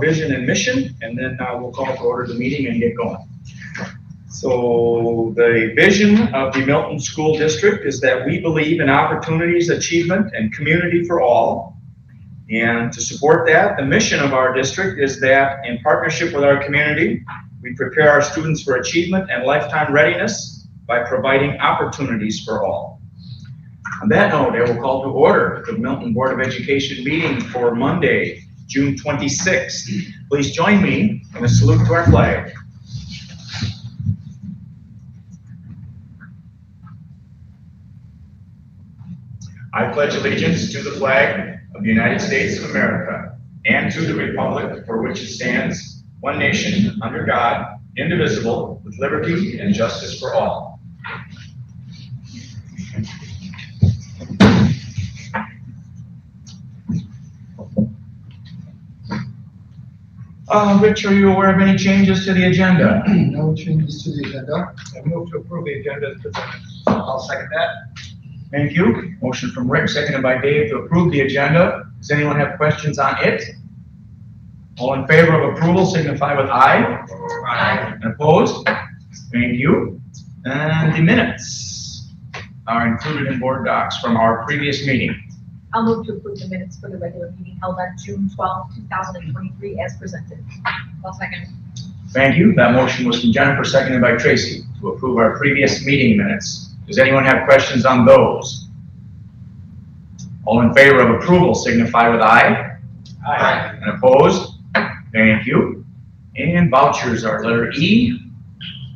vision and mission, and then we'll call to order the meeting and get going. So the vision of the Milton School District is that we believe in opportunities, achievement, and community for all. And to support that, the mission of our district is that in partnership with our community, we prepare our students for achievement and lifetime readiness by providing opportunities for all. On that note, I will call to order the Milton Board of Education meeting for Monday, June 26th. Please join me in a salute to our flag. I pledge allegiance to the flag of the United States of America and to the republic for which it stands, one nation, under God, indivisible, with liberty and justice for all. Rich, are you aware of any changes to the agenda? No changes to the agenda. I move to approve the agenda as presented. I'll second that. Thank you. Motion from Rick, seconded by Dave to approve the agenda. Does anyone have questions on it? All in favor of approval signify with aye. Aye. And opposed? Thank you. And the minutes are included in board docs from our previous meeting. I'll move to approve the minutes for the regular meeting held on June 12, 2023 as presented. I'll second. Thank you. That motion was from Jennifer, seconded by Tracy to approve our previous meeting minutes. Does anyone have questions on those? All in favor of approval signify with aye. Aye. And opposed? Thank you. And vouchers are letter E.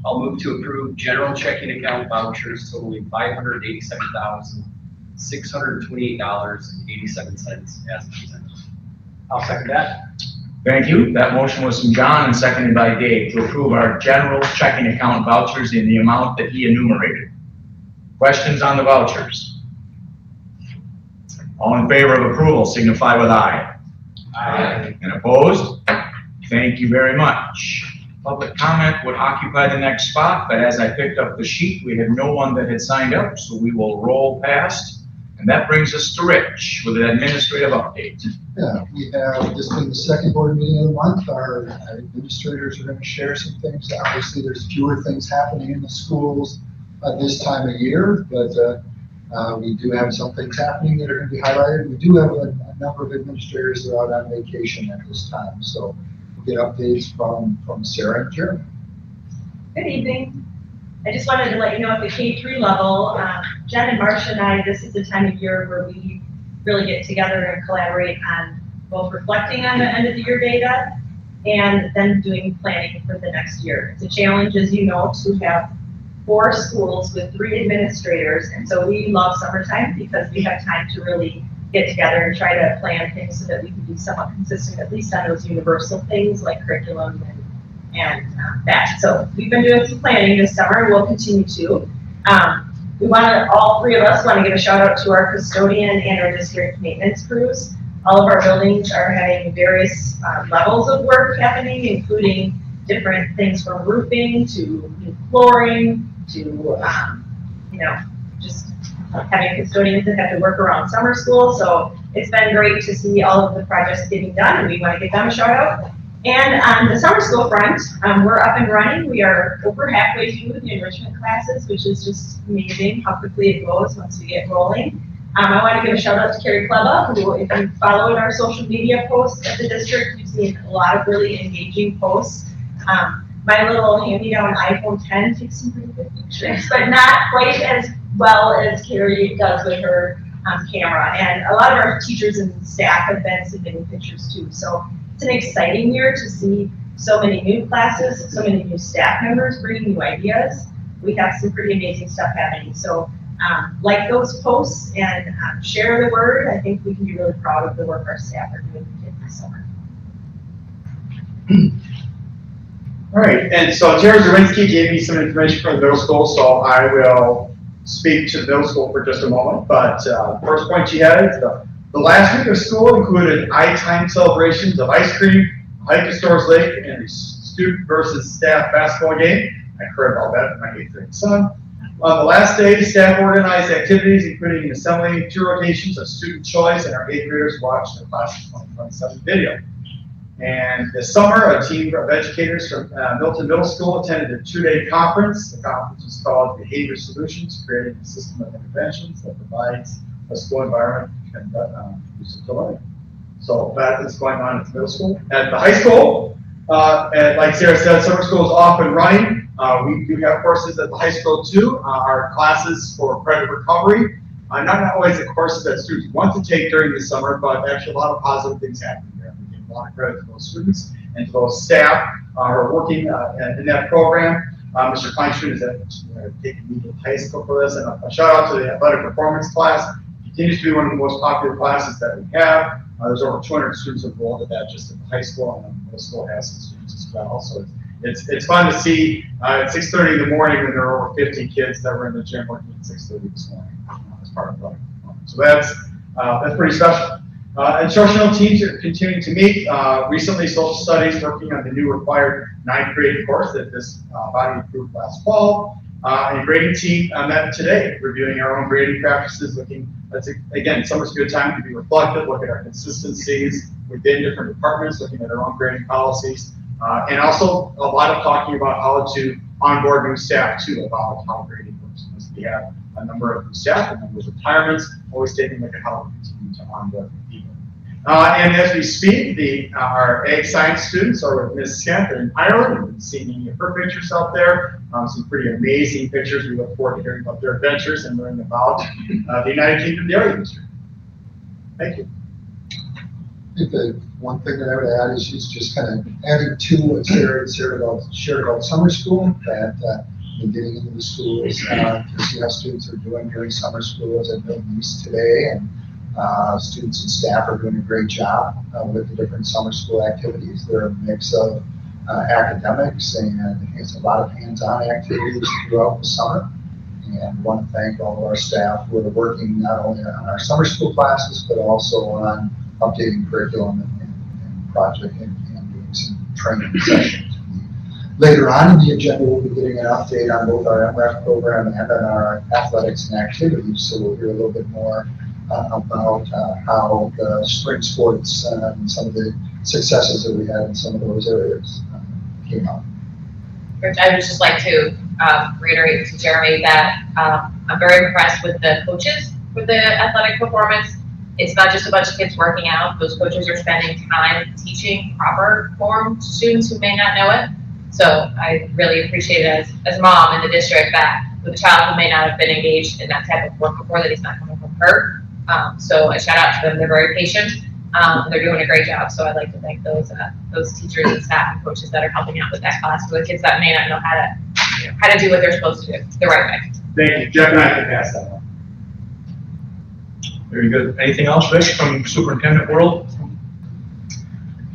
I'll move to approve general checking account vouchers totaling $587,628.87 as presented. I'll second that. Thank you. That motion was from John and seconded by Dave to approve our general checking account vouchers in the amount that he enumerated. Questions on the vouchers? All in favor of approval signify with aye. Aye. And opposed? Thank you very much. Public comment would occupy the next spot, but as I picked up the sheet, we had no one that had signed up, so we will roll past. And that brings us to Rich with an administrative update. Yeah, we have, this being the second board meeting of the month, our administrators are going to share some things. Obviously, there's fewer things happening in the schools at this time of year, but we do have some things happening that are going to be highlighted. We do have a number of administrators that are out on vacation at this time, so we'll get updates from Sarah and Jeremy. Good evening. I just wanted to let you know at the K-3 level, Jen and Marcia and I, this is the time of year where we really get together and collaborate on both reflecting on the end of the year data and then doing planning for the next year. It's a challenge, as you know, to have 4 schools with 3 administrators, and so we love summertime because we have time to really get together and try to plan things so that we can be somewhat consistent, at least on those universal things like curriculum and that. So we've been doing some planning this summer, and we'll continue to. We want to, all 3 of us want to give a shout out to our custodian and our district maintenance crews. All of our buildings are having various levels of work happening, including different things from roofing to new flooring to, just having custodians that have to work around summer school. So it's been great to see all of the projects getting done, and we want to give them a shout out. And on the summer school front, we're up and running. We are over halfway through the enrichment classes, which is just amazing how quickly it goes once we get rolling. I want to give a shout out to Carrie Kleba, who, if you followed our social media posts at the district, you've seen a lot of really engaging posts. My little hand-me-down iPhone 10 takes some pretty good pictures, but not quite as well as Carrie does with her camera. And a lot of our teachers and staff have been submitting pictures too. So it's an exciting year to see so many new classes, so many new staff members bringing new ideas. We have some pretty amazing stuff happening. So like those posts and share the word. I think we can be really proud of the work our staff are doing this summer. All right, and so Terry Zawinski gave me some information from the middle school, so I will speak to the middle school for just a moment. But first point she had is the last week of school included time celebrations of ice cream, hike to Storrs Lake, and a student versus staff basketball game. I heard about that from my 8th grade son. On the last day, staff organized activities, including an assembly, 2 rotations of student choice, and our 8th graders watched the class of 2027 video. And this summer, a team of educators from Milton Middle School attended a 2-day conference. The conference was called Behavior Solutions, Creating a System of Interventions that provides a school environment conducive to learning. So that is going on at the middle school. At the high school, and like Sarah said, summer school is off and running. We do have courses at the high school too. Our classes for credit recovery. Not always the courses that students want to take during the summer, but actually a lot of positive things happening there. We give a lot of credit to those students and to those staff who are working in that program. Mr. Kleinschmidt is taking me to high school for this, and a shout out to the athletic performance class. It continues to be one of the most popular classes that we have. There's over 200 students enrolled at that just at the high school, and the middle school has some students as well. So it's fun to see at 6:30 in the morning when there are over 50 kids that were in the gym working at 6:30 this morning as part of the performance. So that's pretty special. Instructional teams are continuing to meet. Recently, social studies working on the new required 9th grade course that this body approved last fall. And grading team met today, reviewing our own grading practices, again, summer's a good time to be reflective, look at our consistencies within different departments, looking at our own grading policies, and also a lot of talking about how to onboard new staff too, about how grading works. As we have a number of new staff and numbers of retirements, always taking a look at how we continue to onboard new people. And as we speak, our ag science students are with Ms. Scant in Ireland. We've been seeing many of her pictures out there. Some pretty amazing pictures. We look forward to hearing about their adventures and learning about the United Kingdom dairy industry. Thank you. I think the one thing that I would add is just kind of adding to what Sarah shared about summer school, that getting into the schools to see how students are doing during summer school as I've been today, and students and staff are doing a great job with the different summer school activities. They're a mix of academics and it's a lot of hands-on activities throughout the summer. And want to thank all of our staff who are working not only on our summer school classes, but also on updating curriculum and project and doing some training sessions. Later on in the agenda, we'll be getting an update on both our MREF program and on our athletics and activities. So we'll hear a little bit more about how the spring sports and some of the successes that we had in some of those areas came out. Rich, I would just like to reiterate to Jeremy that I'm very impressed with the coaches for the athletic performance. It's not just a bunch of kids working out. Those coaches are spending time teaching proper form to students who may not know it. So I really appreciate it as a mom in the district that with a child who may not have been engaged in that type of work before, that he's not coming from her. So a shout out to them. They're very patient. They're doing a great job. So I'd like to thank those teachers and staff and coaches that are helping out with that class for the kids that may not know how to do what they're supposed to do the right way. Thank you. Jeff and I can pass that on. Very good. Anything else, Rich, from superintendent world?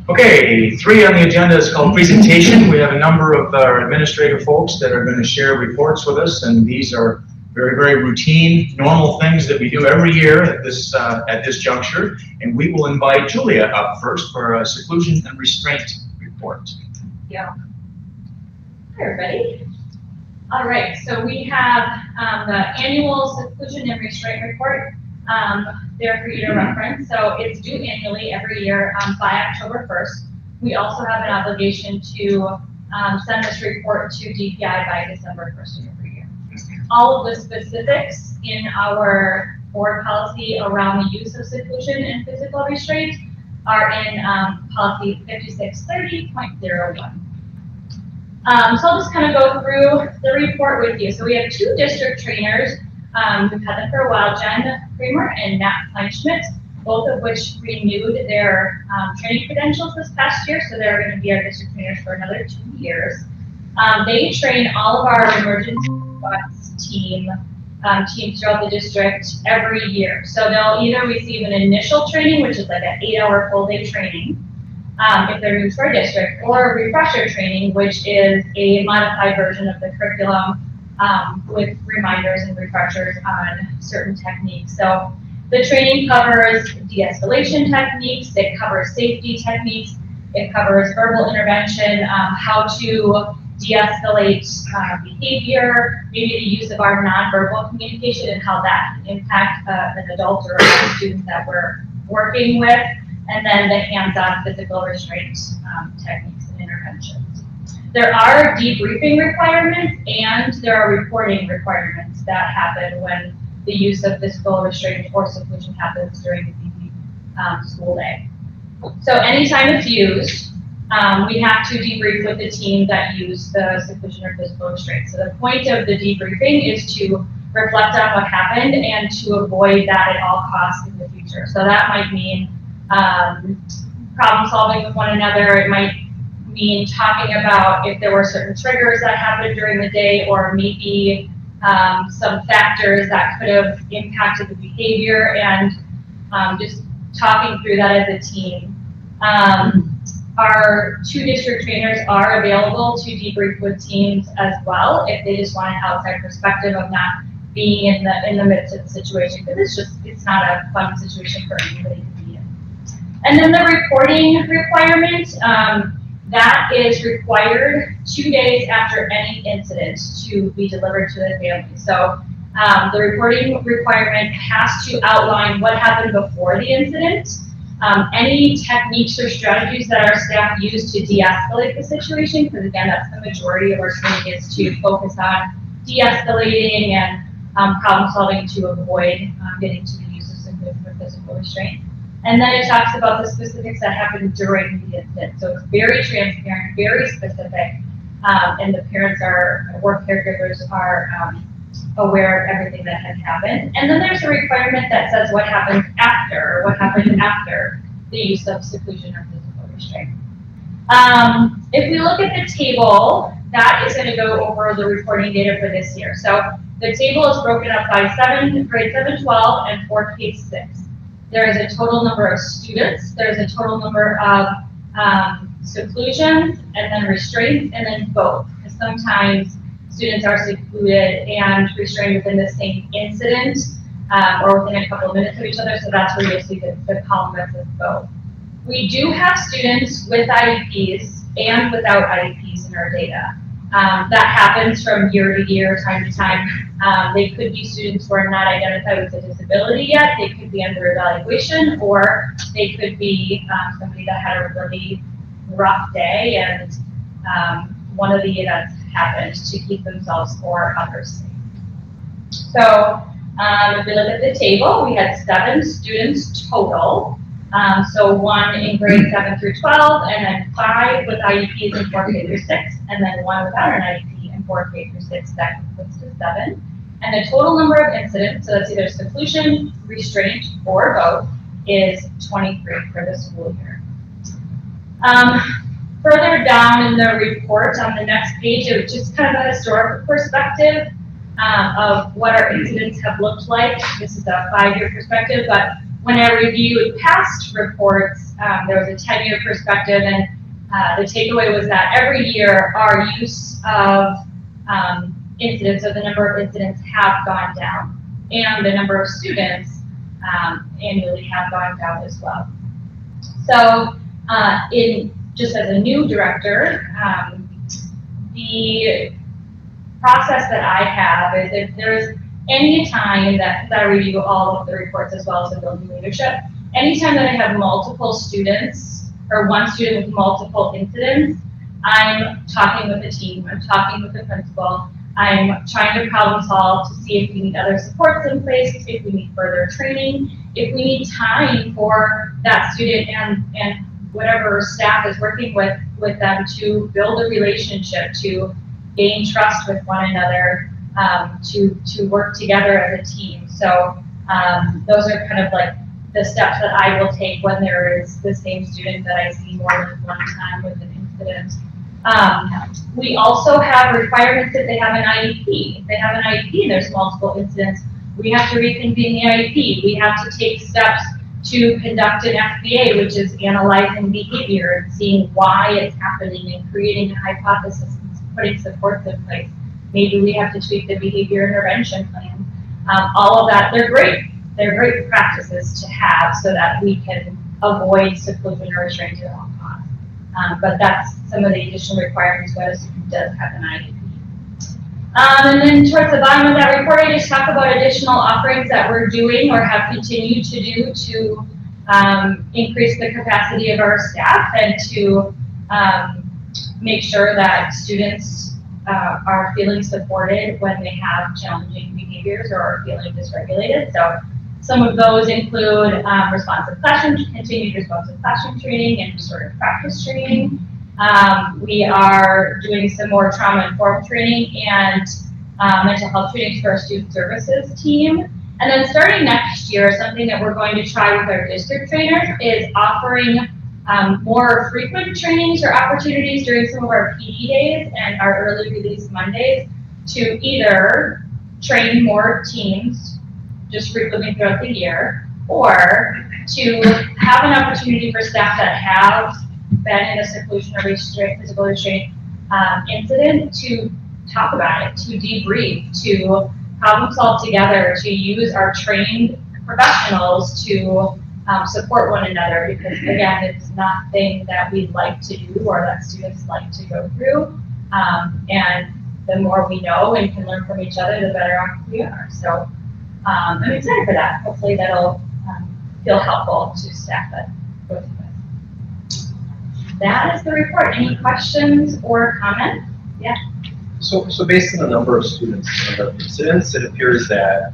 Okay, 3 on the agenda is called presentation. We have a number of our administrative folks that are going to share reports with us, and these are very, very routine, normal things that we do every year at this juncture. And we will invite Julia up first for a seclusion and restraint report. Yeah. Hi, everybody. All right, so we have the annual seclusion and restraint report there for you to reference. So it's due annually every year by October 1st. We also have an obligation to send this report to DPI by December 1st of every year. All of the specifics in our board policy around the use of seclusion and physical restraint are in policy 5630.01. So I'll just kind of go through the report with you. So we have 2 district trainers. We've had them for a while, Jen Kramer and Matt Kleinschmidt, both of which renewed their training credentials this past year, so they're going to be our district trainers for another 2 years. They train all of our emergency response teams throughout the district every year. So they'll either receive an initial training, which is like an 8-hour full-day training, if they're new to our district, or a refresher training, which is a modified version of the curriculum with reminders and refreshers on certain techniques. So the training covers de-escalation techniques, it covers safety techniques, it covers verbal intervention, how to de-escalate behavior, maybe the use of our nonverbal communication and how that can impact an adult or a student that we're working with. and then the hands-on physical restraint techniques and interventions. There are debriefing requirements and there are reporting requirements that happen when the use of physical restraint or seclusion happens during the school day. So anytime it's used, we have to debrief with the team that used the seclusion or physical restraint. So the point of the debriefing is to reflect on what happened and to avoid that at all costs in the future. So that might mean problem solving with one another. It might mean talking about if there were certain triggers that happened during the day, or maybe some factors that could have impacted the behavior, and just talking through that as a team. Our 2 district trainers are available to debrief with teams as well if they just want an outside perspective of not being in the midst of the situation, because it's not a fun situation for anybody to be in. And then the reporting requirement, that is required 2 days after any incident to be delivered to the family. So the reporting requirement has to outline what happened before the incident, any techniques or strategies that our staff use to de-escalate the situation, because again, that's the majority of our training is to focus on de-escalating and problem solving to avoid getting to the use of significant physical restraint. And then it talks about the specifics that happened during the incident. So it's very transparent, very specific, and the parents or caregivers are aware of everything that had happened. And then there's a requirement that says what happened after, or what happened after the use of seclusion or physical restraint. If we look at the table, that is going to go over the reporting data for this year. So the table is broken up by grade 7, 12, and 4K 6. There is a total number of students, there's a total number of seclusions, and then restraints, and then both. Because sometimes students are secluded and restrained within the same incident, or within a couple of minutes of each other, so that's where you'll see the column that says both. We do have students with IEPs and without IEPs in our data. That happens from year to year, time to time. They could be students who are not identified with a disability yet, they could be under evaluation, or they could be somebody that had a really rough day and one of the events happened to keep themselves or others safe. So if we look at the table, we had 7 students total. So 1 in grade 7 through 12, and then 5 with IEPs in 4K through 6, and then 1 without an IEP in 4K through 6, that completes to 7. And the total number of incidents, so that's either seclusion, restraint, or both, is 23 for the school year. Further down in the report on the next page, it was just kind of a historical perspective of what our incidents have looked like. This is a 5-year perspective, but when I reviewed past reports, there was a 10-year perspective, and the takeaway was that every year our use of incidents, or the number of incidents, have gone down, and the number of students annually have gone down as well. So just as a new director, the process that I have is if there's any time that I review all of the reports as well as the building leadership, anytime that I have multiple students or one student with multiple incidents, I'm talking with the team, I'm talking with the principal, I'm trying to problem solve to see if we need other supports in place, if we need further training, if we need time for that student and whatever staff is working with them to build a relationship, to gain trust with one another, to work together as a team. So those are kind of like the steps that I will take when there is the same student that I see more than one time with an incident. We also have requirements that they have an IEP. If they have an IEP and there's multiple incidents, we have to reconvene the IEP. We have to take steps to conduct an FBA, which is analyzing behavior and seeing why it's happening and creating a hypothesis and putting supports in place. Maybe we have to tweak the behavior intervention plan. All of that, they're great. They're great practices to have so that we can avoid seclusion or restraint at all costs. But that's some of the additional requirements when a student does have an IEP. And then towards the bottom of that report, I just talk about additional offerings that we're doing or have continued to do to increase the capacity of our staff and to make sure that students are feeling supported when they have challenging behaviors or are feeling dysregulated. So some of those include continued responsive classroom training and restorative practice training. We are doing some more trauma-informed training and mental health training for our student services team. And then starting next year, something that we're going to try with our district trainers is offering more frequent trainings or opportunities during some of our PD days and our early release Mondays to either train more teams just frequently throughout the year, or to have an opportunity for staff that have been in a seclusion or physical restraint incident to talk about it, to debrief, to problem solve together, to use our trained professionals to support one another, because again, it's nothing that we like to do or that students like to go through. And the more we know and can learn from each other, the better off we are. So I'm excited for that. Hopefully that'll feel helpful to staff that go through this. That is the report. Any questions or comments? Yeah. So based on the number of students and the incidents, it appears that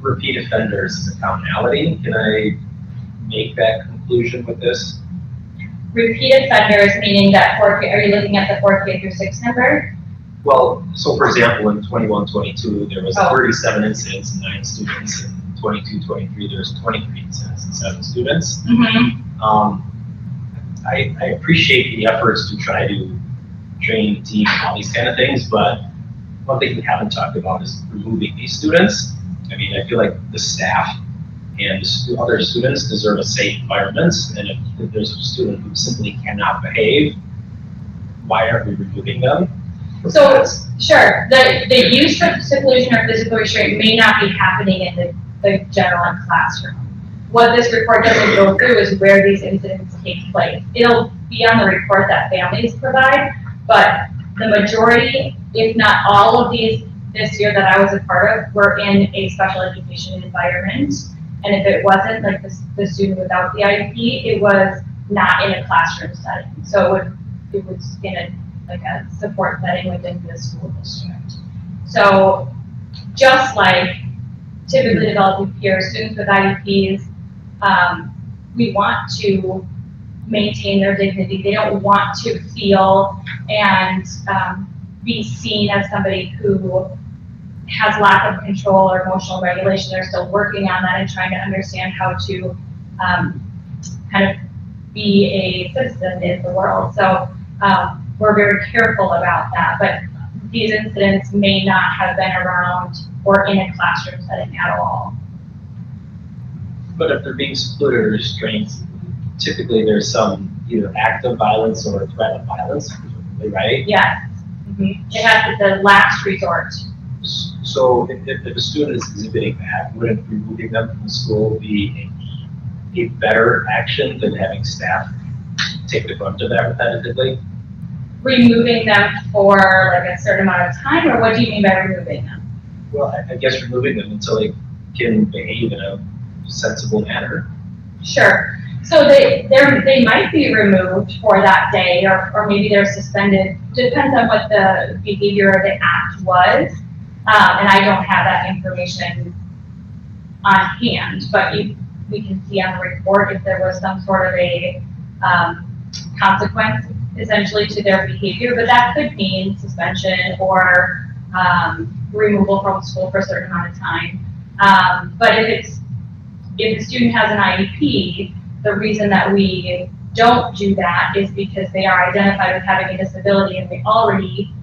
repeat offenders is a commonality. Can I make that conclusion with this? Repeat offenders, meaning that are you looking at the 4K through 6 number? Well, so for example, in 21-22, there was Oh. 37 incidents and 9 students. In 22-23, there's 23 incidents and 7 students. Mm-hmm. I appreciate the efforts to try to train the team and all these kind of things, but one thing we haven't talked about is removing these students. I mean, I feel like the staff and the other students deserve a safe environment, and if there's a student who simply cannot behave, why aren't we removing them? So, sure, the use of seclusion or physical restraint may not be happening in the general classroom. What this report doesn't go through is where these incidents take place. It'll be on the report that families provide, but the majority, if not all of these this year that I was a part of, were in a special education environment. And if it wasn't like the student without the IEP, it was not in a classroom setting. So it was in a support setting within the school district. So just like typically developing peers, students with IEPs, we want to maintain their dignity. They don't want to feel and be seen as somebody who has lack of control or emotional regulation. They're still working on that and trying to understand how to kind of be a citizen in the world. So we're very careful about that, but these incidents may not have been around or in a classroom setting at all. But if they're being secluded or restrained, typically there's some either act of violence or threat of violence, right? Yes. Mm-hmm. It has the last resort. So if a student is exhibiting that, wouldn't removing them from the school be a better action than having staff take the brunt of that repetitively? Removing them for like a certain amount of time, or what do you mean by removing them? Well, I guess removing them until they can behave in a sensible manner. Sure. So they might be removed for that day, or maybe they're suspended. Depends on what the behavior of the act was. And I don't have that information on hand, but we can see on the report if there was some sort of a consequence essentially to their behavior, but that could mean suspension or removal from school for a certain amount of time. But if the student has an IEP, the reason that we don't do that is because they are identified with having a disability and they already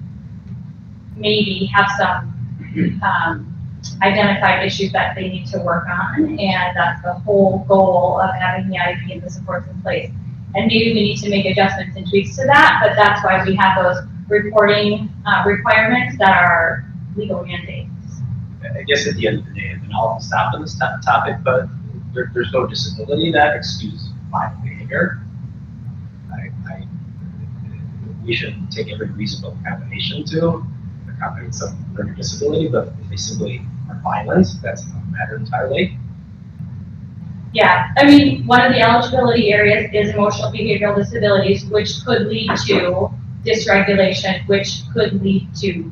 maybe have some identified issues that they need to work on, and that's the whole goal of having the IEP and the supports in place. And maybe we need to make adjustments and tweaks to that, but that's why we have those reporting requirements that are legal mandates. I guess at the end of the day, and I'll stop on this topic, but there's no disability that excuses violent behavior. We should take every reasonable accommodation to accommodate some learning disability, but if they simply are violent, that's another matter entirely. Yeah, I mean, one of the eligibility areas is emotional behavioral disabilities, which could lead to dysregulation, which could lead to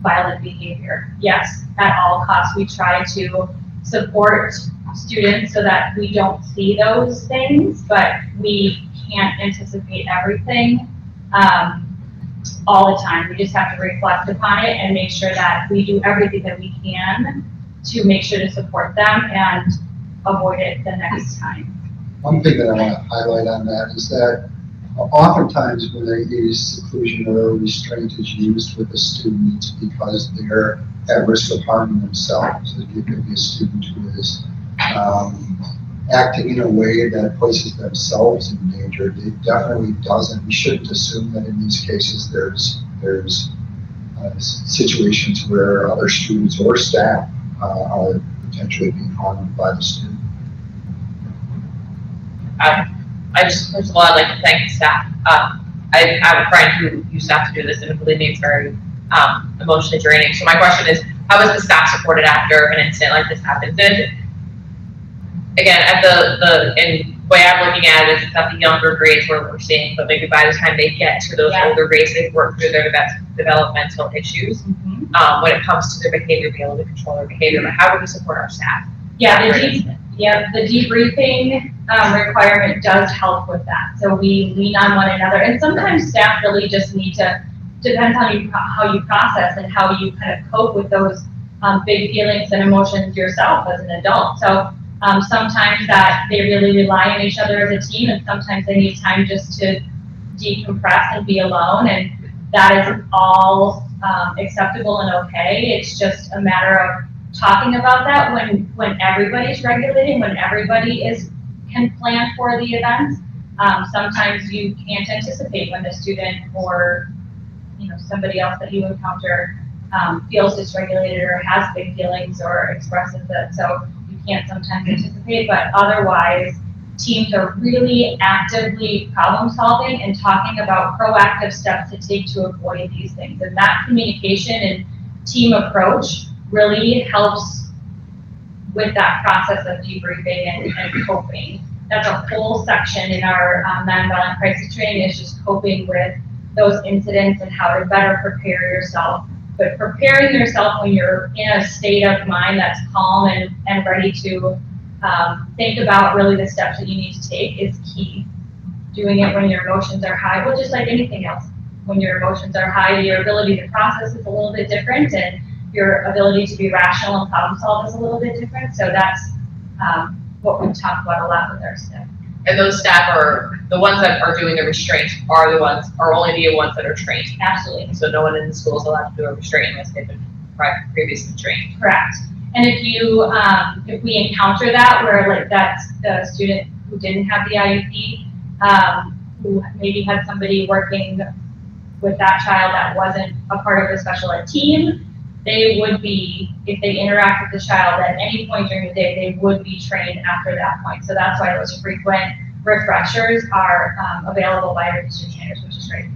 violent behavior. Yes, at all costs, we try to support students so that we don't see those things, but we can't anticipate everything all the time. We just have to reflect upon it and make sure that we do everything that we can to make sure to support them and avoid it the next time. One thing that I want to highlight on that is that oftentimes when a seclusion or a restraint is used with a student, it's because they're at risk of harming themselves. It could be a student who is acting in a way that places themselves in danger. It definitely doesn't. We shouldn't assume that in these cases there's situations where other students or staff are potentially being harmed by the student. I just, first of all, I'd like to thank the staff. I have a friend who used to have to do this, and believe me, it's very emotionally draining. So my question is, how is the staff supported after an incident like this happens? And again, at the way I'm looking at it is it's at the younger grades where we're seeing, but maybe by the time they get to those older grades, they've worked through their developmental issues. When it comes to their behavior, be able to control their behavior. But how do we support our staff? The debriefing requirement does help with that. So we lean on one another, and sometimes staff really just need to, depends on how you process and how you kind of cope with those big feelings and emotions yourself as an adult. So sometimes that they really rely on each other as a team, and sometimes they need time just to decompress and be alone, and that is all acceptable and okay. It's just a matter of talking about that when everybody's regulating, when everybody can plan for the events. Sometimes you can't anticipate when the student or somebody else that you encounter feels dysregulated or has big feelings or expresses it. So you can't sometimes anticipate, but otherwise teams are really actively problem solving and talking about proactive steps to take to avoid these things. And that communication and team approach really helps with that process of debriefing and coping. That's a whole section in our nonviolent crisis training, is just coping with those incidents and how to better prepare yourself. But preparing yourself when you're in a state of mind that's calm and ready to think about really the steps that you need to take is key. Doing it when your emotions are high, well, just like anything else. When your emotions are high, your ability to process is a little bit different, and your ability to be rational and problem solve is a little bit different. So that's what we talk about a lot with our staff. And those staff are, the ones that are doing the restraint are only the ones that are trained. Absolutely. So no one in the school is allowed to do a restraint unless they've been previously trained. Correct. And if we encounter that, where like that's the student who didn't have the IEP, who maybe had somebody working with that child that wasn't a part of the special ed team, they would be, if they interact with the child at any point during the day, they would be trained after that point. So that's why those frequent refreshers are available by our district trainers, which is great.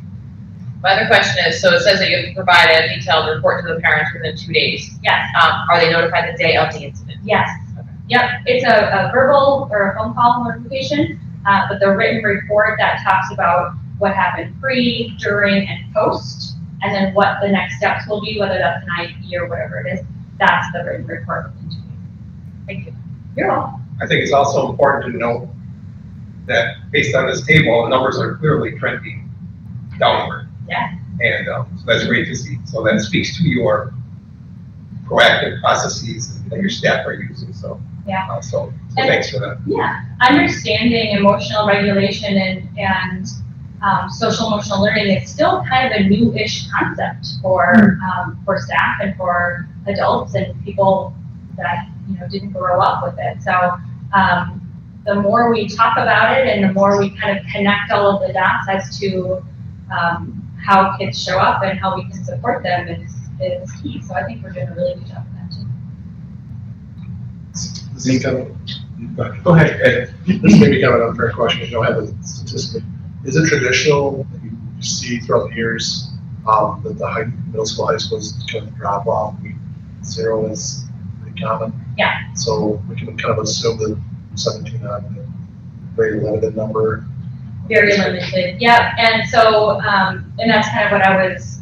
My other question is, so it says that you have to provide a detailed report to the parents within 2 days. Yes. Are they notified the day of the incident? Yes. Okay. Yep. It's a verbal or a phone call notification, but the written report that talks about what happened pre, during, and post, and then what the next steps will be, whether that's an IEP or whatever it is, that's the written report within 2 days. Thank you. You're welcome. I think it's also important to note that based on this table, the numbers are clearly trending downward. Yeah. And so that's great to see. So that speaks to your proactive processes that your staff are using. So yeah. So thanks for that. Yeah, understanding emotional regulation and social emotional learning is still kind of a new-ish concept for staff and for adults and people that didn't grow up with it. So the more we talk about it and the more we kind of connect all of the dots as to how kids show up and how we can support them is key. So I think we're doing a really good job of that too. Zika, go ahead, Ed. This may be kind of an unfair question, you don't have a statistic. Is it traditional that you see throughout the years that the middle school, high school is kind of drop off? 0 is pretty common. Yeah. So we can kind of assume that 17 on the very limited number. Very limited, yeah, and so, and that's kind of what I was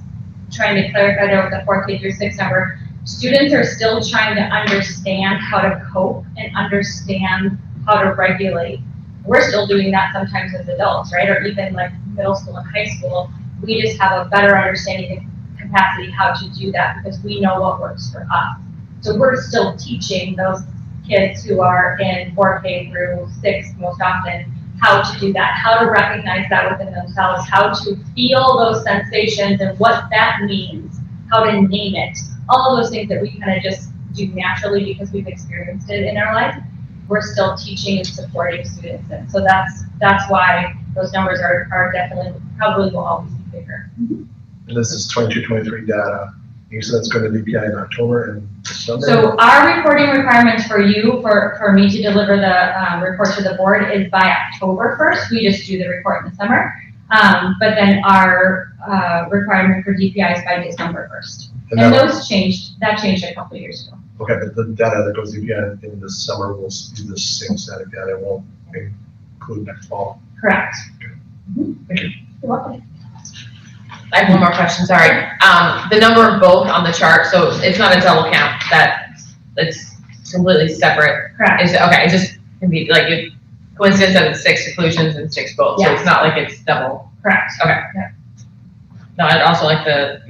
trying to clarify there with the 4K through 6 number. Students are still trying to understand how to cope and understand how to regulate. We're still doing that sometimes as adults, right, or even like middle school and high school. We just have a better understanding and capacity how to do that because we know what works for us. So we're still teaching those kids who are in 4K through 6 most often how to do that, how to recognize that within themselves, how to feel those sensations and what that means, how to name it. All of those things that we kind of just do naturally because we've experienced it in our life, we're still teaching and supporting students. And so that's why those numbers are definitely, probably will always be bigger. And this is 22-23 data. You said it's going to be in October and December? So our reporting requirements for you, for me to deliver the report to the board is by October 1st. We just do the report in the summer. But then our requirement for DPI is by December 1st. And those changed, that changed a couple of years ago. Okay, but the data that goes DPI in the summer will be the same set of data, it won't include next fall. Correct. Thank you. You're welcome. I have one more question, sorry. The number of both on the chart, so it's not a double count, it's completely separate. Correct. Okay, it just can be like a coincidence that it's 6 seclusions and 6 boats, so Yes. it's not like it's double. Correct. Okay. Yeah. No, I'd also like to,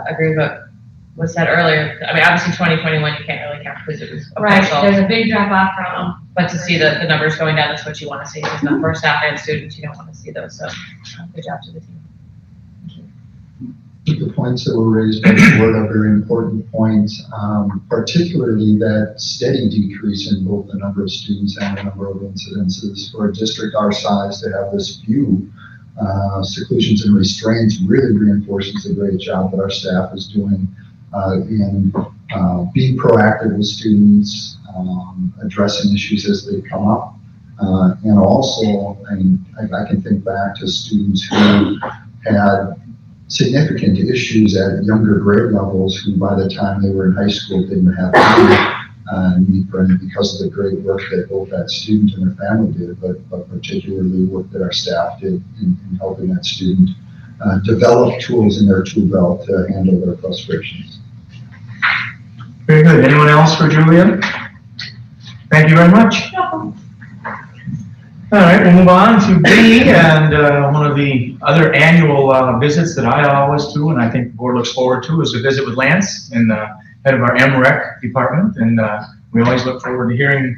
agree with what was said earlier. I mean, obviously 2021, you can't really count because it was a Right, partial. there's a big drop off from, But to see the numbers going down, that's what you want to see. Because not for staff and students, you don't want to see those. So good job to the team. The points that were raised by the board are very important points, particularly that steady decrease in both the number of students and the number of incidences. For a district our size to have this few seclusions and restraints really reinforces the great job that our staff is doing in being proactive with students, addressing issues as they come up, and also, I can think back to students who had significant issues at younger grade levels who by the time they were in high school didn't have need for any because of the great work that both that student and their family did, but particularly work that our staff did in helping that student develop tools in their tool belt to handle their frustrations. Very good. Anyone else for Julia? Thank you very much. All right, we'll move on to B, and one of the other annual visits that I always do, and I think the board looks forward to, is a visit with Lance, and head of our MREC department, and we always look forward to hearing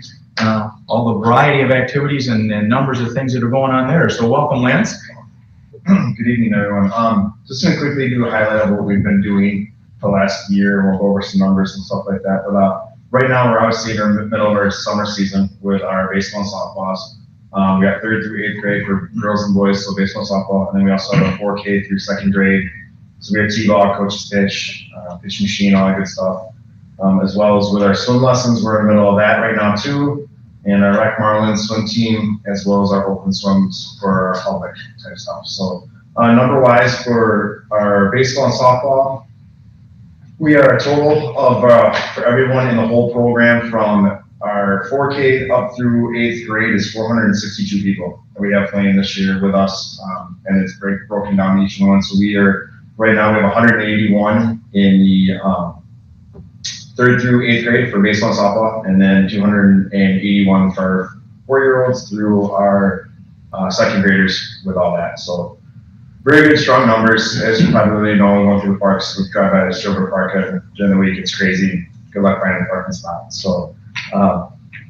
all the variety of activities and numbers of things that are going on there. So welcome, Lance. Good evening, everyone. Just going to quickly do a highlight of what we've been doing the last year. We'll go over some numbers and stuff like that. But right now, we're obviously in the middle of our summer season with our baseball and softballs. We got 3rd through 8th grade for girls and boys, so baseball, softball, and then we also have a 4K through 2nd grade. So we have T-ball, coach's pitch, pitch machine, all that good stuff. As well as with our swim lessons, we're in the middle of that right now too. And our Rec Marlin swim team, as well as our open swims for our public type stuff. So number-wise for our baseball and softball, we are a total of, for everyone in the whole program from our 4K up through 8th grade is 462 people that we have playing this year with us, and it's broken down each one. So we are, right now we have 181 in the 3rd through 8th grade for baseball and softball, and then 281 for 4-year-olds through our 2nd graders with all that. So very good, strong numbers. As you probably know, going through the parks, we drive by the Sherwood Park during the week, it's crazy. Good luck finding a parking spot. So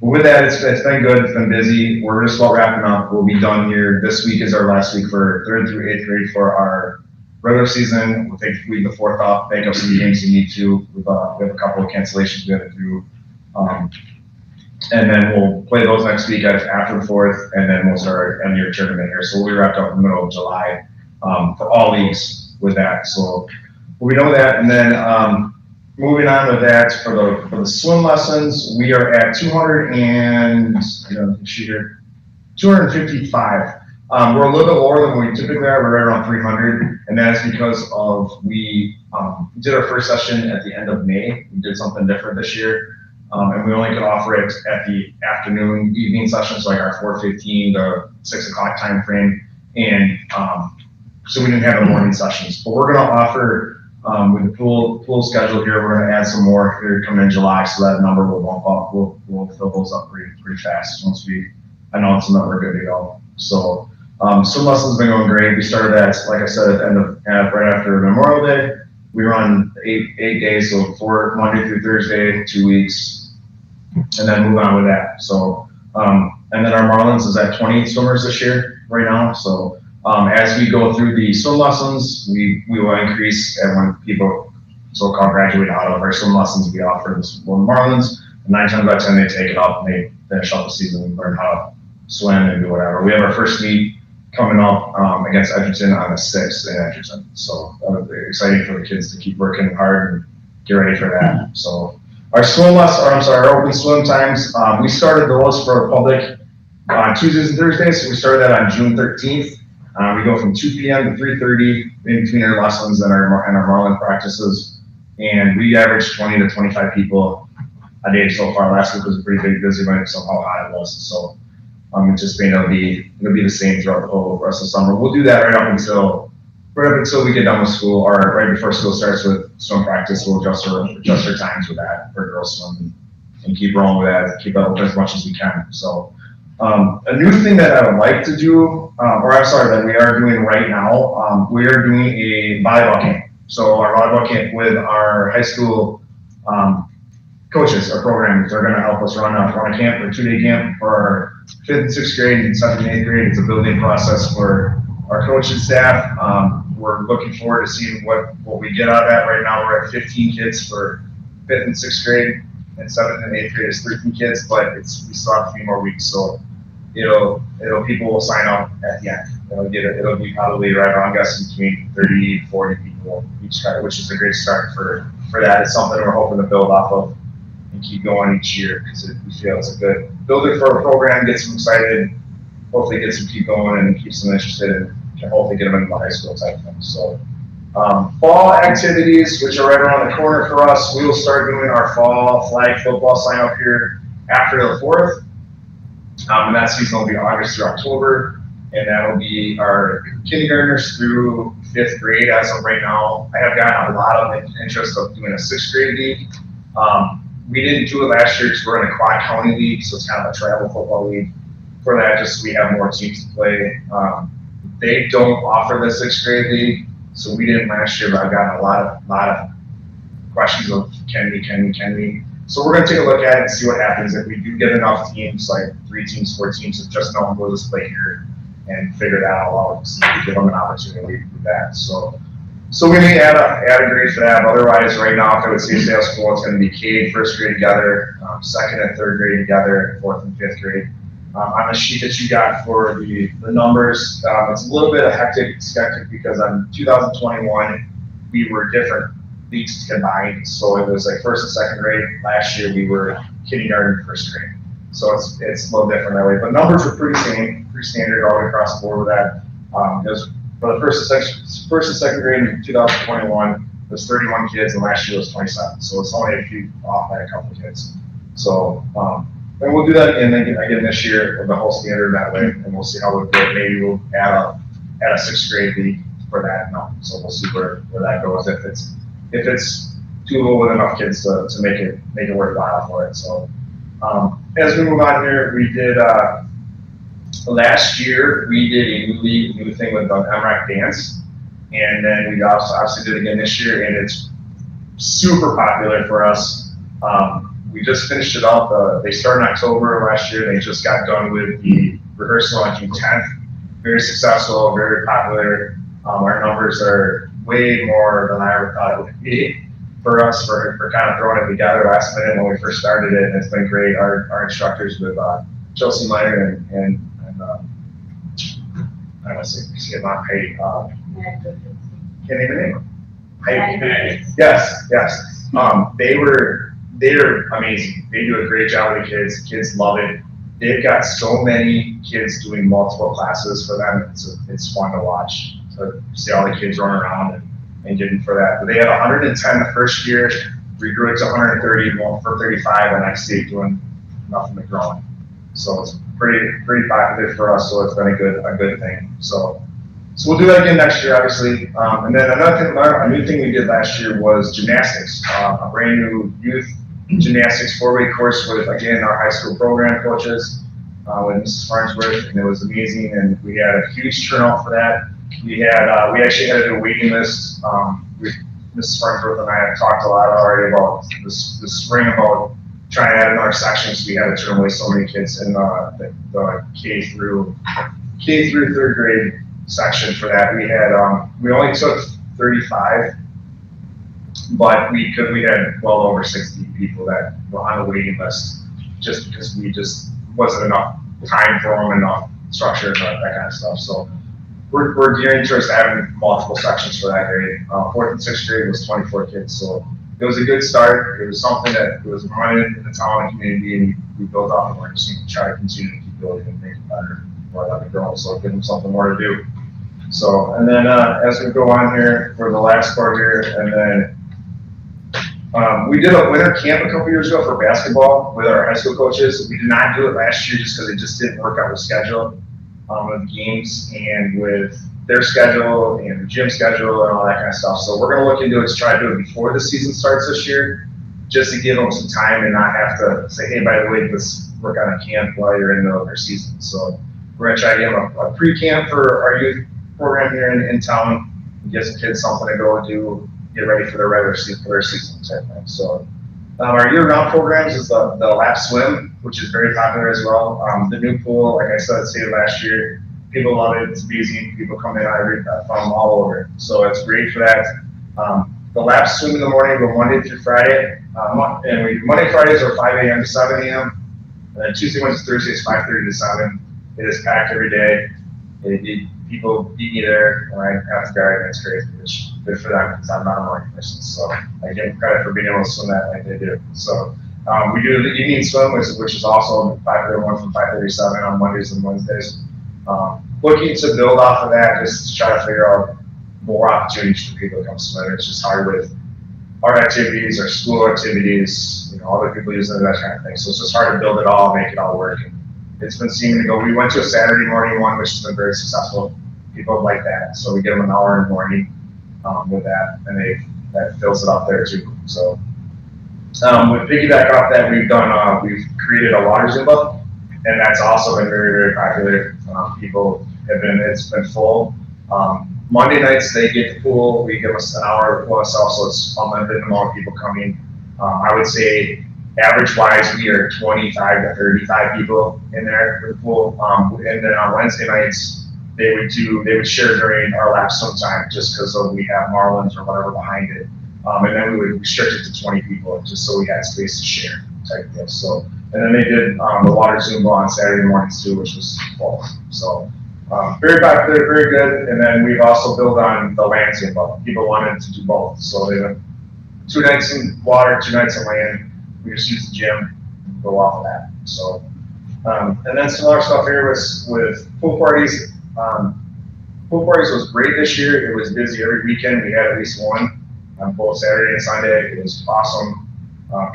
with that, it's been good, it's been busy. We're just about wrapping up. We'll be done here. This week is our last week for 3rd through 8th grade for our regular season. We'll take the 4th off, make up some games we need to. We have a couple of cancellations we have to do. And then we'll play those next week after the 4th, and then we'll start our end-of-year tournament here. So we'll be wrapped up in the middle of July for all leagues with that. So we know that, and then moving on with that, for the swim lessons, we are at 255. We're a little bit lower than we typically are. We're right around 300, and that is because of we did our first session at the end of May. We did something different this year. And we only could offer it at the afternoon, evening sessions, like our 4:15 to 6 o'clock time frame. And so we didn't have the morning sessions. But we're gonna offer, with the pool schedule here, we're gonna add some more here coming in July, so that number will bump up. We'll fill those up pretty fast once we announce them that we're good to go. So swim lessons been going great. We started that, like I said, at the end of right after Memorial Day. We run eight days, so 4 Monday through Thursday, 2 weeks, and then move on with that. So and then our Marlins is at 20 swimmers this year right now. So as we go through the swim lessons, we will increase, and when people so-called graduate out of our swim lessons, we offer this one Marlins. 9 times out of 10, they take it up and they finish up the season and learn how to swim and do whatever. We have our first meet coming up against Edgerton on the 6th in Edgerton. So exciting for the kids to keep working hard and get ready for that. So our our open swim times, we started those for the public on Tuesdays and Thursdays. So we started that on June 13th. We go from 2 p.m. to 3:30 in between our lessons and our Marlin practices. And we averaged 20 to 25 people a day so far. Last week was a pretty big busy week, so how hot it was. So anticipate it'll be the same throughout the whole rest of the summer. We'll do that right up until we get done with school, or right before school starts with swim practice. We'll adjust our times with that for girls swim and keep rolling with that, keep it open as much as we can. So a new thing that I would like to do, that we are doing right now, we are doing a volleyball camp. So our volleyball camp with our high school coaches, our programs, they're going to help us run a camp, a 2-day camp for our 5th and 6th grade and 7th and 8th grade. It's a building process for our coaching staff. We're looking forward to seeing what we get out of that. Right now, we're at 15 kids for 5th and 6th grade, and 7th and 8th grade is 13 kids, but we still have 3 more weeks. So people will sign up at the end. It'll be probably right around, I'm guessing, between 30, 40 people each time, which is a great start for that. It's something we're hoping to build off of and keep going each year, because we feel it's a good builder for a program, gets them excited, hopefully gets them keep going and keeps them interested, and can hopefully get them into the high school type thing. So fall activities, which are right around the corner for us, we will start doing our fall flag football sign up here after the 4th. And that season will be August through October, and that will be our kindergartners through 5th grade. As of right now, I have gotten a lot of interest of doing a 6th grade league. We didn't do it last year because we're in a quad county league, so it's kind of a travel football league. For that, just so we have more teams to play. They don't offer the 6th grade league, so we didn't last year, but I've gotten a lot of questions of can we? So we're gonna take a look at it and see what happens if we do get enough teams, like 3 teams, 4 teams, that just know we'll just play here and figure that all out and see if we give them an opportunity to do that. So we may add a grade for that. Otherwise, right now, if I would say sales school, it's going to be K 1st grade together, 2nd and 3rd grade together, 4th and 5th grade. On the sheet that you got for the numbers, it's a little bit of hectic because on 2021 we were different leagues combined. So it was like 1st and 2nd grade. Last year we were kindergarten, 1st grade. So it's a little different that way. But numbers were pretty standard all the way across the board with that. For the 1st and 2nd grade in 2021, there's 31 kids, and last year was 27. So it's only a few off by a couple of kids. So, and we'll do that again this year with the whole standard that way, and we'll see how we do it. Maybe we'll add a 6th grade league for that. So we'll see where that goes, if it's doable with enough kids to make it worthwhile for it. So as we move on here, we did. Last year, we did a new thing with the MRAC dance, and then we obviously did it again this year, and it's super popular for us. We just finished it up. They started in October last year. They just got done with the rehearsal on June 10th. Very successful, very popular. Our numbers are way more than I ever thought it would be for us for kind of throwing it together last minute when we first started it, and it's been great. Our instructors with Chelsea Meyer and I don't want to say not Heidi. Can't even name them. Heidi. Yes. They're amazing. They do a great job with the kids. Kids love it. They've got so many kids doing multiple classes for them. It's fun to watch, to see all the kids run around and getting for that. But they had 110 the first year. we grew it to 130, going for 35, and I stayed doing nothing but growing. So it's pretty popular for us, so it's been a good thing. So we'll do that again next year, obviously. And then a new thing we did last year was gymnastics, a brand new youth gymnastics 4-week course with, again, our high school program coaches, with Mrs. Farnsworth, and it was amazing, and we had a huge turnout for that. We actually had to do a waiting list. Mrs. Farnsworth and I have talked a lot already about this spring about trying to add another section, so we had to turn away so many kids in the K through 3rd grade section for that. We only took 35, but we had well over 60 people that were on the waiting list, just because wasn't enough time for them, enough structure, that kind of stuff. So we're gearing towards having multiple sections for that grade. 4th and 6th grade was 24 kids, so it was a good start. It was something that was running in the town and community, and we built off of it. Just try to continue to keep building and make it better for other girls, so give them something more to do. So, and then as we go on here for the last part here, and then we did a winter camp a couple years ago for basketball with our high school coaches. We did not do it last year just because it just didn't work out with schedule, with games and with their schedule and the gym schedule and all that kind of stuff. So we're going to look into it to try to do it before the season starts this year, just to give them some time and not have to say, hey, by the way, let's work on a camp while you're in the middle of their season. So we're going to try to give them a pre-camp for our youth program here in town, and give some kids something to go do, get ready for their regular season, for their season type thing. So our year-round programs is the lap swim, which is very popular as well. The new pool, like I said, stated last year, people love it. It's busy. People come in from all over. So it's great for that. The lap swim in the morning go Monday through Friday. And Monday, Fridays are 5 a.m. to 7 a.m. And then Tuesday, Wednesday, Thursday is 5:30 to 7. It is packed every day. People beat me there when I have to guard, and it's crazy, which good for them because I'm not a morning person. So I give them credit for being able to swim that like they do. So we do the evening swim, which is also a popular one from 5:30 to 7 on Mondays and Wednesdays. Looking to build off of that, just to try to figure out more opportunities for people to come swim. It's just hard with art activities or school activities, other people using that kind of thing. So it's just hard to build it all, make it all work. And it's been seeming to go. We went to a Saturday morning one, which has been very successful. People like that, so we give them an hour in the morning with that, and that fills it up there too. So with piggyback off that, we've created a water Zumba, and that's also been very, very popular. It's been full. Monday nights they get the pool. We give us an hour plus. Also, it's unlimited amount of people coming. I would say average-wise, we are 25 to 35 people in there for the pool. And then on Wednesday nights, they would share during our lap swim time, just because we have marlins or whatever behind it. And then we would restrict it to 20 people, just so we had space to share type deal. So, and then they did the water Zumba on Saturday mornings too, which was full. So very popular, very good. And then we've also built on the land Zumba. People wanted to do both, so they went 2 nights in water, 2 nights in land. We just use the gym and go off of that. So, and then some other stuff here with pool parties. Pool parties was great this year. It was busy every weekend. We had at least one on both Saturday and Sunday. It was awesome.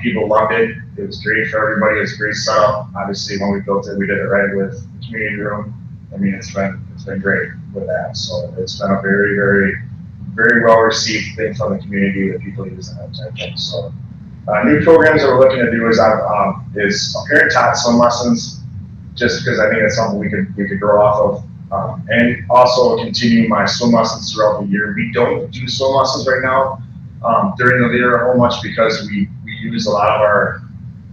People loved it. It was great for everybody. It was a great setup. Obviously, when we built it, we did it right with the community room. I mean, it's been great with that. So it's been a very, very, very well received thing from the community that people using that type of thing. So new programs that we're looking to do is parent taught swim lessons, just because I think it's something we could grow off of. And also continue my swim lessons throughout the year. We don't do swim lessons right now during the year a whole much because we use a lot of our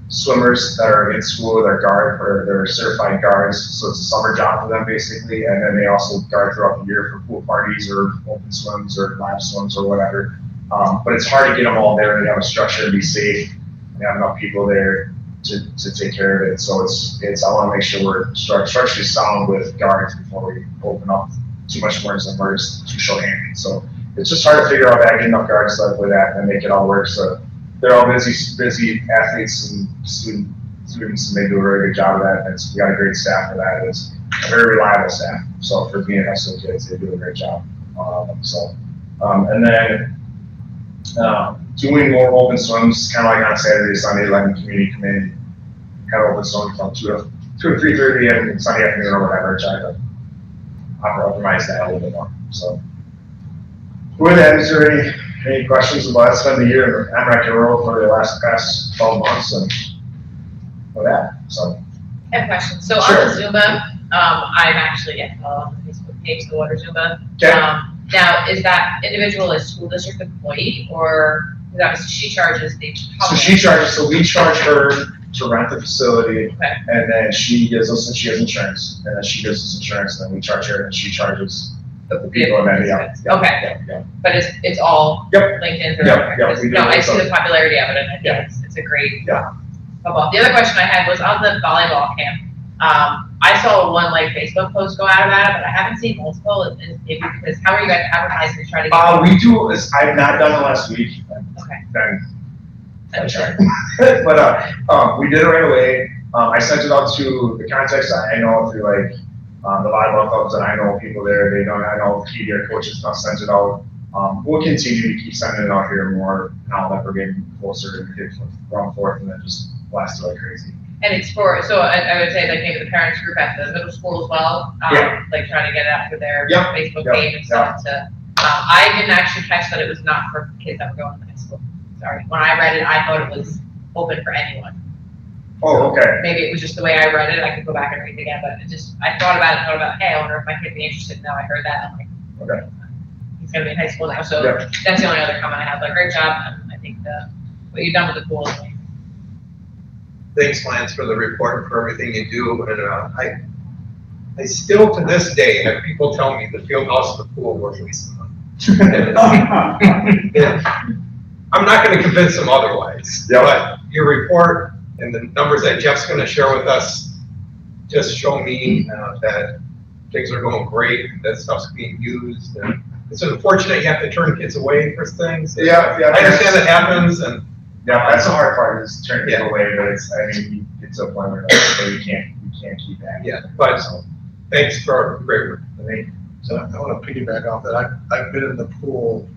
swimmers that are in school with our guard, or they're certified guards, so it's a summer job for them basically, and then they also guard throughout the year for pool parties or open swims or lap swims or whatever. But it's hard to get them all there and have a structure to be safe and have enough people there to take care of it. So I want to make sure we're structurally sound with guards before we open up too much more than we're just too short-handed. So it's just hard to figure out how to get enough guards set up with that and make it all work. So they're all busy athletes and students, and they do a very good job of that. And we got a great staff for that. It's a very reliable staff. So for being high school kids, they do a great job. And then doing more open swims, kind of like on Saturday, Sunday, letting the community come in, have open swims from 2 to 3:30 and Sunday afternoon or whatever, try to optimize that a little bit more. So, with that, is there any questions about spending the year in MREC World for the past 12 months and for that? So, I have a question. So Sure. on the Zumba, I'm actually on the Facebook page, the Water Zumba. Okay. Now, is that individual a school district employee or, because obviously she charges the so public? we charge her to rent the facility, Okay. and then she gives us, she has insurance, and then she gives us insurance, and then we charge her, and she charges the people in that, yeah. Okay, Yeah. but it's all Yep. linked in. Yep, we do No, I it, see so- the popularity of it and I think Yeah. it's a great. Yeah. Football. The other question I had was on the volleyball camp. I saw one like Facebook post go out about it, but I haven't seen multiple. Is maybe because how are you guys advertising to try to get? We do, I've not done it last week. Okay. Then, I'm sure. but, we did it right away. I sent it out to the contacts I know through like, the volleyball clubs that I know people there, I know their coaches now sent it out. We'll continue to keep sending it out here more now that we're getting closer and get around fourth and then just blast it like crazy. And it's for, so I would say like maybe the parents group at the middle school as well, Yeah. like trying to get it out for their Yep. Facebook Yep. page and stuff to, I didn't actually catch that it was not for kids that were going to high school. Sorry, when I read it, I thought it was open for anyone. Oh, okay. Maybe it was just the way I read it, I could go back and read it again, but it just, I thought about, hey, I wonder if my kid would be interested, now I heard that, I'm like, Okay. he's gonna be in high school now, so Yep. that's the only other comment I have, like, great job, and I think what you've done with the pool is like, Thanks, Lance, for the report and for everything you do. And I still to this day have people tell me the field house and the pool were wasting money. I'm not going to convince them otherwise. Yeah. But your report and the numbers that Jeff's going to share with us just show me that things are going great, that stuff's being used. And it's unfortunate you have to turn kids away for things. Yeah. I understand that happens, and Yeah, that's the hard part is turning Yeah. it away, but you get to a point where you can't keep that. yeah, but So, thanks for great work. I think, So I want to piggyback off that. I've been in the pool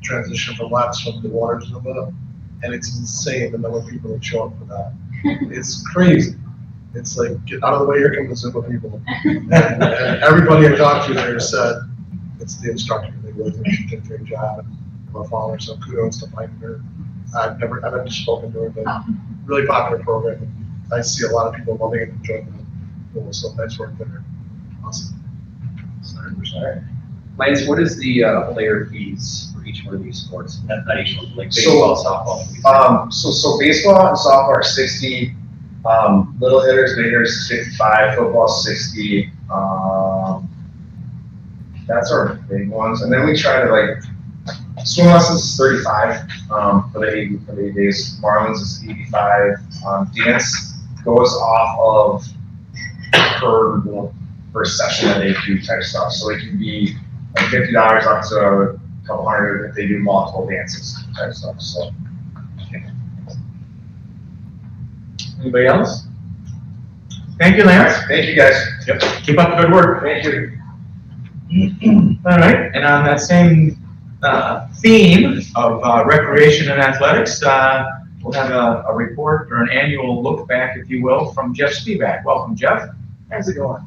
transition from laps from the water Zumba, and it's insane the number of people that show up for that. It's crazy. It's like, get out of the way, here come the Zumba people. And everybody I talked to there said, it's the instructor. They really think she did a great job, and we're following her, so kudos to Mike and her. I've never spoken to her, but really popular program. I see a lot of people loving it and enjoying the pool, so nice work there. Awesome. Sorry. Lance, what is the player fees for each one of these sports? Not each one, like So, baseball, softball. So baseball and softball are 60, little hitters, big hitters 55, football 60. That's our big ones. And then we try to like, swim lessons is 35 for the 8 days. Marlins is 85. Dance goes off of per session that they do type stuff. So it can be like $50 up to a couple hundred if they do multiple dances type stuff. So. Anybody else? Thank you, Lance. Thank you, guys. Yep. Keep up the good work. Thank you. All right, and on that same theme of recreation and athletics, we'll have a report or an annual look back, if you will, from Jeff Spivak. Welcome, Jeff. How's it going?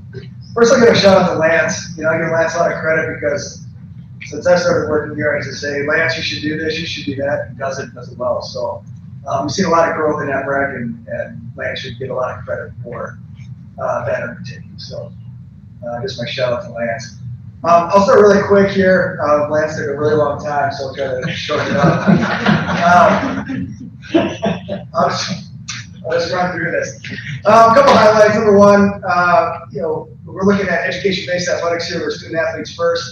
First, I'm going to shout out to Lance. I give Lance a lot of credit because since I started working here, I used to say, Lance, you should do this, you should do that. He does it well. So we've seen a lot of growth in that rec, and Lance should get a lot of credit for that undertaking. So just my shout out to Lance. I'll start really quick here. Lance took a really long time, so I'll try to shorten it up. I'll just run through this. A couple highlights. Number one, we're looking at education-based athletics here. We're student athletes first.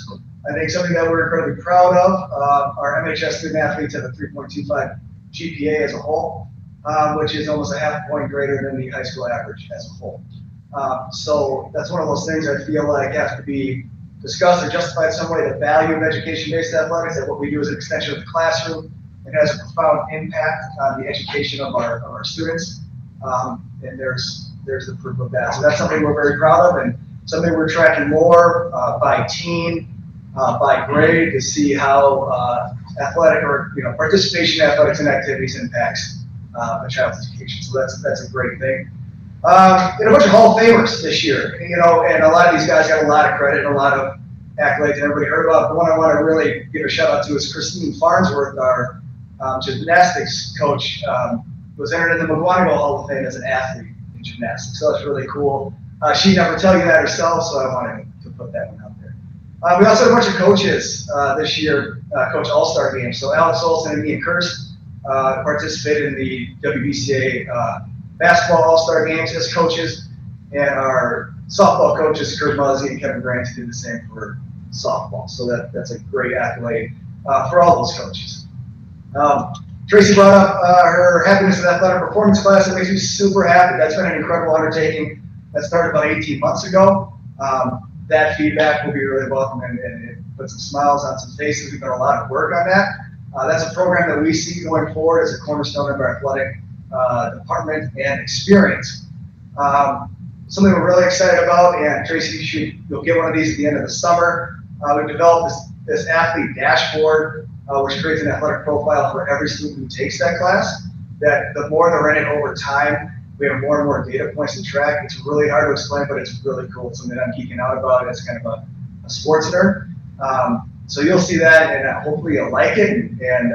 I think something that we're incredibly proud of. Our MHS student athletes have a 3.25 GPA as a whole, which is almost a half point greater than the high school average as a whole. So that's one of those things I feel like has to be discussed or justified some way. The value of education-based athletics, that what we do is an extension of the classroom. It has a profound impact on the education of our students, and there's the proof of that. So that's something we're very proud of, and something we're tracking more by team, by grade, to see how athletic or, participation in athletics and activities impacts a child's education. So that's a great thing. A bunch of Hall of Famers this year, and a lot of these guys got a lot of credit and a lot of accolades and everybody heard about. The one I want to really give a shout out to is Christine Farnsworth, our gymnastics coach, was entered in the McGuanago Hall of Fame as an athlete in gymnastics. So that's really cool. She'd never tell you that herself, so I wanted to put that one out there. We also had a bunch of coaches this year, coach All-Star games. So Alex Olson and Ian Kirst participated in the WBCA basketball All-Star games as coaches, and our softball coaches, Kurt Muzzy and Kevin Grant, did the same for softball. So that's a great accolade for all those coaches. Tracy brought up her happiness in athletic performance class. It makes me super happy. That's been an incredible undertaking. That started about 18 months ago. That feedback will be really welcome and it put some smiles on some faces. We've done a lot of work on that. That's a program that we see going forward as a cornerstone of our athletic department and experience. Something we're really excited about, and Tracy, you'll get one of these at the end of the summer. We've developed this athlete dashboard, which creates an athletic profile for every student who takes that class. That the more they're in it over time, we have more and more data points to track. It's really hard to explain, but it's really cool. It's something I'm geeking out about as kind of a sports nerd. So you'll see that, and hopefully you'll like it, and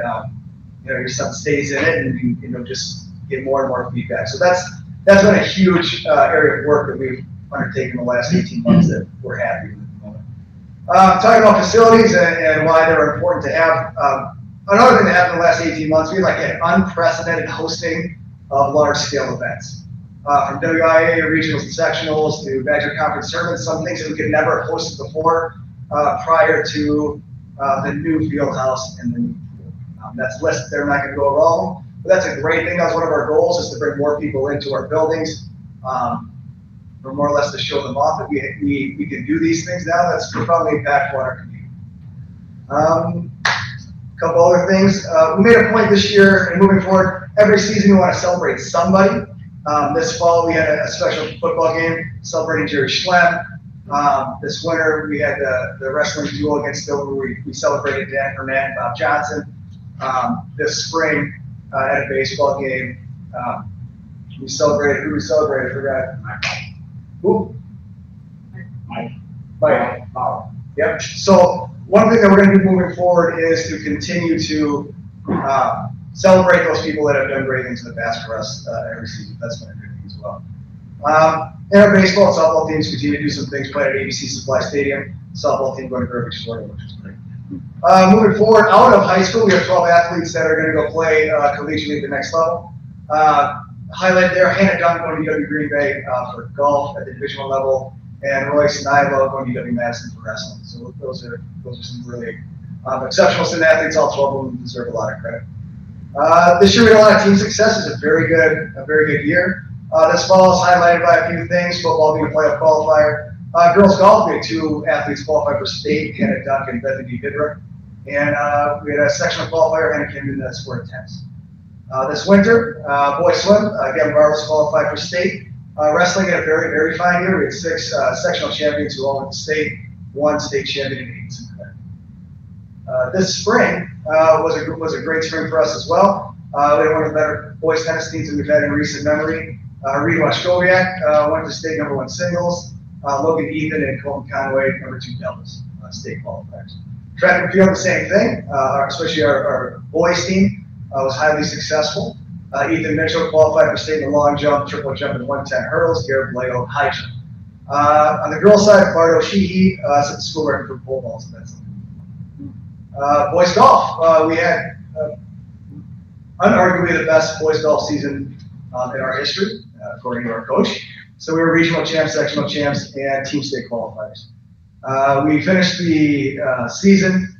your son stays in it, and just get more and more feedback. So that's been a huge area of work that we've undertaken the last 18 months that we're happy with at the moment. Talking about facilities and why they're important to have. Another thing that happened in the last 18 months, we had unprecedented hosting of large-scale events. From WIA regionals and sectionals to Badger Conference tournaments, some things that we could never have hosted before prior to the new field house and the new pool. That's listed there, I'm not going to go over all of them, but that's a great thing. That was one of our goals, is to bring more people into our buildings, or more or less to show them off that we can do these things now. That's profoundly impactful on our community. A couple other things. We made a point this year and moving forward, every season we want to celebrate somebody. This fall we had a special football game celebrating Jerry Schlem. This winter we had the wrestling duel against Dover. We celebrated Dan Burnett and Bob Johnson. This spring at a baseball game, we celebrated, I forgot. Who? Mike. Yep. So one thing that we're going to do moving forward is to continue to celebrate those people that have done great things in the past for us every season. That's been a good thing as well. And our baseball and softball teams continue to do some things, play at ABC Supply Stadium. Softball team going to Burbage, Florida, which is great. Moving forward, out of high school, we have 12 athletes that are going to go play collegiately at the next level. Highlight there, Hannah Dunn going to UW Green Bay for golf at the Division I level, and Royce Nylo going to UW Madison for wrestling. So those are some really exceptional student athletes. All 12 of them deserve a lot of credit. This year we had a lot of team success. It's a very good year. This fall is highlighted by a few things. Football being a playoff qualifier. Girls golf, we had 2 athletes qualify for state, Hannah Duck and Bethany Bidra. And we had a sectional qualifier, Hannah Kim, that sport tennis. This winter, boys swim, again, Bartles qualified for state. Wrestling had a very fine year. We had 6 sectional champions who all went to state, 1 state champion in 8. This spring was a great spring for us as well. We had one of the better boys tennis teams that we've had in recent memory. Reed Washkowiak went to state #1 singles. Logan Ethan and Colton Conway, #2 doubles, state qualifiers. Track and field, the same thing, especially our boys team was highly successful. Ethan Mitchell qualified for state in the long jump, triple jump, and 110 hurdles. Garrett Vallejo, high jump. On the girls' side, Bardo Sheehy set the school record for pole vaults. That's boys golf. We had unarguably the best boys golf season in our history, according to our coach. So we were regional champs, sectional champs, and team state qualifiers. We finished the season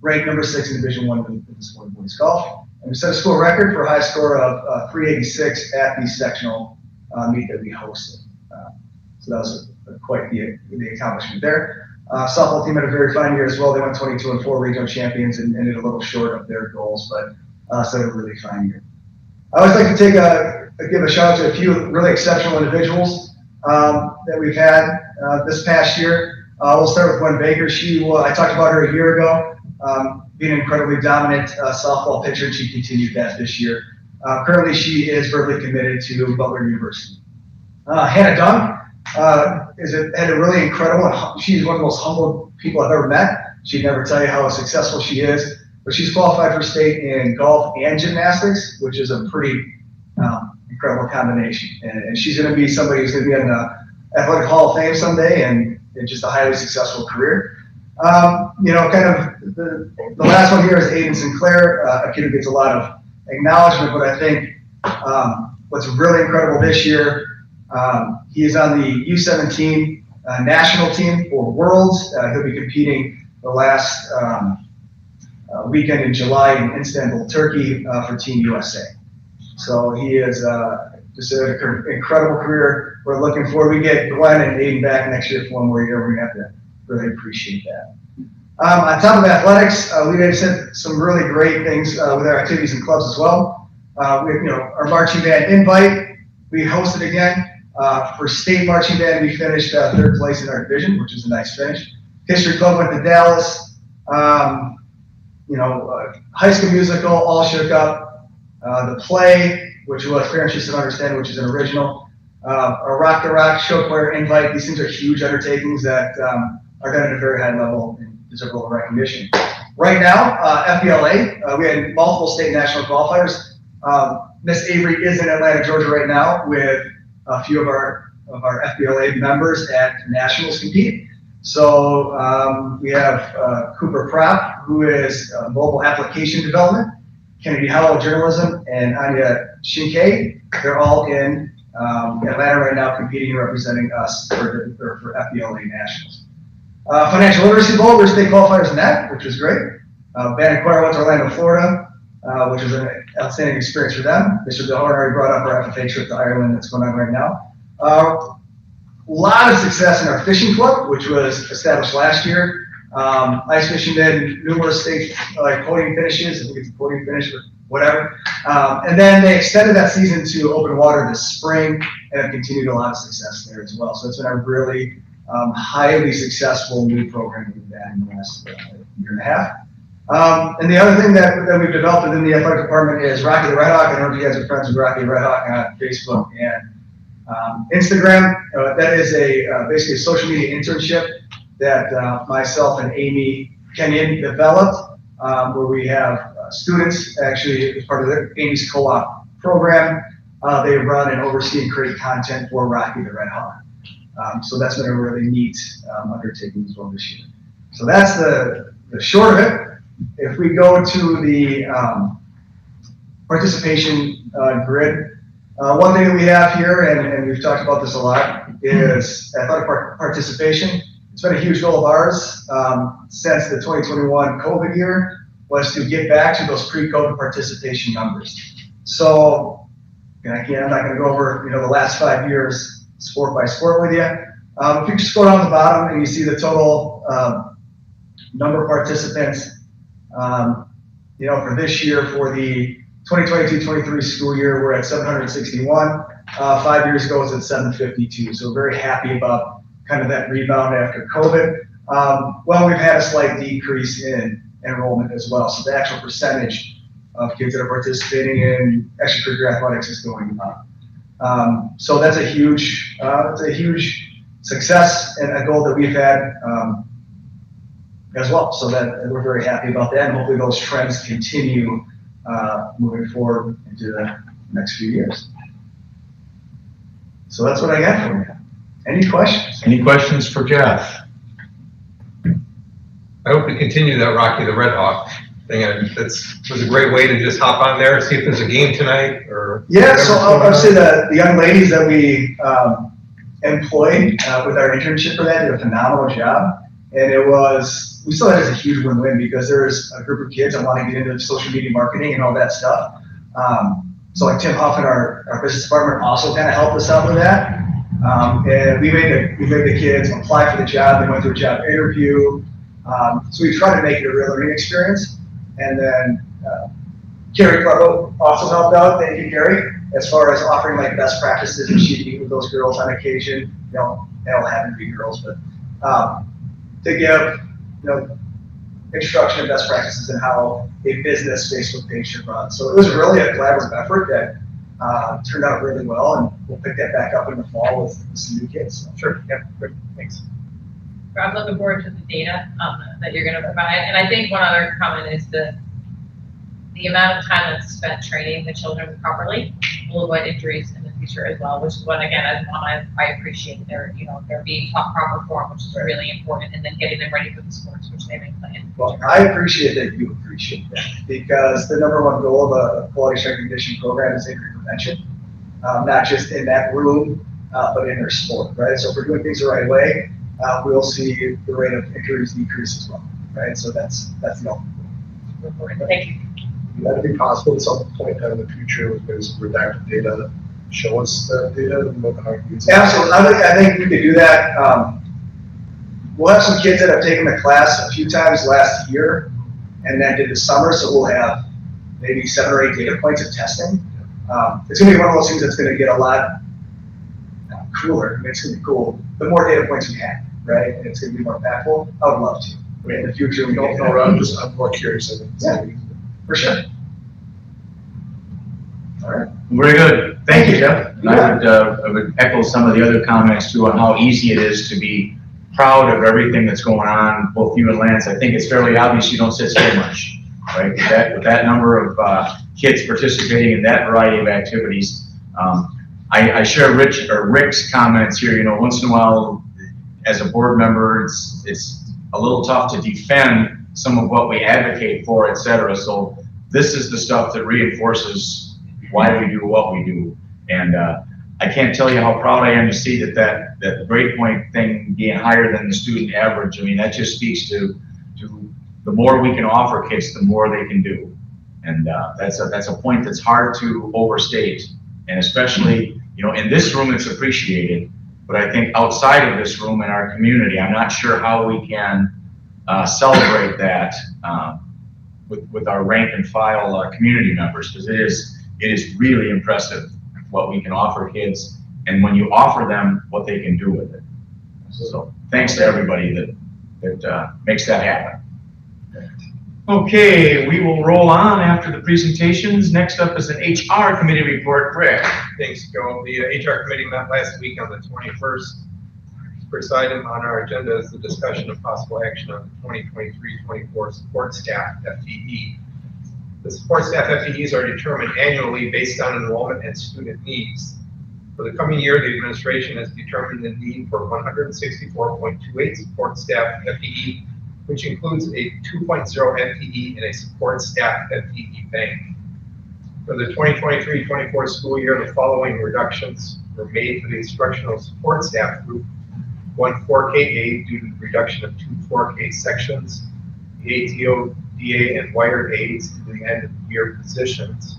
ranked #6 in Division I in the sport of boys golf. And we set a school record for a high score of 386 at the sectional meet that we hosted. So that was quite the accomplishment there. Softball team had a very fine year as well. They went 22-4 regional champions and ended a little short of their goals, but still a really fine year. I always like to give a shout out to a few really exceptional individuals that we've had this past year. We'll start with Gwen Baker. I talked about her a year ago, being an incredibly dominant softball pitcher, and she continued that this year. Currently, she is verbally committed to Butler University. Hannah Dunn had a really incredible, she's one of the most humble people I've ever met. She'd never tell you how successful she is, but she's qualified for state in golf and gymnastics, which is a pretty incredible combination. And she's going to be somebody who's going to be in the Athletic Hall of Fame someday, and just a highly successful career. Kind of the last one here is Aiden Sinclair, a kid who gets a lot of acknowledgement, but I think what's really incredible this year, he is on the U17 national team for Worlds. He'll be competing the last weekend in July in Istanbul, Turkey for Team USA. So he is just an incredible career. We're looking forward. We get Glenn and Aiden back next year for one more year. We're going to have to really appreciate that. On top of athletics, we have said some really great things with our activities and clubs as well. Our marching band invite, we hosted again. For state marching band, we finished third place in our division, which is a nice finish. History club went to Dallas. High School Musical, All Shook Up. The play, which was Parents Should Understand, which is an original. Our Rock the Rock show choir invite. These things are huge undertakings that are done at a very high level and deserve a little recognition. Right now, FBLA, we had multiple state and national qualifiers. Miss Avery is in Atlanta, Georgia right now with a few of our FBLA members at nationals compete. So we have Cooper Prop, who is mobile application development, Kennedy Howell journalism, and Anya Shinke. They're all in Atlanta right now competing and representing us for FBLA nationals. Financial Literacy Bowl, we're state qualifiers in that, which was great. Band and choir went to Orlando, Florida, which was an outstanding experience for them. Mr. Bill already brought up our FFA trip to Ireland that's going on right now. A lot of success in our fishing club, which was established last year. Ice fishing did numerous state podium finishes. I think it's a podium finish or whatever. And then they extended that season to open water this spring and have continued a lot of success there as well. So it's been a really highly successful new program that we've had in the last year and a half. And the other thing that we've developed within the athletic department is Rocky the Red Hawk. I don't know if you guys are friends with Rocky the Red Hawk on Facebook and Instagram. That is basically a social media internship that myself and Amy Kenyon developed, where we have students actually as part of Amy's co-op program. They run and oversee and create content for Rocky the Red Hawk. So that's been a really neat undertaking as well this year. So that's the short of it. If we go to the participation grid, one thing that we have here, and we've talked about this a lot, is athletic participation. It's been a huge goal of ours since the 2021 COVID year, was to get back to those pre-COVID participation numbers. So, and again, I'm not going to go over the last 5 years sport by sport with you. If you just go down the bottom and you see the total number of participants, for this year, for the 2022-23 school year, we're at 761. 5 years ago, it was at 752. So very happy about kind of that rebound after COVID. Well, we've had a slight decrease in enrollment as well. So the actual percentage of kids that are participating in extracurricular athletics is going up. So that's a huge success and a goal that we've had as well. So that we're very happy about that, and hopefully those trends continue moving forward into the next few years. So that's what I got for you. Any questions? Any questions for Jeff? I hope we continue that Rocky the Red Hawk thing. That was a great way to just hop on there and see if there's a game tonight or. Yeah, so I'll say the young ladies that we employed with our internship for that did a phenomenal job. And we saw that as a huge win-win because there's a group of kids that want to get into social media marketing and all that stuff. So like Tim Huff and our business department also kind of helped us out with that. And we made the kids apply for the job. They went through a job interview. So we tried to make it a real learning experience. And then Carrie Carlo also helped out. Thank you, Carrie, as far as offering like best practices, and she'd meet with those girls on occasion. They all happen to be girls, but to give, instruction and best practices in how a business Facebook page should run. So it was really a collaborative effort that turned out really well, and we'll pick that back up in the fall with some new kids. So. Sure, yeah, good, thanks. I'm looking forward to the data that you're going to provide. And I think one other comment is the amount of time that's spent training the children properly will avoid injuries in the future as well, which is what, again, as mom, I appreciate they're being taught proper form, which is really important, and then getting them ready for the sports, which they may play in. Well, I appreciate that you appreciate that, because the #1 goal of the quality strength and conditioning program is injury prevention, not just in that room, but in their sport, right? So if we're doing things the right way, we'll see the rate of injuries decrease as well, right? So that's the ultimate goal. Thank you. Would that be possible at some point in the future with those redacted data, show us the data and what how you use it? Absolutely, I think we could do that. We'll have some kids that have taken the class a few times last year and then did the summer, so we'll have maybe 7 or 8 data points of testing. It's gonna be one of those things that's gonna get a lot cooler. I mean, it's gonna be cool. The more data points we have, right, and it's gonna be more impactful. I would love to. I mean, in the future, we No, don't no, I'm more curious. Yeah. For sure. All right. Very good. Thank you, Jeff. And I would echo some of the other comments too on how easy it is to be proud of everything that's going on, both you and Lance. I think it's fairly obvious you don't sit still much, right? With that number of kids participating in that variety of activities. I share Rick's comments here. Once in a while, as a board member, it's a little tough to defend some of what we advocate for, et cetera. So this is the stuff that reinforces why we do what we do. And I can't tell you how proud I am to see that the grade point thing being higher than the student average. I mean, that just speaks to the more we can offer kids, the more they can do. And that's a point that's hard to overstate. And especially, in this room, it's appreciated. But I think outside of this room in our community, I'm not sure how we can celebrate that with our rank and file community members, because it is really impressive what we can offer kids, and when you offer them what they can do with it. So thanks to everybody that makes that happen. Okay, we will roll on after the presentations. Next up is an HR committee report. Rick. Thanks, Joe. The HR committee met last week on the 21st. First item on our agenda is the discussion of possible action on the 2023-24 support staff FTE. The support staff FTEs are determined annually based on enrollment and student needs. For the coming year, the administration has determined the need for 164.28 support staff FTE, which includes a 2.0 FTE and a support staff FTE bank. For the 2023-24 school year, the following reductions were made for the instructional support staff group: 1 4K due to the reduction of 2 4K sections, the ATO, DA, and wired aides to the end of the year positions.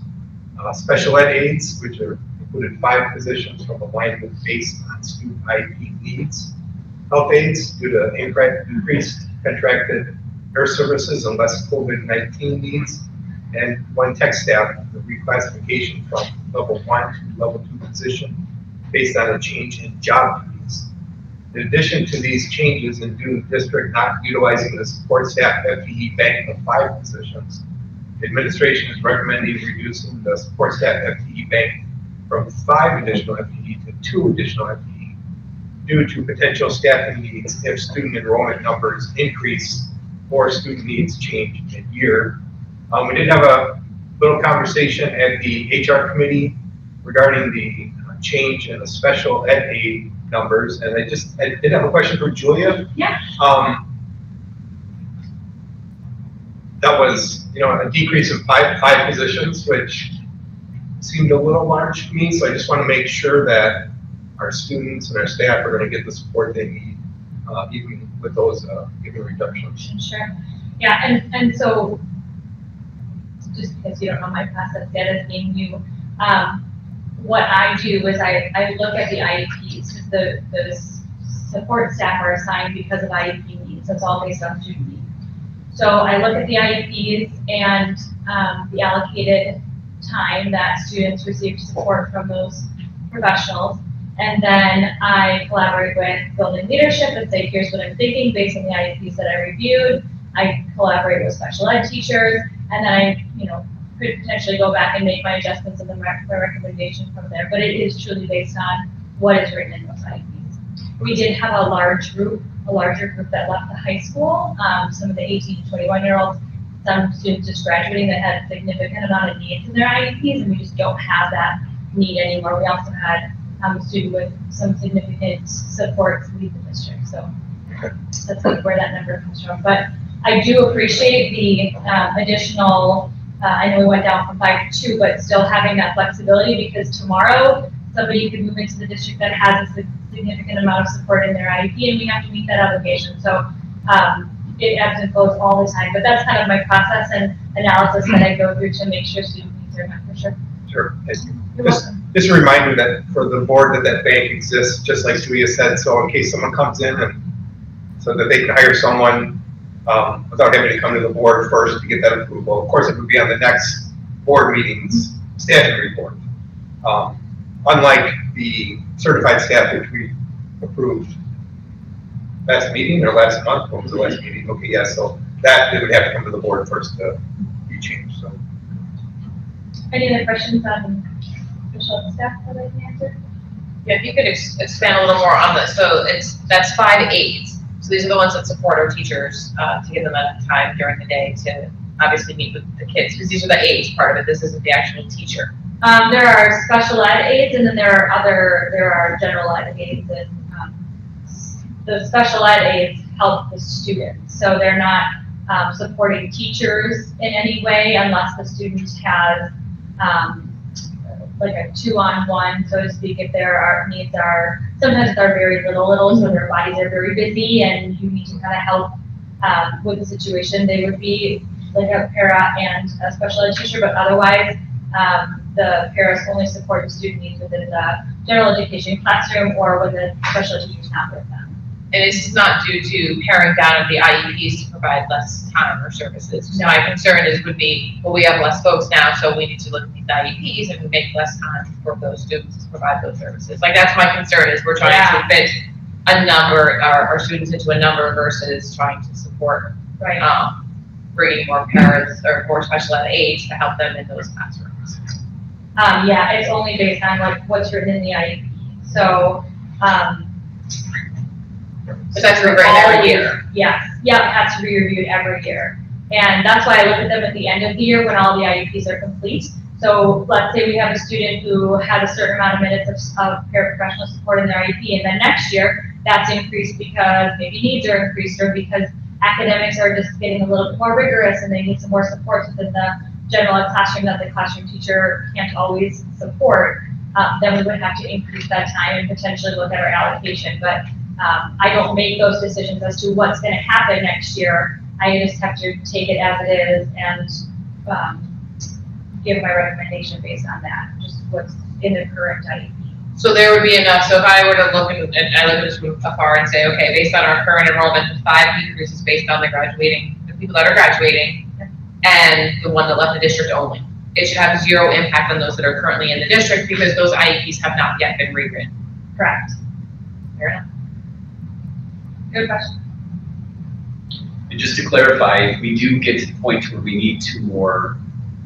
Special ed aides, which are included 5 positions from alignment based on student IEP needs. Health aides due to increased contracted nurse services and less COVID-19 needs. And 1 tech staff, the reclassification from level 1 to level 2 position based on a change in job duties. In addition to these changes, and due to the district not utilizing the support staff FTE bank of 5 positions, the administration is recommending reducing the support staff FTE bank from 5 additional FTE to 2 additional FTE due to potential staffing needs if student enrollment numbers increase or student needs change mid-year. We did have a little conversation at the HR committee regarding the change in the special ed aid numbers, and I did have a question for Julia. Yeah. That was, a decrease of five positions, which seemed a little large to me, so I just want to make sure that our students and our staff are going to get the support they need, even with those given reductions. Sure. Yeah, and so, just because you don't know my process yet as being new, what I do is I look at the IEPs, because the support staff are assigned because of IEP needs. It's all based on student needs. So I look at the IEPs and the allocated time that students receive support from those professionals, And then I collaborate with building leadership and say, here's what I'm thinking based on the IEPs that I reviewed. I collaborate with special ed teachers, and then I, could potentially go back and make my adjustments and then my recommendation from there. But it is truly based on what is written in those IEPs. We did have a larger group that left the high school. Some of the 18 to 21-year-olds, some students just graduating that had a significant amount of needs in their IEPs, and we just don't have that need anymore. We also had a student with some significant supports leave the district. So that's kind of where that number comes from. But I do appreciate the additional, I know we went down from 5 to 2, but still having that flexibility, because tomorrow somebody could move into the district that has a significant amount of support in their IEP, and we have to meet that obligation. So it ebbs and flows all the time, but that's kind of my process and analysis that I go through to make sure student needs are met for sure. Sure, thank you. You're welcome. Just a reminder that for the board that bank exists, just like Julia said, so in case someone comes in and so that they can hire someone without having to come to the board first to get that approval. Of course, it would be on the next board meeting's staffing report. Unlike the certified staff which we approved last meeting or last month, what was the last meeting? Okay, yes, so that it would have to come to the board first to be changed. So. Any other questions on official staff that I can answer? Yeah, if you could expand a little more on this. So that's 5 aides. So these are the ones that support our teachers to give them enough time during the day to obviously meet with the kids, because these are the aides part of it. This isn't the actual teacher. There are special ed aides, and then there are general ed aides, and the special ed aides help the students. So they're not supporting teachers in any way unless the student has like a 2-on-1, so to speak, if their needs are, sometimes they're very little, so their bodies are very busy and you need to kind of help with the situation. They would be like a para and a special ed teacher, but otherwise the paras only support the student needs within the general education classroom or when the special ed teacher's not with them. And it's not due to paring down of the IEPs to provide less time or services. No. My concern would be, well, we have less folks now, so we need to look at these IEPs and we make less time for those students to provide those services. Like, that's my concern, is we're trying to fit a number, our students into a number versus trying to support, bringing more paras or more special ed aides to help them in those classrooms. Yeah, it's only based on like what's written in the IEP. So, but that's reviewed every year. Yes, it has to be reviewed every year. And that's why I look at them at the end of the year when all the IEPs are complete. So let's say we have a student who had a certain amount of minutes of paraprofessional support in their IEP, and then next year that's increased because maybe needs are increased or because academics are just getting a little bit more rigorous and they need some more support within the general ed classroom that the classroom teacher can't always support. Then we would have to increase that time and potentially look at our allocation. But I don't make those decisions as to what's going to happen next year. I just have to take it as it is and give my recommendation based on that, just what's in the current IEP. So there would be enough, so if I were to look and I look at this from afar and say, okay, based on our current enrollment, the 5 decreases based on the people that are graduating, and the one that left the district only. It should have 0 impact on those that are currently in the district because those IEPs have not yet been rewritten. Correct. Fair enough. Good question. And just to clarify, if we do get to the point where we need 2 more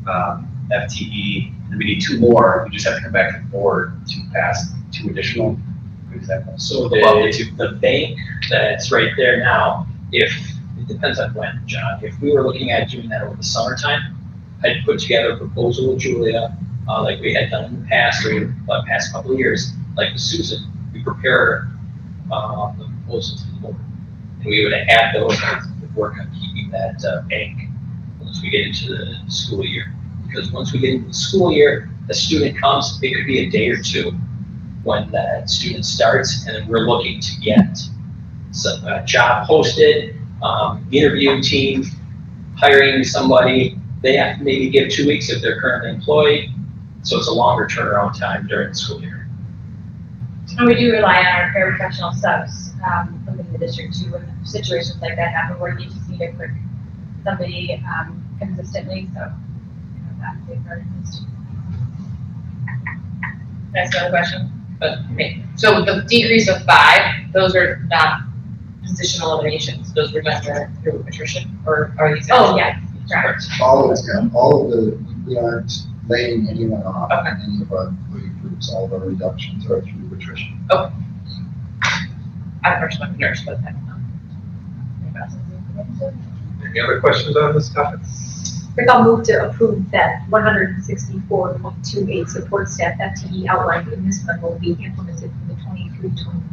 FTE, and we need 2 more, we just have to come back to the board to pass 2 additional. So the bank that's right there now, if, it depends on when, John, if we were looking at doing that over the summertime, I'd put together a proposal with Julia, like we had done in the past, or the past couple of years, like with Susan, we prepare the proposal to the board. And we would add those and work on keeping that bank once we get into the school year. Because once we get into the school year, the student comes, it could be a day or 2 when that student starts, and then we're looking to get some job posted, interview team, hiring somebody. They have to maybe give 2 weeks if they're currently employed, so it's a longer turnaround time during the school year. And we do rely on our paraprofessional subs within the district too when situations like that happen where you just need a quick somebody consistently. So that's a part of this too. That's another question. But, okay, so the decrease of 5, those are not position eliminations, those were done through attrition, or are these? Oh, yeah, correct. All of the, we aren't laying anyone off in any of our employee groups, all of our reductions are through attrition. Oh. I'm personally a nurse, but I don't know. Any other questions on this topic? Rick, I'll move to approve that 164.28 support staff FTE outlined in this memo will be implemented for the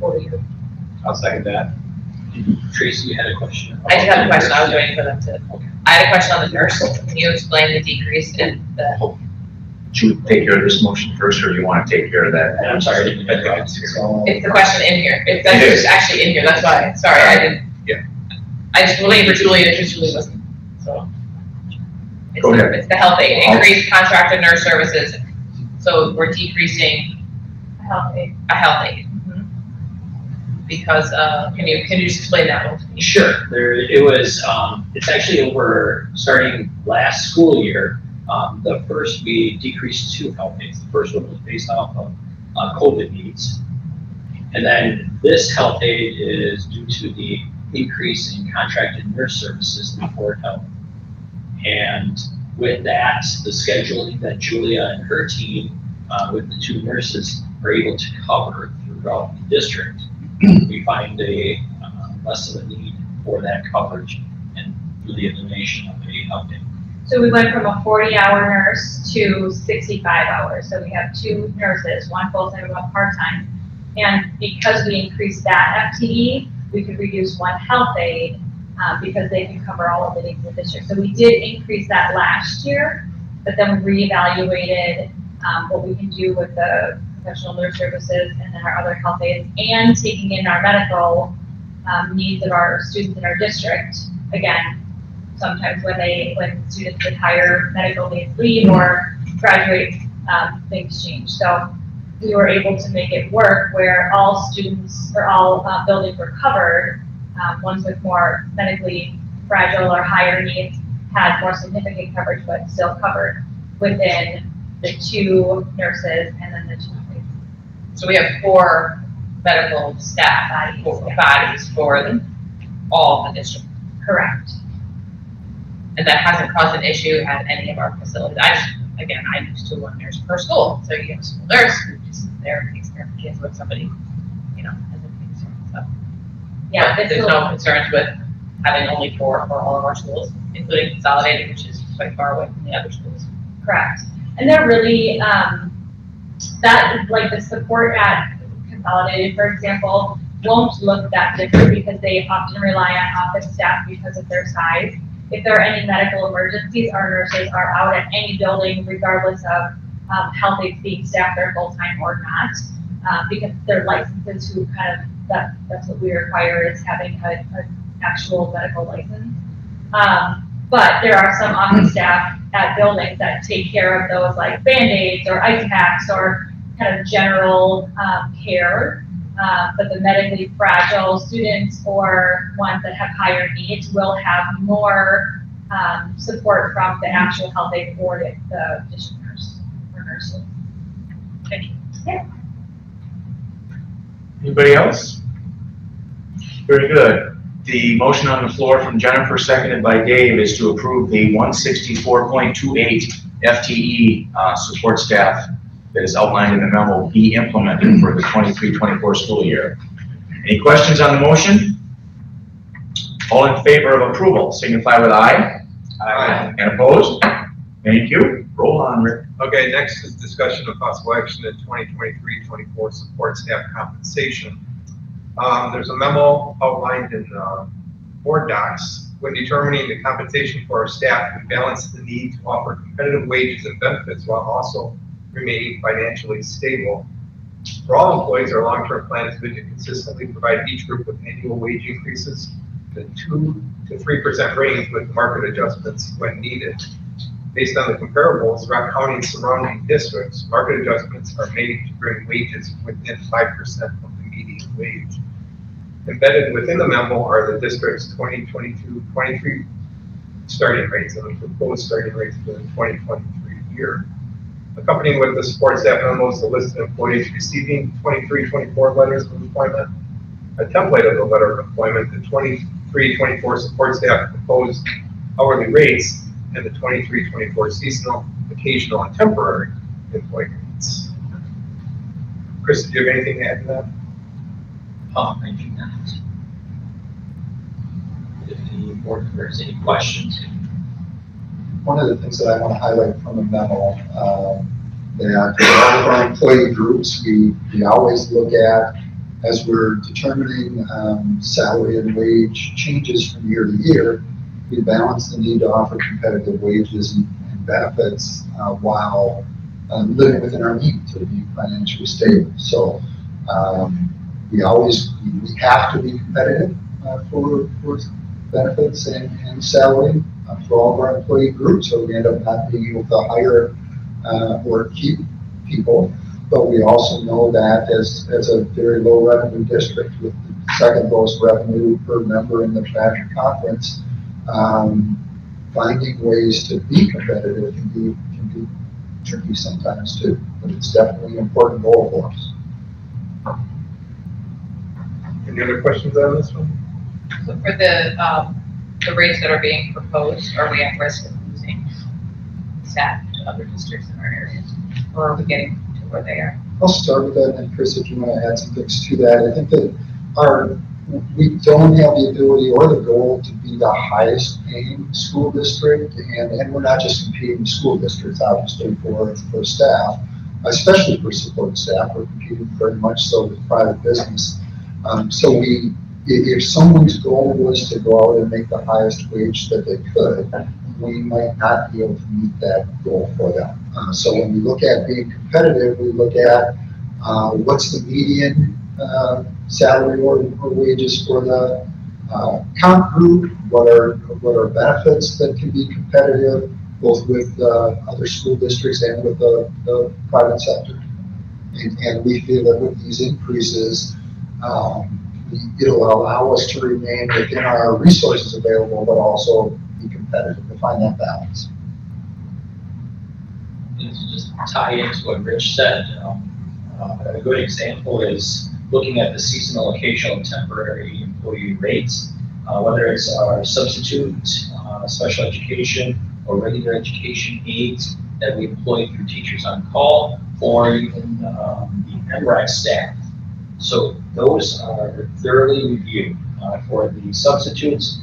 23-24 year. I'll second that. Tracy, you had a question? I did have a question, I was waiting for them to, I had a question on the nurse, can you explain the decrease in the? Should we take care of this motion first, or do you want to take care of that? I'm sorry, I didn't get that. So, It's the question in here, it's It is. just actually in here, that's why, sorry, I didn't. Yeah. I just was waiting for Julie, and Julie wasn't, so. It's Go ahead. It's the health aid, increased contracted nurse services, so we're decreasing Health aid. a health aid. Because, can you just explain that one to me? Sure, it was, it's actually over, starting last school year, the first, we decreased 2 health aides. The first one was based off of COVID needs. And then this health aid is due to the increase in contracted nurse services in Fort Health. And with that, the scheduling that Julia and her team, with the 2 nurses, are able to cover throughout the district, we find a less of a need for that coverage and through the elimination of a health aid. So we went from a 40-hour nurse to 65 hours. So we have 2 nurses, one full-time and one part-time. And because we increased that FTE, we could reduce 1 health aide because they can cover all of the needs of the district. So we did increase that last year, but then we reevaluated what we can do with the professional nurse services and then our other health aides, and taking in our medical needs of our students in our district. Again, sometimes when students retire, medical needs leave or graduate, things change. So we were able to make it work where all students or all buildings were covered. Ones with more medically fragile or higher needs had more significant coverage, but still covered within the 2 nurses and then the 2 aides. So we have 4 medical staff bodies for all the district. Correct. And that hasn't caused an issue at any of our facilities. I used to 1 nurse per school, so you have a school nurse who just there takes care of the kids with somebody, has a concern, so. Yeah, But there's no concerns with having only 4 for all of our schools, including Consolidated, which is quite far away from the other schools. correct. And they're really, like the support at Consolidated, for example, won't look that different because they often rely on office staff because of their size. If there are any medical emergencies, our nurses are out at any building regardless of health aides being staffed there full-time or not, because they're licenses who kind of, that's what we require is having an actual medical license. But there are some office staff at buildings that take care of those like Band-Aids or ice packs or kind of general care. But the medically fragile students or ones that have higher needs will have more support from the actual health aide or the district nurse or nurses. Thank you. Yeah. Anybody else? Very good. The motion on the floor from Jennifer, seconded by Dave, is to approve the 164.28 FTE support staff that is outlined in the memo be implemented for the 23-24 school year. Any questions on the motion? All in favor of approval, signify with aye. Aye. And opposed? Thank you. Roll on, Rick. Okay, next is discussion of possible action in 2023-24 support staff compensation. There's a memo outlined in board docs. When determining the compensation for our staff, we balance the need to offer competitive wages and benefits while also remaining financially stable. For all employees, our long-term plan is to consistently provide each group with annual wage increases in the 2 to 3% range with market adjustments when needed. Based on the comparables, Rock County and surrounding districts, market adjustments are made to bring wages within 5% of the median wage. Embedded within the memo are the district's 2022-23 starting rates and the proposed starting rates for the 2023 year. Accompanying with the support staff memos, the list of employees receiving 23-24 letters of employment, a template of the letter of employment, the 23-24 support staff proposed hourly rates, and the 23-24 seasonal, occasional, and temporary employee rates. Chris, do you have anything to add to that? I do not. If any board members, any questions? One of the things that I want to highlight from the memo, that all of our employee groups, we always look at, as we're determining salary and wage changes from year to year, we balance the need to offer competitive wages and benefits while living within our means to be financially stable. So we have to be competitive for benefits and salary for all of our employee groups, or we end up not being able to hire or keep people. But we also know that as a very low revenue district with the second lowest revenue per member in the Badger Conference, finding ways to be competitive can be tricky sometimes too. But it's definitely an important goal for us. Any other questions on this one? So for the rates that are being proposed, are we at risk of losing staff to other districts in our areas? Or are we getting to where they are? I'll start with that, and Chris, if you want to add some things to that. I think that we don't have the ability or the goal to be the highest paying school district, and we're not just competing with school districts, obviously, for staff, especially for support staff. We're competing very much so with private business. So if someone's goal was to go out and make the highest wage that they could, we might not be able to meet that goal for them. So when we look at being competitive, we look at what's the median salary or wages for the comp group, what are benefits that can be competitive, both with other school districts and with the private sector. And we feel that with these increases, it'll allow us to remain within our resources available, but also be competitive to find that balance. And to just tie into what Rich said, a good example is looking at the seasonal, occasional, and temporary employee rates, whether it's our substitute, special education, or regular education aides that we employ through Teachers on Call, or even the MREC staff. So those are thoroughly reviewed. For the substitutes,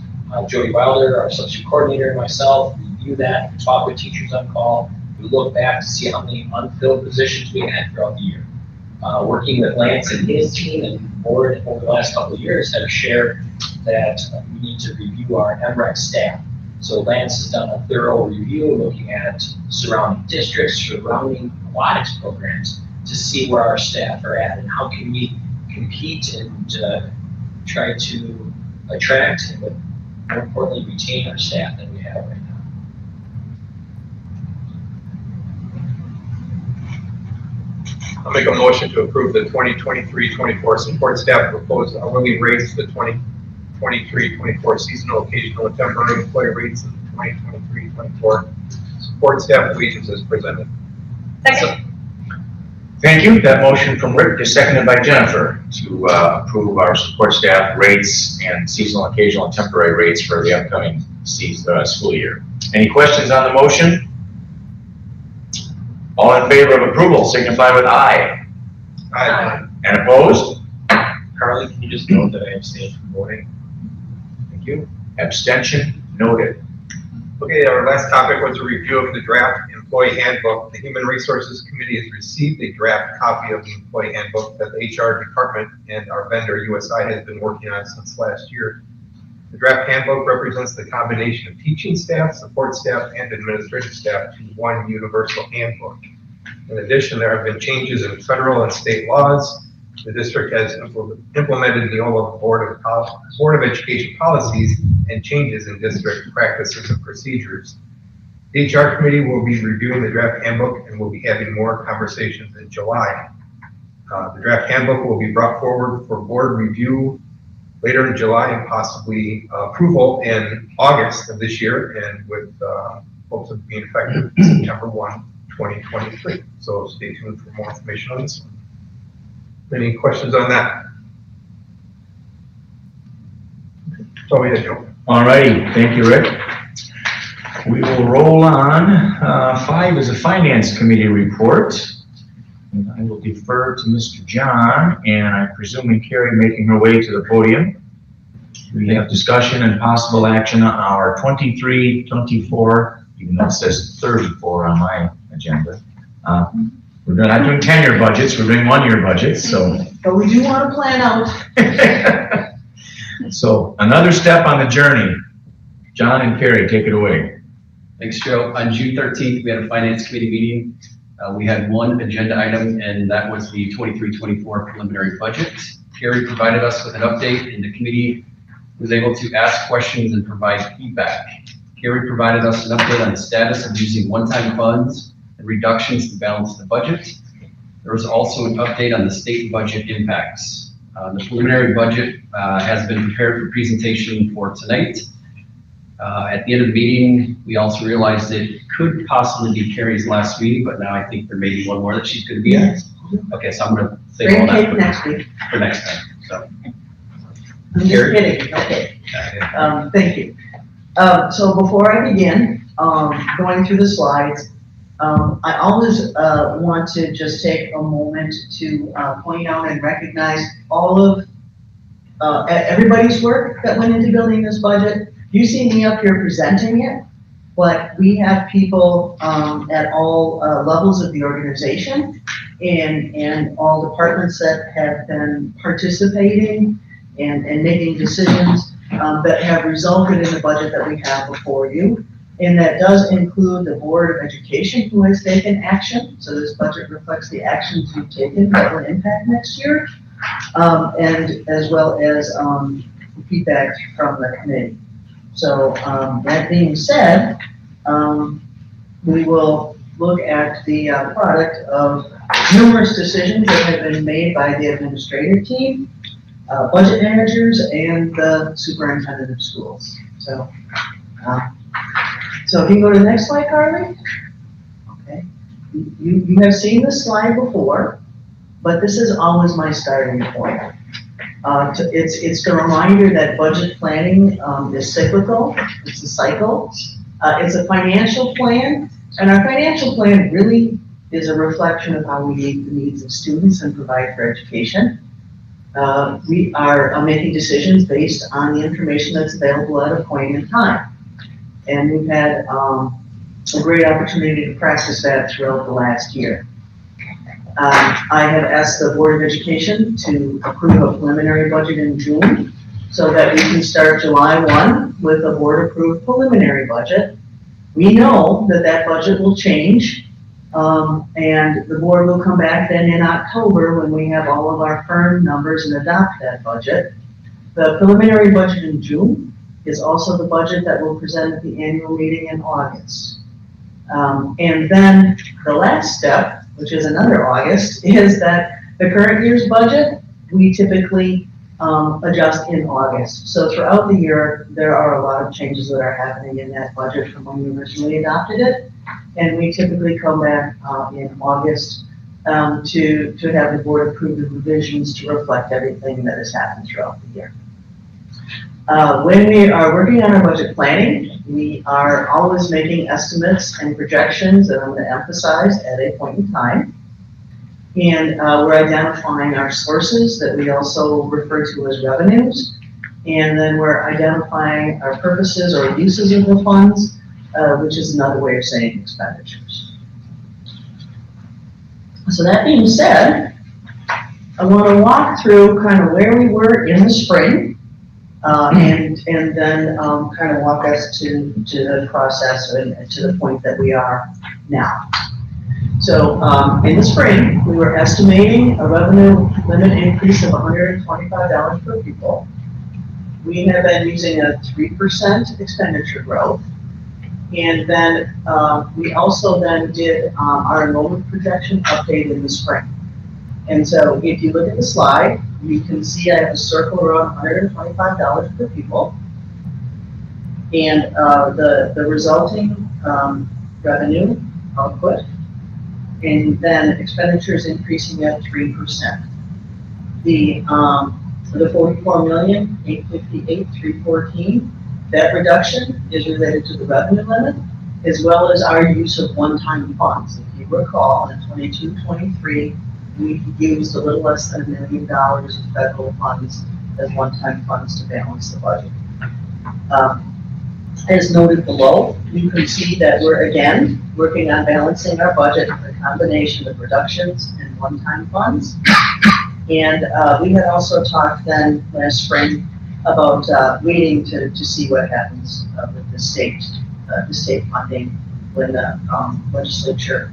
Jody Wilder, our substitute coordinator, and myself review that, we talk with Teachers on Call. We look back to see how many unfilled positions we had throughout the year. Working with Lance and his team and the board over the last couple of years have shared that we need to review our MREC staff. So Lance has done a thorough review looking at surrounding districts, surrounding aquatics programs to see where our staff are at and how can we compete and try to attract and, more importantly, retain our staff that we have right now. I'll make a motion to approve the 2023-24 support staff proposed hourly rates, the 2023-24 seasonal, occasional, and temporary employee rates, and the 2023-24 support staff wages as presented. Second. Thank you. That motion from Rick is seconded by Jennifer to approve our support staff rates and seasonal, occasional, and temporary rates for the upcoming school year. Any questions on the motion? All in favor of approval signify with aye. Aye. And opposed? Carly, can you just note that I abstained from voting? Thank you. Abstention noted. Okay, our last topic was a review of the draft employee handbook. The Human Resources Committee has received a draft copy of the employee handbook that the HR department and our vendor USI has been working on since last year. The draft handbook represents the combination of teaching staff, support staff, and administrative staff to one universal handbook. In addition, there have been changes in federal and state laws. The district has implemented Neola Board of Education policies and changes in district practices and procedures. The HR committee will be reviewing the draft handbook and will be having more conversations in July. The draft handbook will be brought forward for board review later in July and possibly approval in August of this year, and with hopes of being effective September 1, 2023. So stay tuned for more information on this one. Any questions on that? So we had Joe. All righty, thank you, Rick. We will roll on. 5 is a Finance Committee report. And I will defer to Mr. John, and I'm presuming Carrie making her way to the podium. We have discussion and possible action on our 23-24, even though it says 34 on my agenda. We're not doing 10-year budgets, we're doing 1-year budgets, so. But we do want to plan out. So another step on the journey. John and Carrie, take it away. Thanks, Joe. On June 13th, we had a finance committee meeting. We had one agenda item, and that was the 23-24 preliminary budget. Carrie provided us with an update, and the committee was able to ask questions and provide feedback. Carrie provided us an update on the status of using one-time funds and reductions to balance the budget. There was also an update on the state budget impacts. The preliminary budget has been prepared for presentation for tonight. At the end of the meeting, we also realized it could possibly be Carrie's last meeting, but now I think there may be one more that she's going to be at. Okay, so I'm going to save all Bring that cake next week. for next time. So, I'm just kidding, okay. Thank you. So before I begin, going through the slides, I always want to just take a moment to point out and recognize all of everybody's work that went into building this budget. You see me up here presenting it, but we have people at all levels of the organization and all departments that have been participating and making decisions that have resulted in the budget that we have before you. And that does include the Board of Education, who has taken action. So this budget reflects the actions we've taken that will impact next year, and as well as feedback from the committee. So that being said, we will look at the product of numerous decisions that have been made by the administrative team, budget managers, and the superintendent of schools. So, so if you go to the next slide, Carly. Okay. You have seen this slide before, but this is always my starting point. It's the reminder that budget planning is cyclical. It's a cycle. It's a financial plan, and our financial plan really is a reflection of how we meet the needs of students and provide for education. We are making decisions based on the information that's available at a point in time. And we've had a great opportunity to practice that throughout the last year. I have asked the Board of Education to approve a preliminary budget in June so that we can start July 1 with a board-approved preliminary budget. We know that that budget will change, and the board will come back then in October when we have all of our firm numbers and adopt that budget. The preliminary budget in June is also the budget that we'll present at the annual meeting in August. And then the last step, which is another August, is that the current year's budget, we typically adjust in August. So throughout the year, there are a lot of changes that are happening in that budget from when we originally adopted it. And we typically come back in August to have the board approve the revisions to reflect everything that has happened throughout the year. When we are working on our budget planning, we are always making estimates and projections, and I'm going to emphasize at a point in time. And we're identifying our sources that we also refer to as revenues. And then we're identifying our purposes or uses of the funds, which is another way of saying expenditures. So that being said, I want to walk through kind of where we were in the spring. And then kind of walk us to the process and to the point that we are now. So in the spring, we were estimating a revenue limit increase of $125 per pupil. We have been using a 3% expenditure growth. And then we also then did our enrollment projection update in the spring. And so if you look at the slide, you can see I have a circle around $125 per pupil. And the resulting revenue output and then expenditures increasing at 3%. The 44,858,314, that reduction is related to the revenue limit, as well as our use of one-time funds. If you recall, in 22-23, we used a little less than $1 million of federal funds as one-time funds to balance the budget. As noted below, you can see that we're again working on balancing our budget with a combination of reductions and one-time funds. And we had also talked then last spring about waiting to see what happens with the state funding when the legislature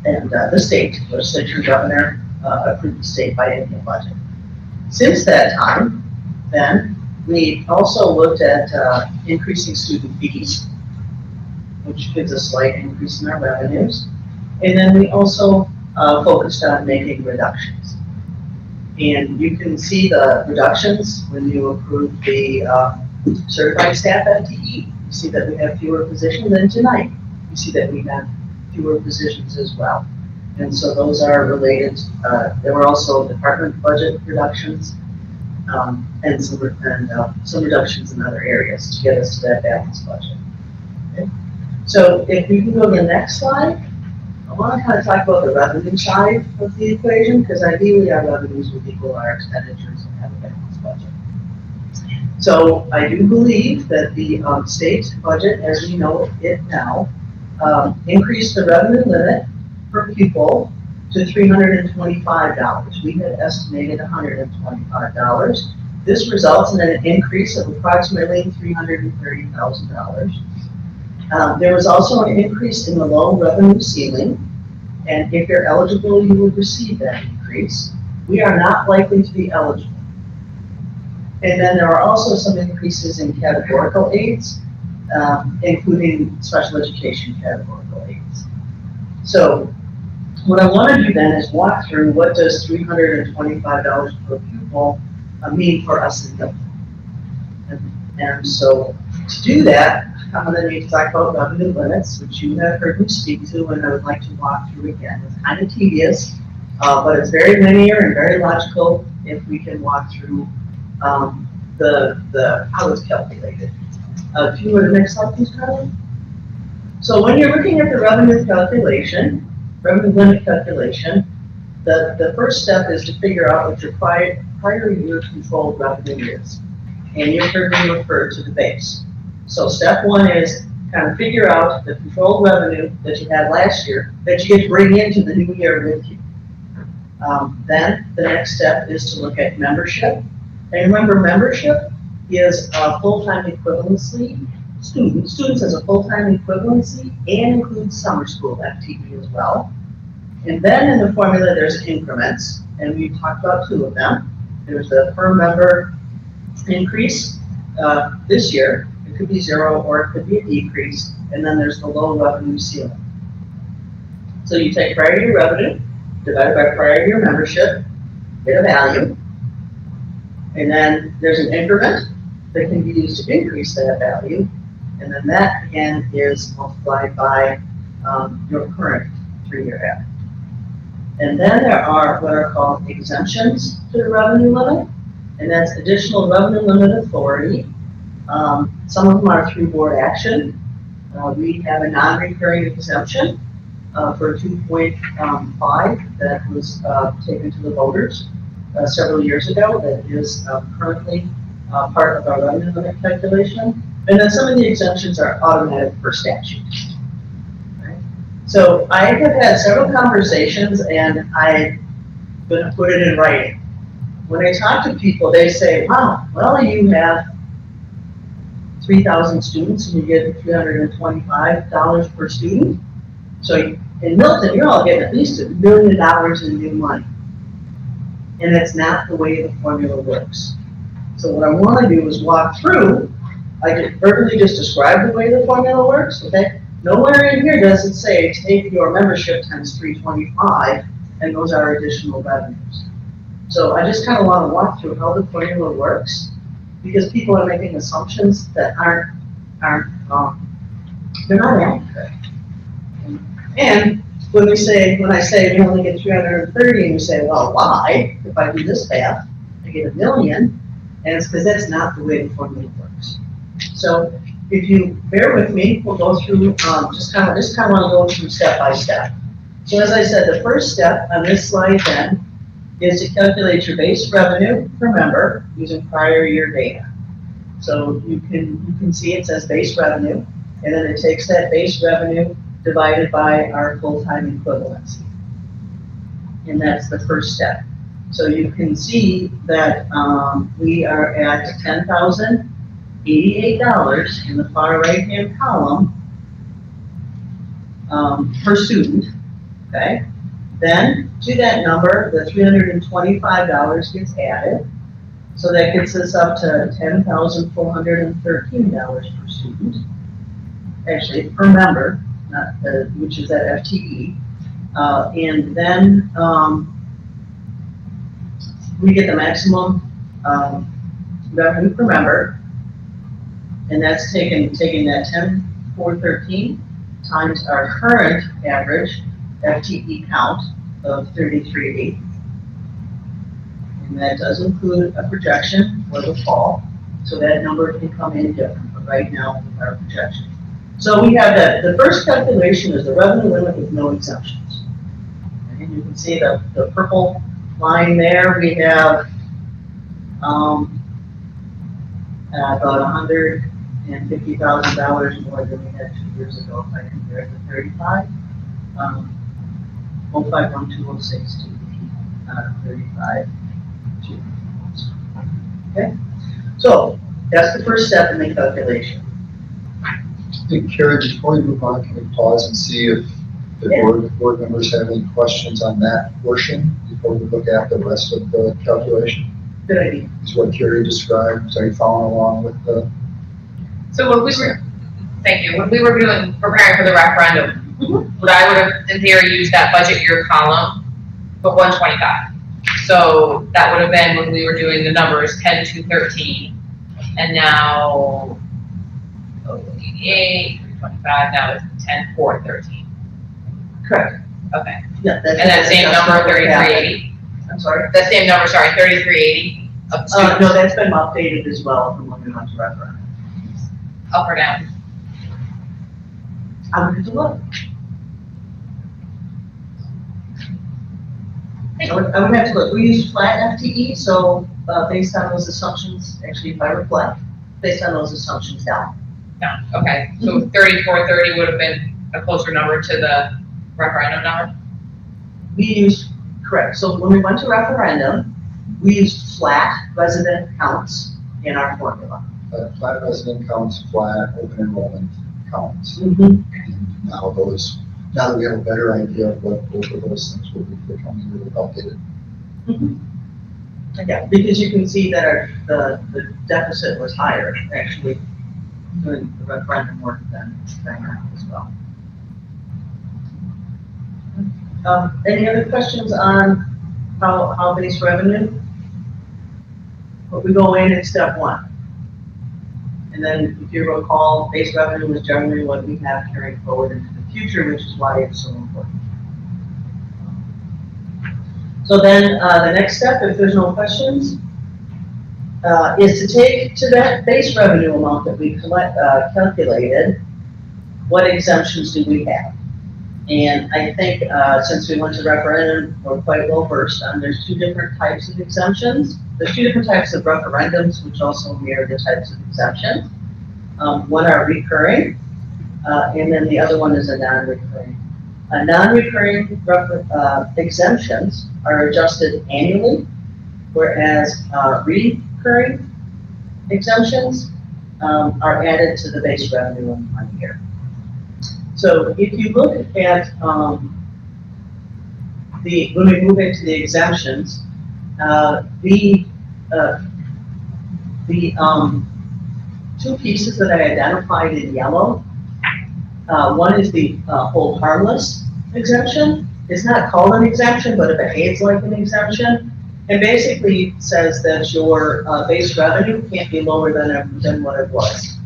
and the state legislature governor approved the state biennial budget. Since that time, then, we also looked at increasing student fees, which gives a slight increase in our revenues. And then we also focused on making reductions. And you can see the reductions when you approve the certified staff FTE. You see that we have fewer positions, and tonight you see that we have fewer positions as well. And so those are related. There were also department budget reductions and some reductions in other areas to get us to that balanced budget. Okay. So if we can go to the next slide, I want to kind of talk about the revenue side of the equation, because ideally our revenues would equal our expenditures and have a balanced budget. So I do believe that the state budget, as we know it now, increased the revenue limit per pupil to $325. We had estimated $125. This results in an increase of approximately $330,000. There was also an increase in the low revenue ceiling, and if you're eligible, you will receive that increase. We are not likely to be eligible. And then there are also some increases in categorical aids, including special education categorical aids. So what I want to do then is walk through what does $325 per pupil mean for us in Milton. And so to do that, I'm going to need to talk about revenue limits, which you have heard me speak to, and I would like to walk through again. It's kind of tedious, but it's very linear and very logical if we can walk through how it's calculated. If you would next slide, please, Carly. So when you're looking at the revenue limit calculation, the first step is to figure out what your prior year controlled revenue is. And you heard me refer to the base. So step one is kind of figure out the controlled revenue that you had last year that you get to bring into the new year with you. Then the next step is to look at membership. And remember, membership is a full-time equivalency. Students as a full-time equivalency and includes summer school FTE as well. And then in the formula, there's increments, and we've talked about two of them. There's the per member increase this year. It could be 0 or it could be a decrease. And then there's the low revenue ceiling. So you take prior year revenue divided by prior year membership, get a value. And then there's an increment that can be used to increase that value. And then that again is multiplied by your current 3-year average. And then there are what are called exemptions to the revenue limit, and that's additional revenue limit authority. Some of them are through board action. We have a non-recurring exemption for 2.5 that was taken to the voters several years ago that is currently part of our revenue limit calculation. And then some of the exemptions are automatic per statute. Right? So I have had several conversations, and I'm going to put it in writing. When I talk to people, they say, wow, well, you have 3,000 students and you get $325 per student. So in Milton, you're all getting at least $1 million in new money. And that's not the way the formula works. So what I want to do is walk through. I could verbally just describe the way the formula works, okay? Nowhere in here does it say take your membership times 325, and those are additional revenues. So I just kind of want to walk through how the formula works, because people are making assumptions that aren't they're not accurate. And when I say we only get 330, and you say, well, why? If I do this math, I get $1 million, and it's because that's not the way the formula works. So if you bear with me, we'll go through, just kind of want to go through step by step. So as I said, the first step on this slide then is to calculate your base revenue per member using prior year data. So you can see it says base revenue, and then it takes that base revenue divided by our full-time equivalency. And that's the first step. So you can see that we are at $10,088 in the far right-hand column per student, okay? Then to that number, the $325 gets added. So that gets us up to $10,413 per student, actually per member, not the, which is that FTE. And then we get the maximum revenue per member, and that's taking that 10,413 times our current average FTE count of 3380. And that does include a projection for the fall, so that number can come in different, but right now with our projection. So we have that, the first calculation is the revenue limit with no exemptions. And you can see the purple line there, we have about $150,000 more than we had 2 years ago if I compare the 35. 051206 to 35. Okay, so that's the first step in the calculation. I think, Carrie, before we move on, can we pause and see if the board members have any questions on that portion before we look at the rest of the calculation? Good idea. Is what Carrie described. Are you following along with the? So when we were, thank you, when we were preparing for the referendum, would I would have, in theory, used that budget year column, but 125. So that would have been when we were doing the numbers 10,213, and now 88, 325, now it's 10,413. Correct. Okay. Yeah. And that same number, 3380? I'm sorry? That same number, sorry, 3380 of students? No, that's been updated as well from when we went to referendum. Up or down? I would have to look. I would have to look. We use flat FTE, so based on those assumptions, actually if I reflect, based on those assumptions down. Down, okay. So 3430 would have been a closer number to the referendum number? We used, correct. So when we went to referendum, we used flat resident counts in our formula. Flat resident counts, flat open enrollment counts. Mm-hmm. And now that we have a better idea of what both of those things will be, they're coming really updated. Mm-hmm. Yeah, because you can see that the deficit was higher, actually, doing the referendum work than now as well. Any other questions on how base revenue? But we go in at step 1. And then if you recall, base revenue is generally what we have carrying forward into the future, which is why it's so important. So then the next step, if there's no questions, is to take to that base revenue amount that we calculated, what exemptions do we have? And I think since we went to referendum, we're quite well versed on, there's 2 different types of exemptions. There's 2 different types of referendums, which also mirror the types of exemptions. One are recurring, and then the other one is a non-recurring. Non-recurring exemptions are adjusted annually, whereas recurring exemptions are added to the base revenue in 1 year. So if you look at when we move into the exemptions, the 2 pieces that I identified in yellow, one is the hold harmless exemption. It's not called an exemption, but it behaves like an exemption. And basically says that your base revenue can't be lower than what it was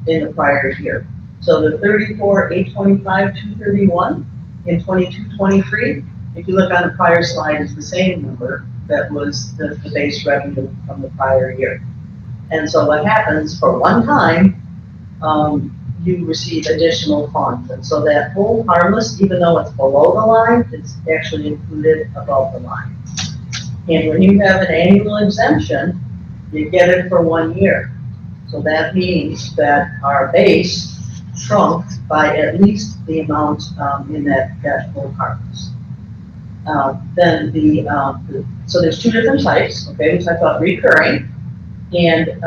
in the prior year. So the 34,825, 231 in 22-23, if you look on the prior slide, is the same number that was the base revenue from the prior year. And so what happens for one time, you receive additional funds. And so that whole harmless, even though it's below the line, it's actually included above the line. And when you have an annual exemption, you get it for 1 year. So that means that our base shrunk by at least the amount in that whole harmless. So there's two different types, okay? We talked about recurring. And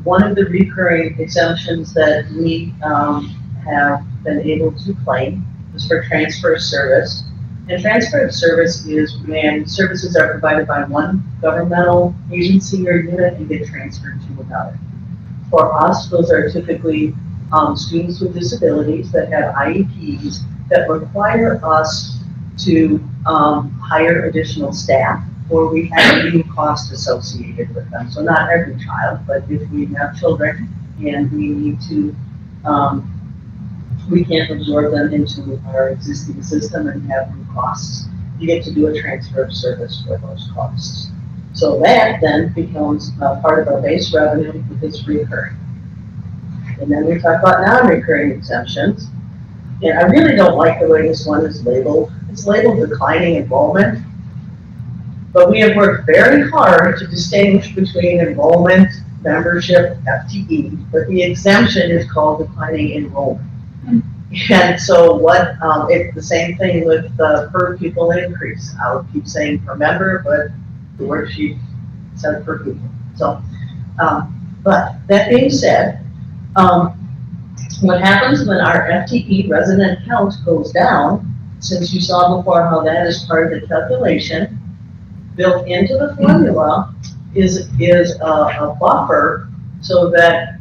one of the recurring exemptions that we have been able to claim is for transfer of service. And transfer of service is when services are provided by one governmental agency or unit and get transferred to another. For us, those are typically students with disabilities that have IEPs that require us to hire additional staff, or we have a new cost associated with them. So not every child, but if we have children and we need to, we can't absorb them into our existing system and have new costs, you get to do a transfer of service for those costs. So that then becomes part of our base revenue if it's recurring. And then we talk about non-recurring exemptions. And I really don't like the way this one is labeled. It's labeled declining enrollment. But we have worked very hard to distinguish between enrollment, membership, FTE, but the exemption is called declining enrollment. And so it's the same thing with the per pupil increase. I'll keep saying per member, but the worksheet said per pupil. So, but that being said, what happens when our FTE resident count goes down, since you saw before how that is part of the calculation, built into the formula is a buffer so that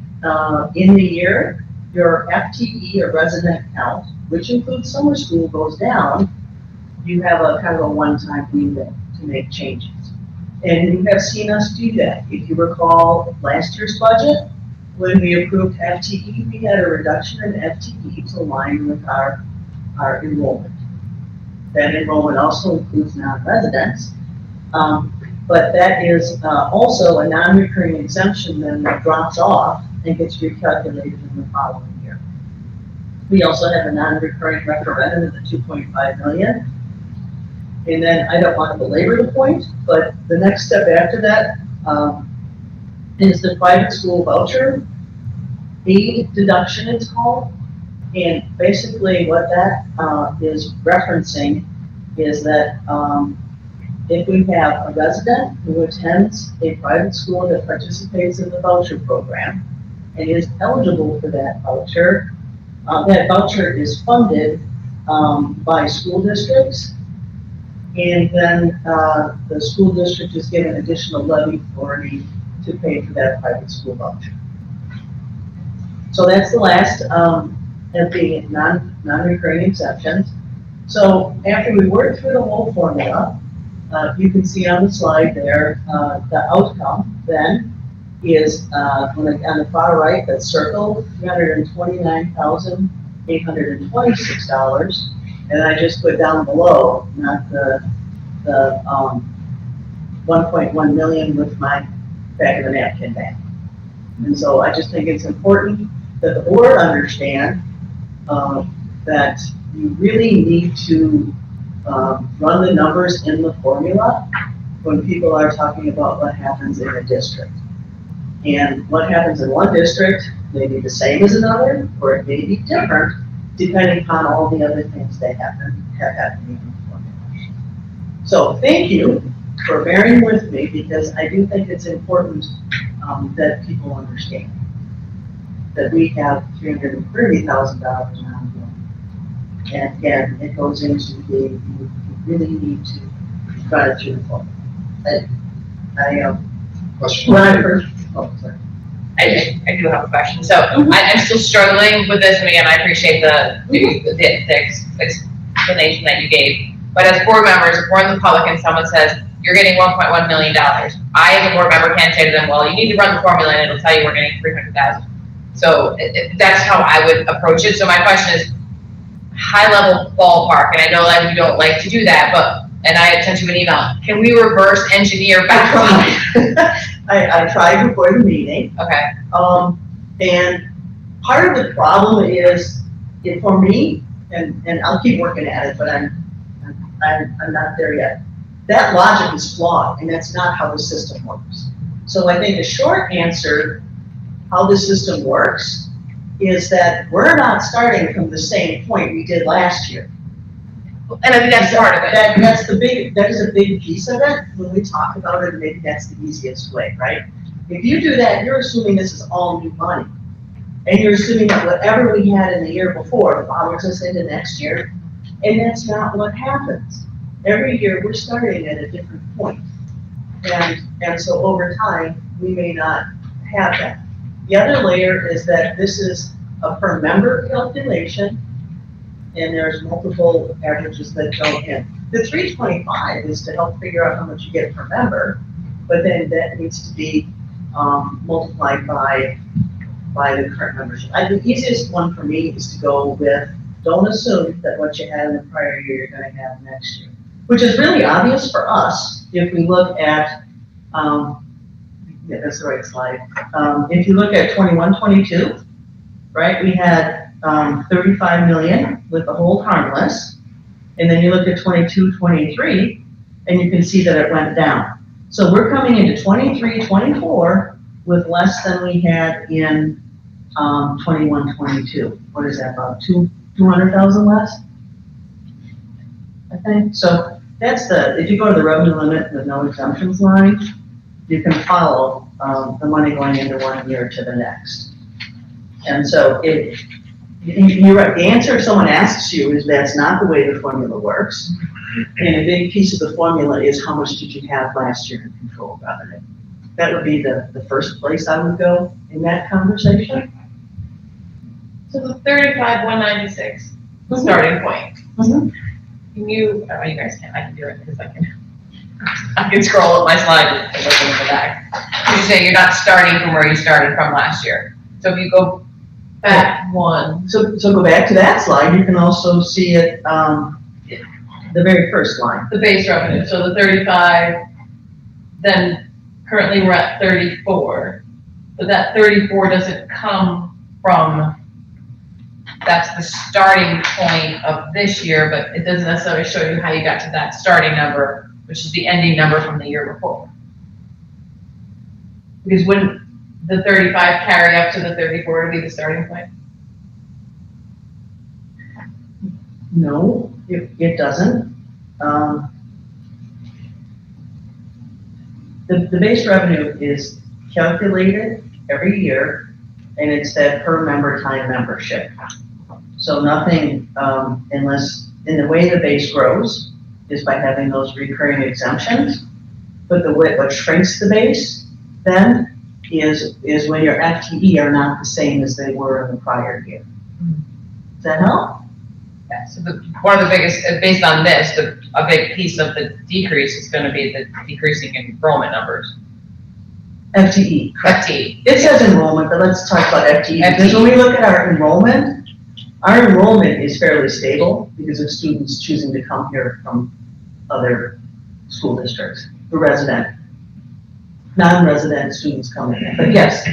in the year, your FTE or resident count, which includes summer school, goes down, you have a kind of a one-time window to make changes. And you have seen us do that. If you recall last year's budget, when we approved FTE, we had a reduction in FTE to align with our enrollment. That enrollment also includes non-residents, but that is also a non-recurring exemption then that drops off and gets recalculated in the following year. We also have a non-recurring referendum of the 2.5 million. And then I don't want to belabor the point, but the next step after that is the private school voucher aid deduction, it's called. And basically what that is referencing is that if we have a resident who attends a private school that participates in the voucher program and is eligible for that voucher is funded by school districts, and then the school district is given additional levy authority to pay for that private school voucher. So that's the last of the non-recurring exceptions. So after we work through the whole formula, you can see on the slide there, the outcome then is on the far right, that's circled, $329,826. And I just put down below, not the 1.1 million with my back of the napkin back. And so I just think it's important that the board understand that you really need to run the numbers in the formula when people are talking about what happens in a district. And what happens in one district may be the same as another, or it may be different depending upon all the other things that have happened in the formula. So thank you for bearing with me, because I do think it's important that people understand that we have $330,000 ongoing. And again, it goes into you really need to try to through the formula. Question. When I first, oh, sorry. I do have a question. So I'm still struggling with this, and again, I appreciate the explanation that you gave. But as board members, if we're in the public and someone says, you're getting $1.1 million, I as a board member can't say to them, well, you need to run the formula and it'll tell you we're getting $300,000. So that's how I would approach it. So my question is, high level ballpark, and I know that you don't like to do that, but, and I had sent you an email, can we reverse engineer back? I tried before the meeting. Okay. And part of the problem is, for me, and I'll keep working at it, but I'm not there yet. That logic is flawed, and that's not how the system works. So I think the short answer, how the system works, is that we're not starting from the same point we did last year. And I think that's part of it. That is a big piece of it. When we talk about it, maybe that's the easiest way, right? If you do that, you're assuming this is all new money. And you're assuming that whatever we had in the year before follows us into next year. And that's not what happens. Every year, we're starting at a different point. And so over time, we may not have that. The other layer is that this is a per member calculation, and there's multiple averages that go in. The 325 is to help figure out how much you get per member, but then that needs to be multiplied by the current membership. The easiest one for me is to go with, don't assume that what you had in the prior year you're going to have next year, which is really obvious for us if we look at, yeah, that's the right slide. If you look at 21-22, right, we had 35 million with the hold harmless, and then you look at 22-23, and you can see that it went down. So we're coming into 23-24 with less than we had in 21-22. What is that, about 200,000 less? I think. So that's if you go to the revenue limit with no exemptions line, you can follow the money going into one year to the next. And so you're right, the answer if someone asks you is that's not the way the formula works. And a big piece of the formula is how much did you have last year in control revenue. That would be the first place I would go in that conversation. So the 35,196, the starting point. Mm-hmm. Can you, oh, you guys can't, I can do it because I can scroll up my slide and look in the back. You say you're not starting from where you started from last year. So if you go back one. So go back to that slide, you can also see it, the very first line. The base revenue, so the 35, then currently we're at 34, but that 34 doesn't come from, that's the starting point of this year, but it doesn't necessarily show you how you got to that starting number, which is the ending number from the year before. Because wouldn't the 35 carry up to the 34 to be the starting point? No, it doesn't. The base revenue is calculated every year, and it's that per member time membership. So nothing, unless, in the way the base grows is by having those recurring exemptions. But the way what shrinks the base then is when your FTE are not the same as they were in the prior year. Does that help? Yeah, so one of the biggest, based on this, a big piece of the decrease is going to be the decreasing enrollment numbers. FTE. FTE. It says enrollment, but let's talk about FTE. Because when we look at our enrollment is fairly stable because of students choosing to come here from other school districts, the resident. Non-resident students coming in. But yes,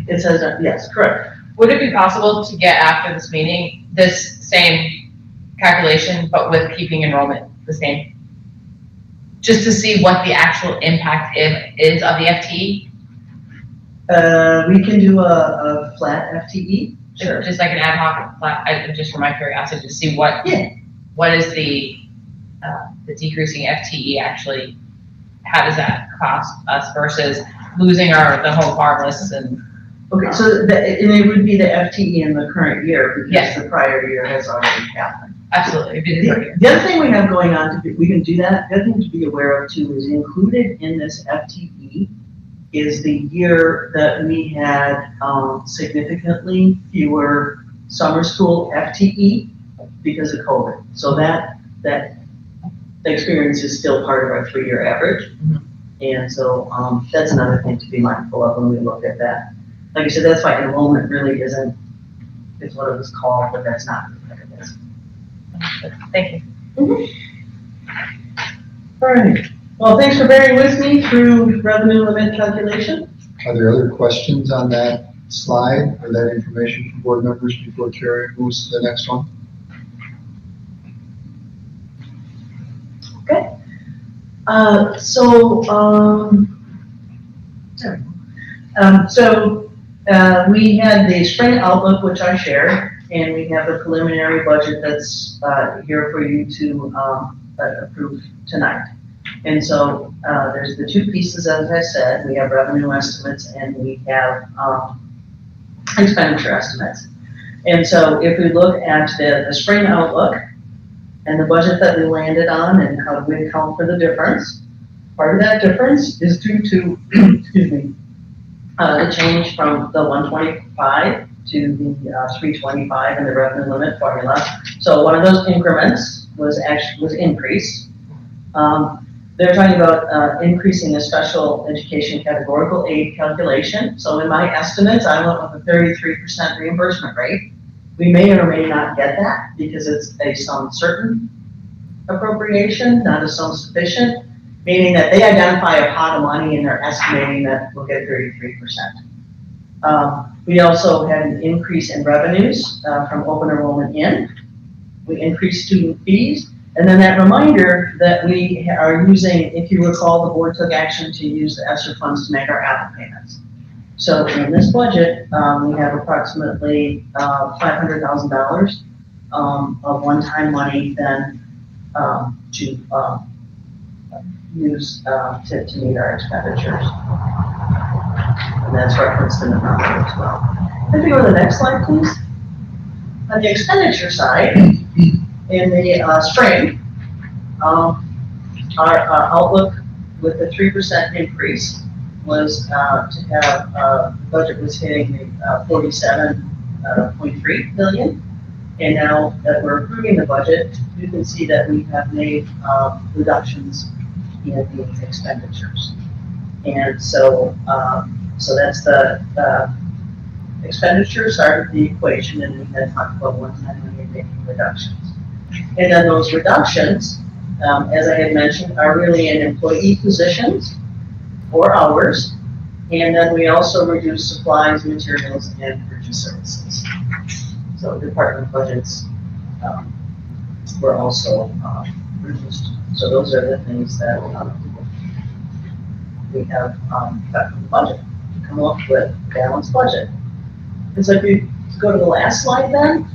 it says, yes, correct. Would it be possible to get after this meeting, this same calculation, but with keeping enrollment the same? Just to see what the actual impact is of the FTE? We can do a flat FTE. Sure. Just like an ad hoc flat, just for my curiosity, to see what is the decreasing FTE actually, how does that cost us versus losing the home farm lists and. Okay, so and it would be the FTE in the current year because the prior year has already happened. Absolutely. The other thing we have going on, we can do that, the other thing to be aware of too is included in this FTE is the year that we had significantly fewer summer school FTE because of COVID. So that experience is still part of our 3-year average. Mm-hmm. And so that's another thing to be mindful of when we look at that. like I said, that's why enrollment really isn't, it's what it was called, but that's not what it is. Thank you. All right, well, thanks for bearing with me through revenue limit calculation. Are there other questions on that slide or that information from board members before Carrie moves to the next one? Okay. We had the spring outlook, which I shared, and we have the preliminary budget that's here for you to approve tonight. And so there's the two pieces, as I said, we have revenue estimates and we have expenditure estimates. And so if we look at the spring outlook and the budget that we landed on and how we account for the difference, part of that difference is due to, excuse me, the change from the 125 to the 325 in the revenue limit formula. So one of those increments was increased. They're talking about increasing a special education categorical aid calculation. So in my estimates, I went with a 33% reimbursement rate. We may or may not get that because it's a sum certain appropriation, not a sum sufficient, meaning that they identify a pot of money and they're estimating that we'll get 33%. We also had an increase in revenues from open enrollment in. We increased student fees. And then that reminder that we are using, if you recall, the board took action to use the ESSER funds to make our Apple payments. So in this budget, we have approximately $500,000 of one-time money then to use to meet our expenditures. And that's referenced in the number as well. If you go to the next slide, please. On the expenditure side, in the spring, our outlook with the 3% increase was to have, the budget was hitting the 47.3 million. And now that we're approving the budget, you can see that we have made reductions in the expenditures. And so, so that's the expenditure side of the equation, and we had talked about one-time money making reductions. And then those reductions, as I had mentioned, are really in employee positions or hours. And then we also reduce supplies, materials, and purchase services. So department budgets were also reduced. So those are the things that we have cut from the budget to come up with a balanced budget. And so if you go to the last slide then,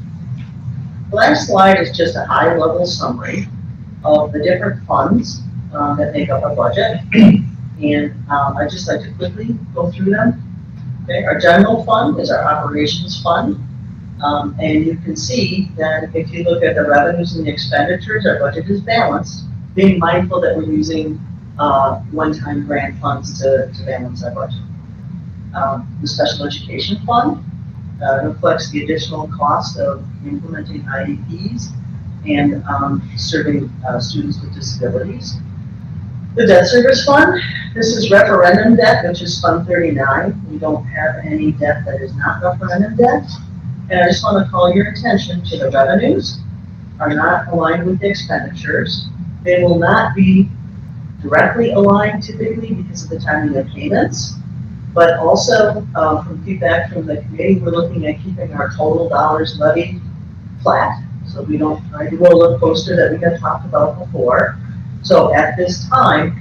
the last slide is just a high-level summary of the different funds that make up our budget. And I'd just like to quickly go through them. Okay, our general fund is our operations fund. And you can see that if you look at the revenues and the expenditures, our budget is balanced, being mindful that we're using one-time grant funds to balance our budget. The special education fund reflects the additional cost of implementing IEPs and serving students with disabilities. The debt service fund, this is referendum debt, which is Fund 39. We don't have any debt that is not referendum debt. And I just want to call your attention to the revenues are not aligned with the expenditures. They will not be directly aligned typically because of the timing of payments. But also, from feedback from the committee, we're looking at keeping our total dollars levied flat. So we don't try to roller coaster that we have talked about before. So at this time,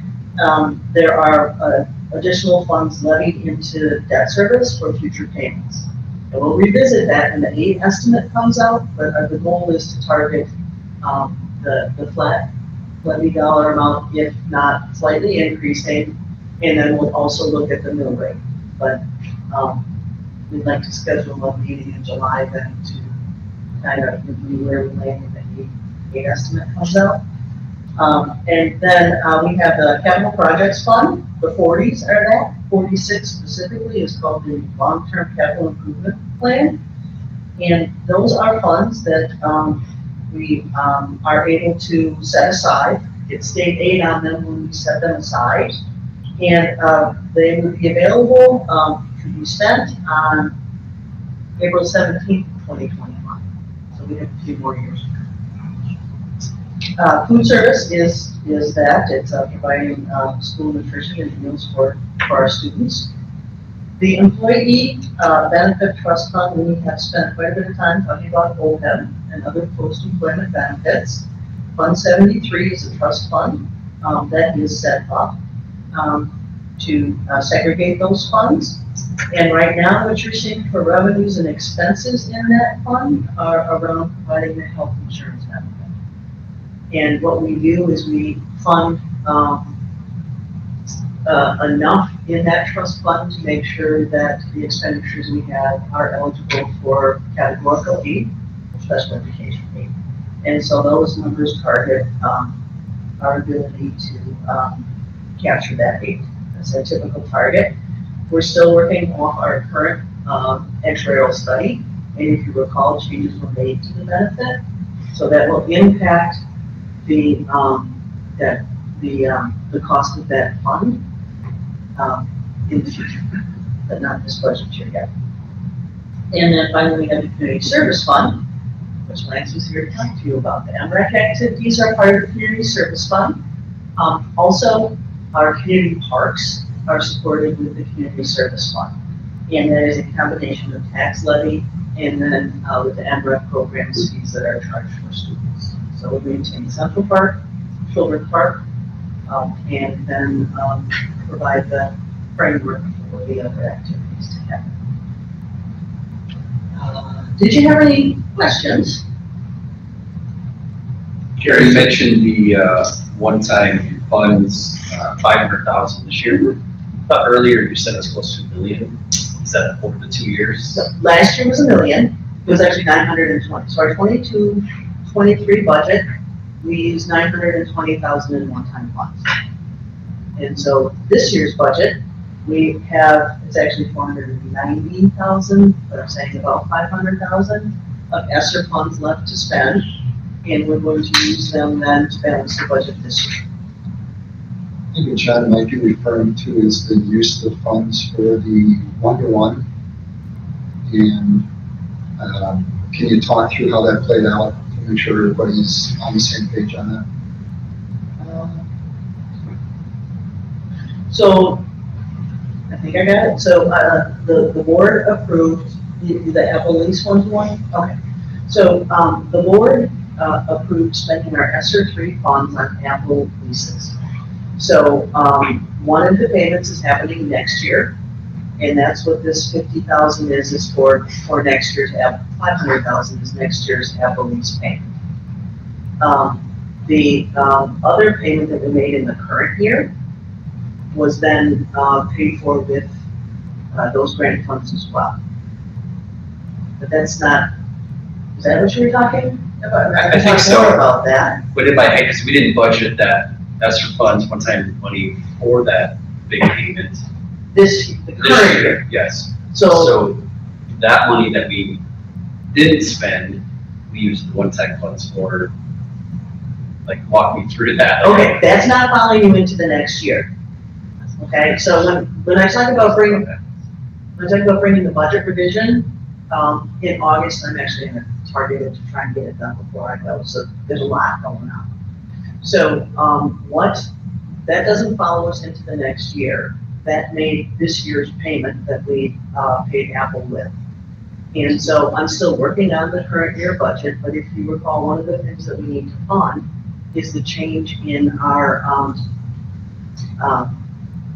there are additional funds levied into debt service for future payments. And we'll revisit that when the aid estimate comes out, but the goal is to target the flat levy dollar amount, if not slightly increasing. And then we'll also look at the mill rate. But we'd like to schedule a meeting in July then to kind of review where we land when the aid estimate comes out. And then we have the capital projects fund. The 40s are that. 46 specifically is called the long-term capital improvement plan. And those are funds that we are able to set aside, get state aid on them when we set them aside. And they would be available to be spent on April 17th, 2021. So we have a few more years. Food service is that, it's providing school nutrition and meals for our students. The employee benefit trust fund, we have spent quite a bit of time talking about OPEB and other post-employment benefits. Fund 73 is a trust fund that is set up to segregate those funds. And right now, what you're seeing for revenues and expenses in that fund are around providing the health insurance benefit. And what we do is we fund enough in that trust fund to make sure that the expenditures we have are eligible for categorical aid, special education aid. And so those numbers target our ability to capture that aid. That's a typical target. We're still working off our current actuarial study, and if you recall, changes were made to the benefit, so that will impact the cost of that fund in the future, but not this budget year yet. And then finally, we have the community service fund, which Lance was here to talk to you about. The MREC activities are part of the community service fund. Also, our community parks are supported with the community service fund. And that is a combination of tax levy and then with the MREC programs fees that are charged for students. So we maintain Central Park, Children's Park, and then provide the framework for the other activities to happen. Did you have any questions? Gary, you mentioned the one-time funds, 500,000 this year. I thought earlier you said it's close to $1 million. Is that over the 2 years? So last year was $1 million. It was actually 920. So our 22-23 budget, we used 920,000 in one-time funds. And so this year's budget, we have, it's actually 490,000, but I'm saying about 500,000 of ESSER funds left to spend. And we're going to use them then to balance the budget this year. I think what John might be referring to is the use of funds for the one-to-one. And can you talk through how that played out to make sure everybody's on the same page on that? So I think I got it. So the board approved the Apple lease one-to-one. Okay. So the board approved spending our ESSER 3 funds on Apple leases. So one of the payments is happening next year, and that's what this 50,000 is for next year's Apple. 500,000 is next year's Apple lease payment. The other payment that we made in the current year was then paid for with those grant funds as well. But that's not, is that what you were talking about? I think so. More about that. But because we didn't budget that ESSER funds one-time money for that big payment. The This current year. Yes. So So that money that we didn't spend, we used the one-time funds for, like, walk me through that. okay, that's not following you into the next year. Okay, so when I talk about bringing the budget revision, in August, I'm actually going to target it to try and get it done before I go, so there's a lot going on. So, that doesn't follow us into the next year. That made this year's payment that we, paid Apple with. And so I'm still working on the current year budget, but if you recall, one of the things that we need to fund is the change in our,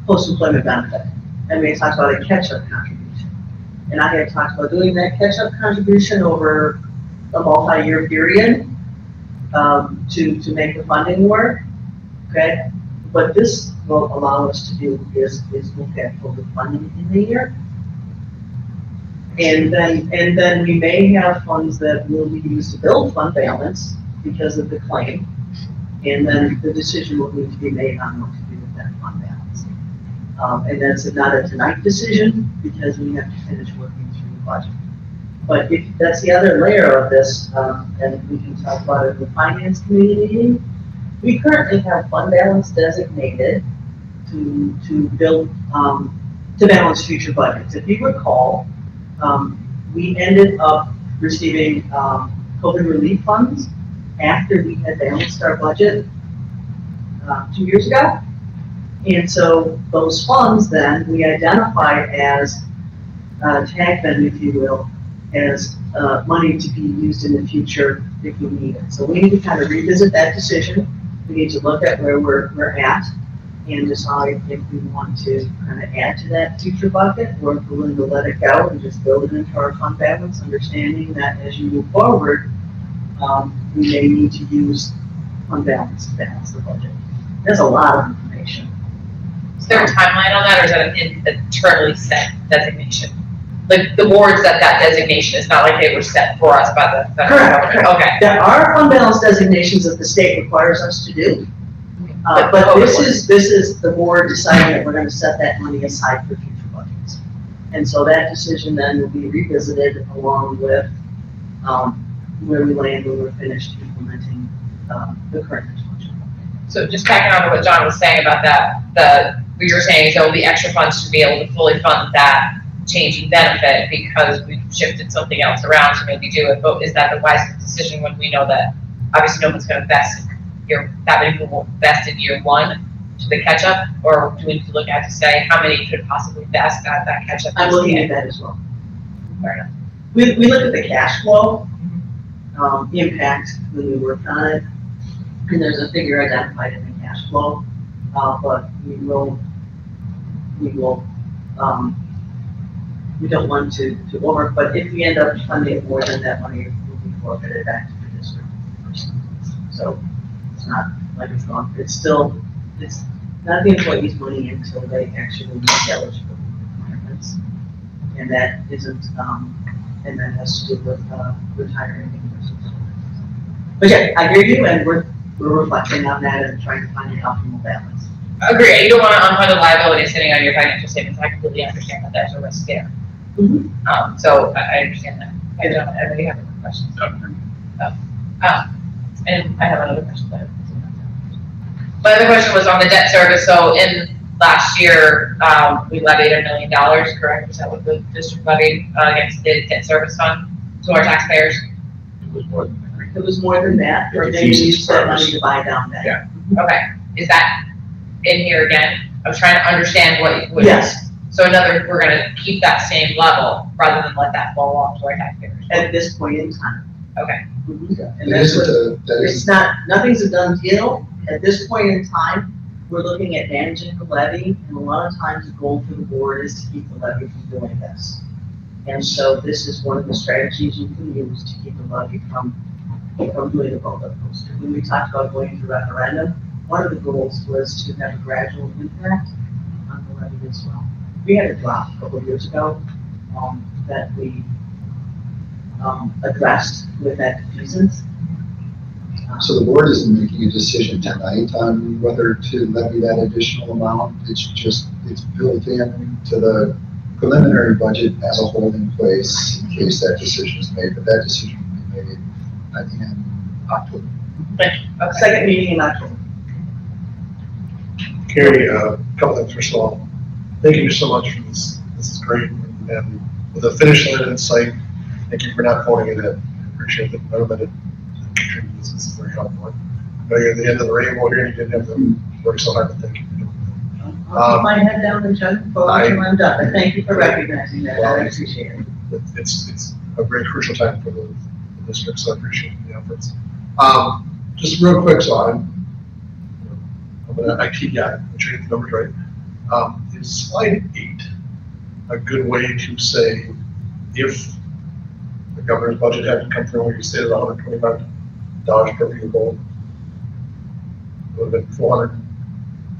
post-employment benefit. And we had talked about a catch-up contribution. And I had talked about doing that catch-up contribution over a multi-year period to make the funding work, okay? What this will allow us to do is look at total funding in the year. And then we may have funds that will be used to build fund balance because of the claim. And then the decision will need to be made on what to do with that fund balance. And that's not a tonight decision because we have to finish working through the budget. But if that's the other layer of this, and we can talk about it in the finance committee meeting, we currently have fund balance designated to build to balance future budgets. If you recall, we ended up receiving COVID relief funds after we had balanced our budget 2 years ago. And so those funds then we identified as tag them, if you will, as money to be used in the future if we need it. So we need to kind of revisit that decision. We need to look at where we're at and decide if we want to kind of add to that future bucket or if we're willing to let it go and just build it into our fund balance, understanding that as you move forward, we may need to use fund balance to balance the budget. There's a lot of information. Is there a timeline on that, or is that an internally set designation? Like the board set that designation, it's not like they were set for us by the federal Correct, government, okay. There are fund balance designations that the state requires us to do. But this is the board deciding that we're gonna set that money aside for future budgets. And so that decision then will be revisited along with, where we land when we're finished implementing, the current budget. So just backing on to what John was saying about that, what you're saying is there will be extra funds to be able to fully fund that change in benefit because we've shifted something else around to maybe do it, but is that the wisest decision when we know that obviously no one's gonna vest that many people will vest in year one to the catch up, or do we need to look at to say how many could possibly vest at that catch up? I'm looking at that as well. Fair enough. We look at the cash flow, impact when we work on it, and there's a figure identified in the cash flow, but we don't want to over, but if we end up funding more than that money, will be forfeited back to the district. So it's not like it's gone, it's not the employee's money until they actually meet eligible requirements. And that isn't, and that has to do with, retiring. But yeah, I hear you, and we're reflecting on that and trying to find the optimal balance. Agree, you don't want unfunded liability sitting on your financial statements, I completely understand that there's a risk there. So I understand that. I don't, I really have any questions. And I have another question, but. My other question was on the debt service, so in last year, we levied $1 million, correct? Is that what the district levied against the debt service fund to our taxpayers? It was more than that, or they used that money to buy down that. Yeah. Okay, is that in here again? I was trying to understand what. Yes. So another, we're gonna keep that same level rather than let that fall off to our taxpayers. At this point in time. Okay. And that's what, it's not, nothing's a done deal. At this point in time, we're looking at managing the levy, and a lot of times the goal for the board is to keep the levy from doing this. And so this is one of the strategies you can use to keep the levy from doing the roller coaster. When we talked about going to referendum, one of the goals was to have a gradual impact on the levy as well. We had a drop a couple of years ago that we addressed with that defeasance. So the board isn't making a decision tonight on whether to levy that additional amount. It's built in to the preliminary budget as a holding place in case that decision is made, but that decision will be made in October. Second meeting in October. Carrie, a couple things. First of all, thank you so much for this. This is great. And with the finish line in sight, thank you for not phoning it in. I appreciate it. I know that it contributed. This is very helpful. I know you're at the end of the rainbow here. You didn't have to work so hard, but thank you for doing that. I'll put my head down and judge until I'm done, but thank you for recognizing that. I appreciate it. It's a very crucial time for the district, so I appreciate the efforts. Just real quick, so I'm an IT guy, I'm sure you get the numbers right. Is slide 8 a good way to say if the governor's budget had to come through where you stated $125 per vehicle, it would have been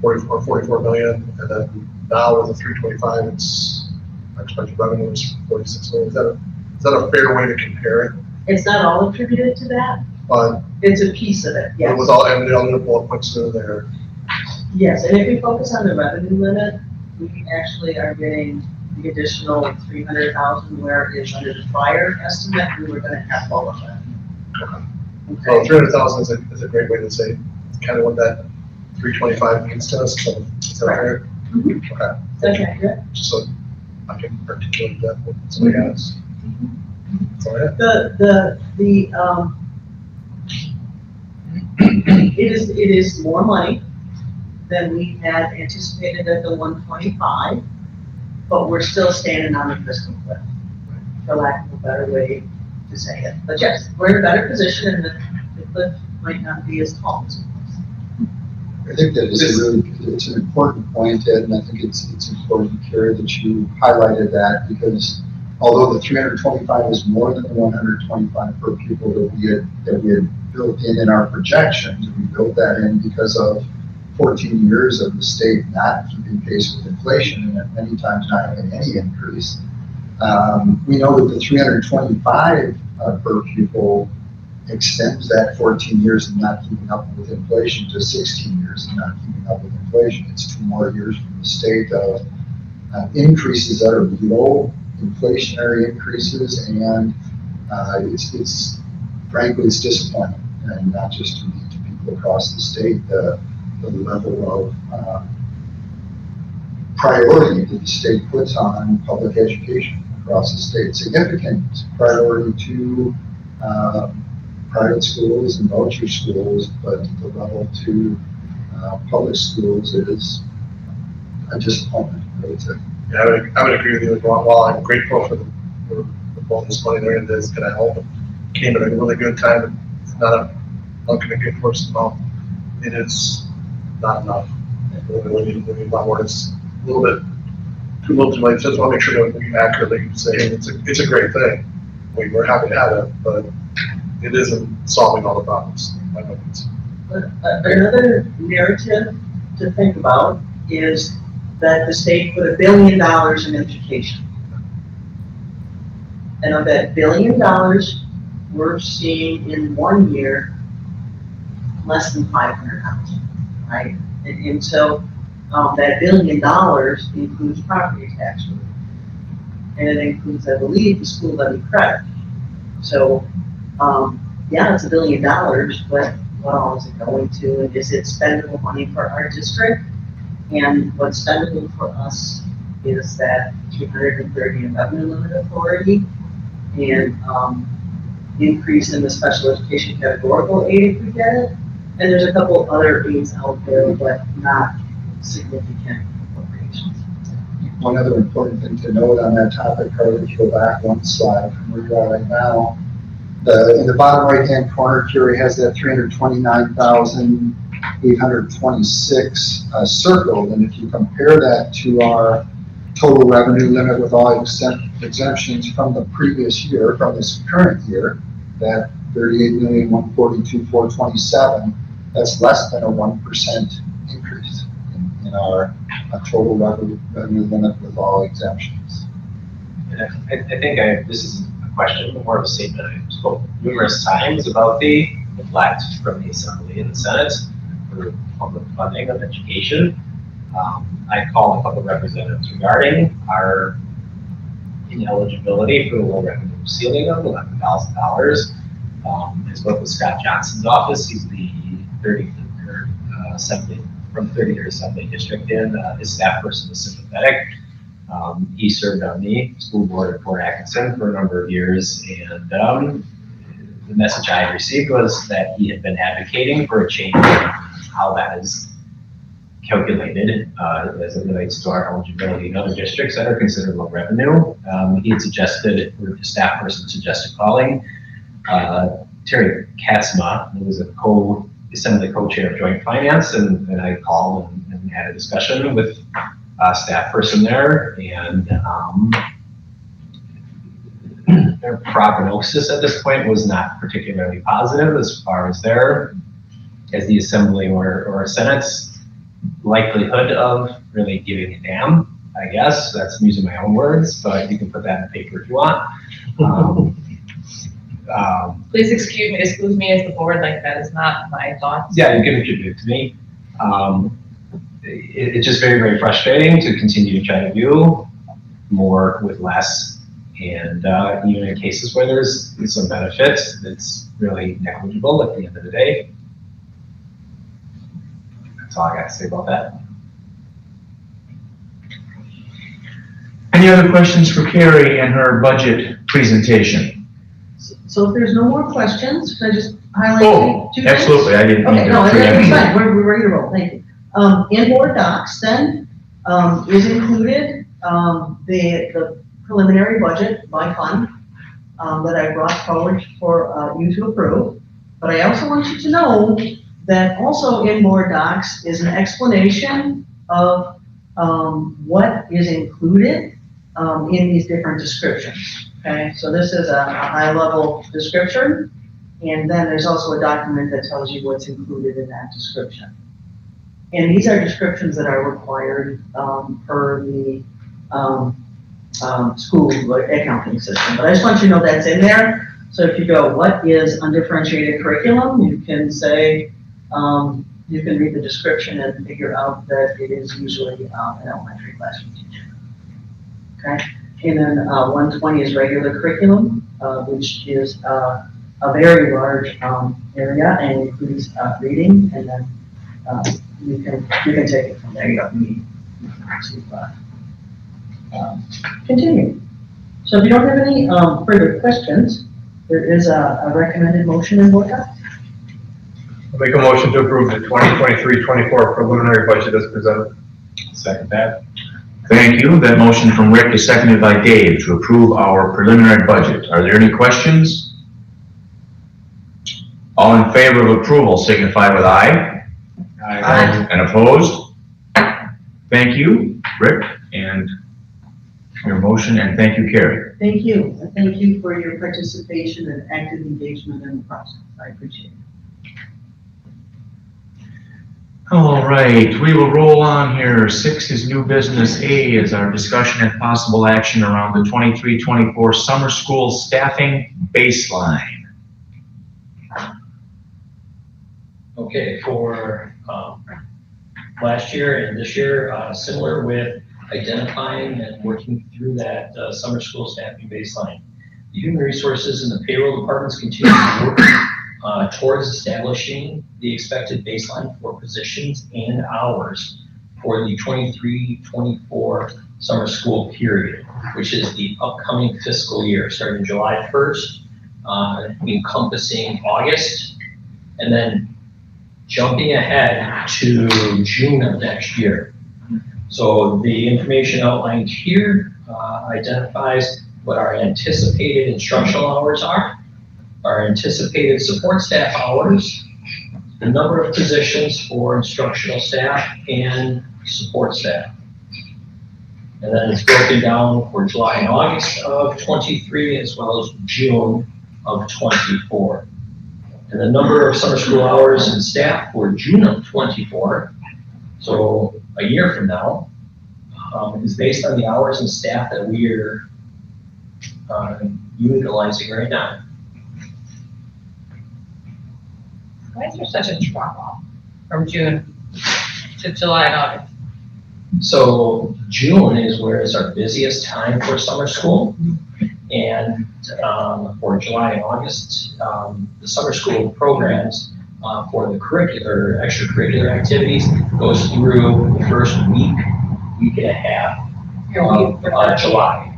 44 million, and then now with the 325, it's expected revenue is 46 million. Is that a fair way to compare it? It's not all attributed to that. But it's a piece of it, yes. With all, and the other bullet points that are there. Yes, and if we focus on the revenue limit, we actually are getting the additional 300,000, where it is under the prior estimate, we were gonna have all of that. Okay. So 300,000 is a great way to say kind of what that 325 means to us. So is that fair? Okay, That's accurate. just so I can articulate that with somebody else. Sorry. It is more money than we had anticipated at the 125, but we're still standing on the fiscal cliff, for lack of a better way to say it. But yes, we're in a better position and the cliff might not be as tall as it was. I think that it's an important point, Ed, and I think it's important, Carrie, that you highlighted that, because although the 325 is more than the 125 per pupil that we had built in our projections, we built that in because of 14 years of the state not keeping pace with inflation and many times not having any increase. We know that the 325 per pupil extends that 14 years of not keeping up with inflation to 16 years of not keeping up with inflation. It's 2 more years from the state of increases that are below inflationary increases, and it's frankly, it's disappointing, and not just to people across the state, the level of priority that the state puts on public education across the state. Significant priority to private schools and voucher schools, but the level to public schools is a disappointment, I would say. Yeah, I would agree with you. While I'm grateful for the bonus money there, and that's going to help, it came at a really good time, and it's not going to get worse amount. It is not enough. We need a lot more. It's a little bit too little too late. Just want to make sure that we accurately say it's a great thing. We're happy to have it, but it isn't solving all the problems. Another narrative to think about is that the state put $1 billion in education. And of that $1 billion, we're seeing in 1 year less than 500,000, right? And so that $1 billion includes property tax relief. And it includes, I believe, the school levy credit. So, yeah, it's $1 billion, but what all is it going to? And is it spendable money for our district? And what's spendable for us is that 330 in revenue limit authority and increase in the special education categorical aid if we get it. And there's a couple other aids out there, but not significant appropriations. One other important thing to note on that topic, Carly, if you go back one slide from where you are right now, in the bottom right-hand corner, Carrie has that 329,826 circled, and if you compare that to our total revenue limit with all exemptions from the previous year, from this current year, that 38,142,427, that's less than a 1% increase in our total revenue limit with all exemptions. And I think this is a question, more of a statement. I spoke numerous times about the neglect from the Assembly and the Senate for public funding of education. I called a couple of representatives regarding our ineligibility for the low revenue ceiling of $11,000. I spoke with Scott Johnson's office. He's the 33rd Assembly, from the 33rd Assembly District in. His staff person is sympathetic. He served on the school board at Port Atkinson for a number of years, and the message I had received was that he had been advocating for a change in how that is calculated as it relates to our eligibility in other districts that are considered low revenue. He had suggested, or the staff person suggested calling Terry Katzma, who was Assembly co-chair of Joint Finance, and I called and had a discussion with staff person there, and their prognosis at this point was not particularly positive as far as as the Assembly or Senate's likelihood of really giving a damn, I guess. That's using my own words, but you can put that in paper if you want. Please excuse me as the board, like that is not my thoughts. Yeah, you can attribute it to me. It's just very, very frustrating to continue to try to do more with less. And even in cases where there's some benefit, it's really negligible at the end of the day. That's all I got to say about that. any other questions for Carrie and her budget presentation? So if there's no more questions, can I just highlight Oh, two things? absolutely, I didn't mean Okay, to no, that's preempt you. fine, we're ready to roll, thank you. Inboard docs then, is included, the preliminary budget by fund, that I brought forward for, you to approve. But I also want you to know that also in board docs is an explanation of, what is included, in these different descriptions. Okay, so this is a high-level description, and then there's also a document that tells you what's included in that description. And these are descriptions that are required, per the, school accounting system. But I just want you to know that's in there. So if you go, what is undifferentiated curriculum? You can say, you can read the description and figure out that it is usually, an elementary classroom teacher. Okay, and then, 120 is regular curriculum, which is, a very large, area and includes, reading, and then, you can take it from there. You don't need to, continue. So if you don't have any, further questions, there is a recommended motion in board docs. I'll make a motion to approve the 2023-24 preliminary budget as presented. Second that. Thank you. That motion from Rick is seconded by Dave to approve our preliminary budget. Are there any questions? All in favor of approval signify with aye. Aye. And opposed? Thank you, Rick, and your motion, and thank you, Carrie. Thank you, and thank you for your participation and active engagement in the process. I appreciate it. All right, we will roll on here. 6 is new business. A is our discussion and possible action around the 23-24 summer school staffing baseline. Okay, for last year and this year, similar with identifying and working through that summer school staffing baseline. The human resources and the payroll departments continue to work towards establishing the expected baseline for positions and hours for the 23-24 summer school period, which is the upcoming fiscal year, starting July 1st, encompassing August, and then jumping ahead to June of next year. So the information outlined here identifies what our anticipated instructional hours are, our anticipated support staff hours, the number of positions for instructional staff and support staff. And then it's broken down for July and August of 23 as well as June of 24. And the number of summer school hours and staff for June of 24, so a year from now, is based on the hours and staff that we are utilizing right now. Why is there such a drop off from June to July and August? So June is where it's our busiest time for summer school. And for July and August, the summer school programs for the extracurricular activities goes through the first week and a half of July.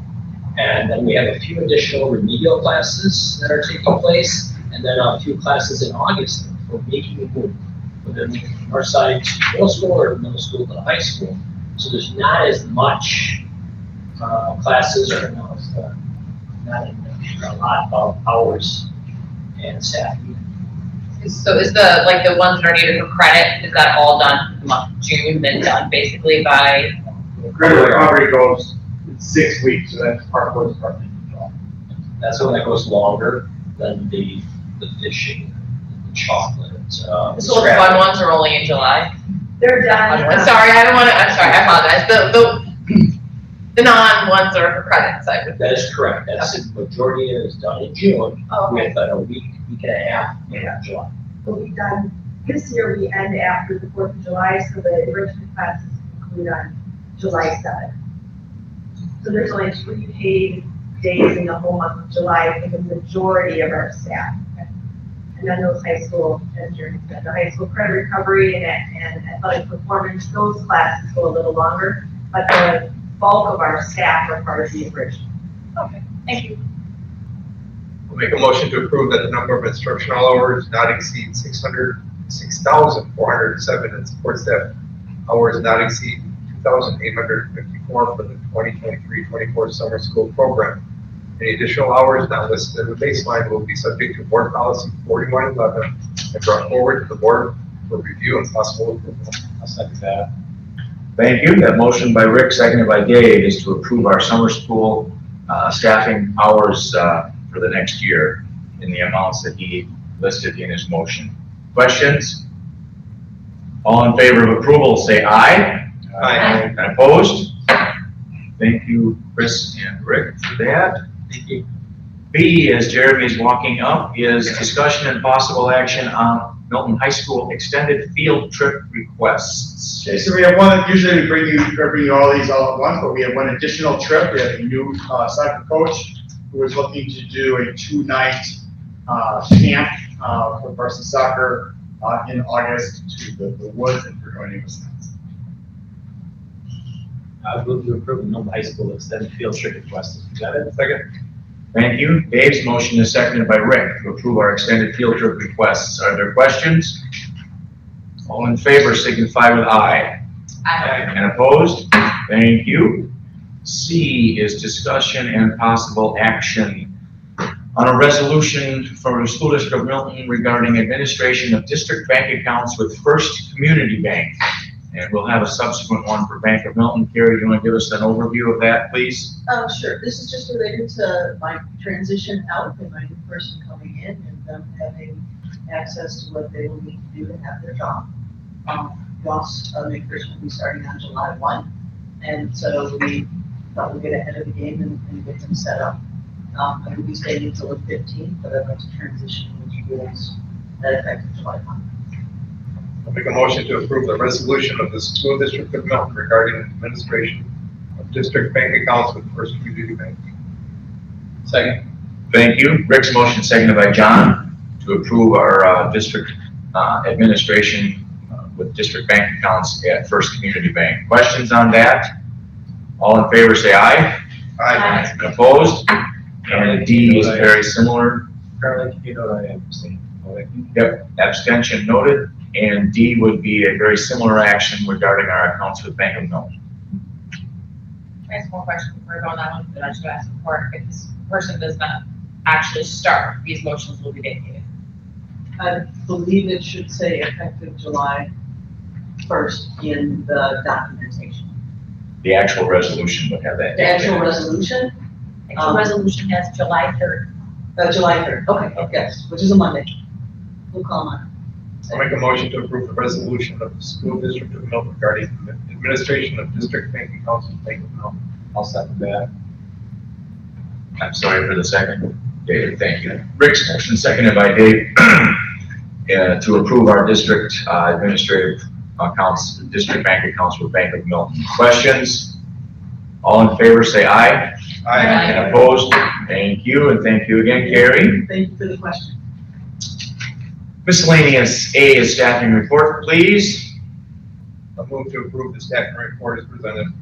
And then we have a few additional remedial classes that are taking place, and then a few classes in August for making a move within our side to middle school or middle school to high school. So there's not as much classes or not a lot of hours and staff. So is the ones that are needed for credit, is that all done in the month of June, then done basically by? Credit recovery goes 6 weeks, so that's part of what's part of it. That's when that goes longer than the fishing, the chocolate. So the fun ones are only in July? They're done. I'm sorry, I apologize. The non ones are for credit side. That is correct. That's the majority is done in June with a week and a half in July. Will be done, this year we end after the 4th of July, so the enrichment classes conclude on July 7th. So there's only 3 paid days in the whole month of July for the majority of our staff. And then those high school, as Jeremy said, the high school credit recovery and athletic performance, those classes go a little longer, but the bulk of our staff are part of the original. Okay, thank you. We'll make a motion to approve that the number of instructional hours not exceed 6,407 and support staff hours not exceed 2,854 for the 2023-24 summer school program. Any additional hours not listed in the baseline will be subject to board policy 4111 and brought forward to the board for review and possible approval. I'll second that. Thank you. That motion by Rick, seconded by Dave, is to approve our summer school staffing hours for the next year in the amounts that he listed in his motion. Questions? All in favor of approval, say aye. Aye. And opposed? Thank you, Chris and Rick, for that. Thank you. B, as Jeremy is walking up, is discussion and possible action on Milton High School extended field trip requests. Okay, so we have one, usually we bring you all these all at once, but we have one additional trip. We have a new soccer coach who is looking to do a 2-night camp for varsity soccer in August to the woods and for joining us. I move to approve the Milton High School extended field trip request. Is that it? Second. Thank you. Dave's motion is seconded by Rick to approve our extended field trip requests. Are there questions? All in favor signify with aye. Aye. And opposed? Thank you. C is discussion and possible action on a resolution for the School District of Milton regarding administration of district bank accounts with First Community Bank. And we'll have a subsequent one for Bank of Milton. Carrie, do you want to give us an overview of that, please? Sure. This is just related to my transition out and my new person coming in and them having access to what they will need to do to have their job. Ross, new person will be starting on July 1. And so we thought we'd get ahead of the game and get them set up. I will be staying until the 15th, but I'd like to transition with rules that effective July 1. I'll make a motion to approve the resolution of the School District of Milton regarding the administration of district bank accounts with First Community Bank. Second. Thank you. Rick's motion seconded by John to approve our district administration with district bank accounts at First Community Bank. Questions on that? All in favor say aye. Aye. And opposed? And D is very similar. Apparently, you know, I abstain. Yep, abstention noted. And D would be a very similar action regarding our accounts with Bank of Milton. I have one question before I go on that one, that I should ask before. If this person does not actually start, these motions will be vacated. I believe it should say effective July 1st in the documentation. The actual resolution would have that. The actual resolution, Actual resolution has July 3rd. July 3rd, okay, yes, which is a Monday. We'll call on. I'll make a motion to approve the resolution of the School District of Milton regarding the administration of district bank accounts with Bank of Milton. I'll second that. I'm sorry for the second. Dave, thank you. Rick's motion seconded by Dave to approve our district administrative accounts, district bank accounts with Bank of Milton. Questions? All in favor say aye. Aye. And opposed? Thank you, and thank you again, Carrie. Thank you for the question. Miscellaneous A is staffing report, please. I'll move to approve the staffing report as presented.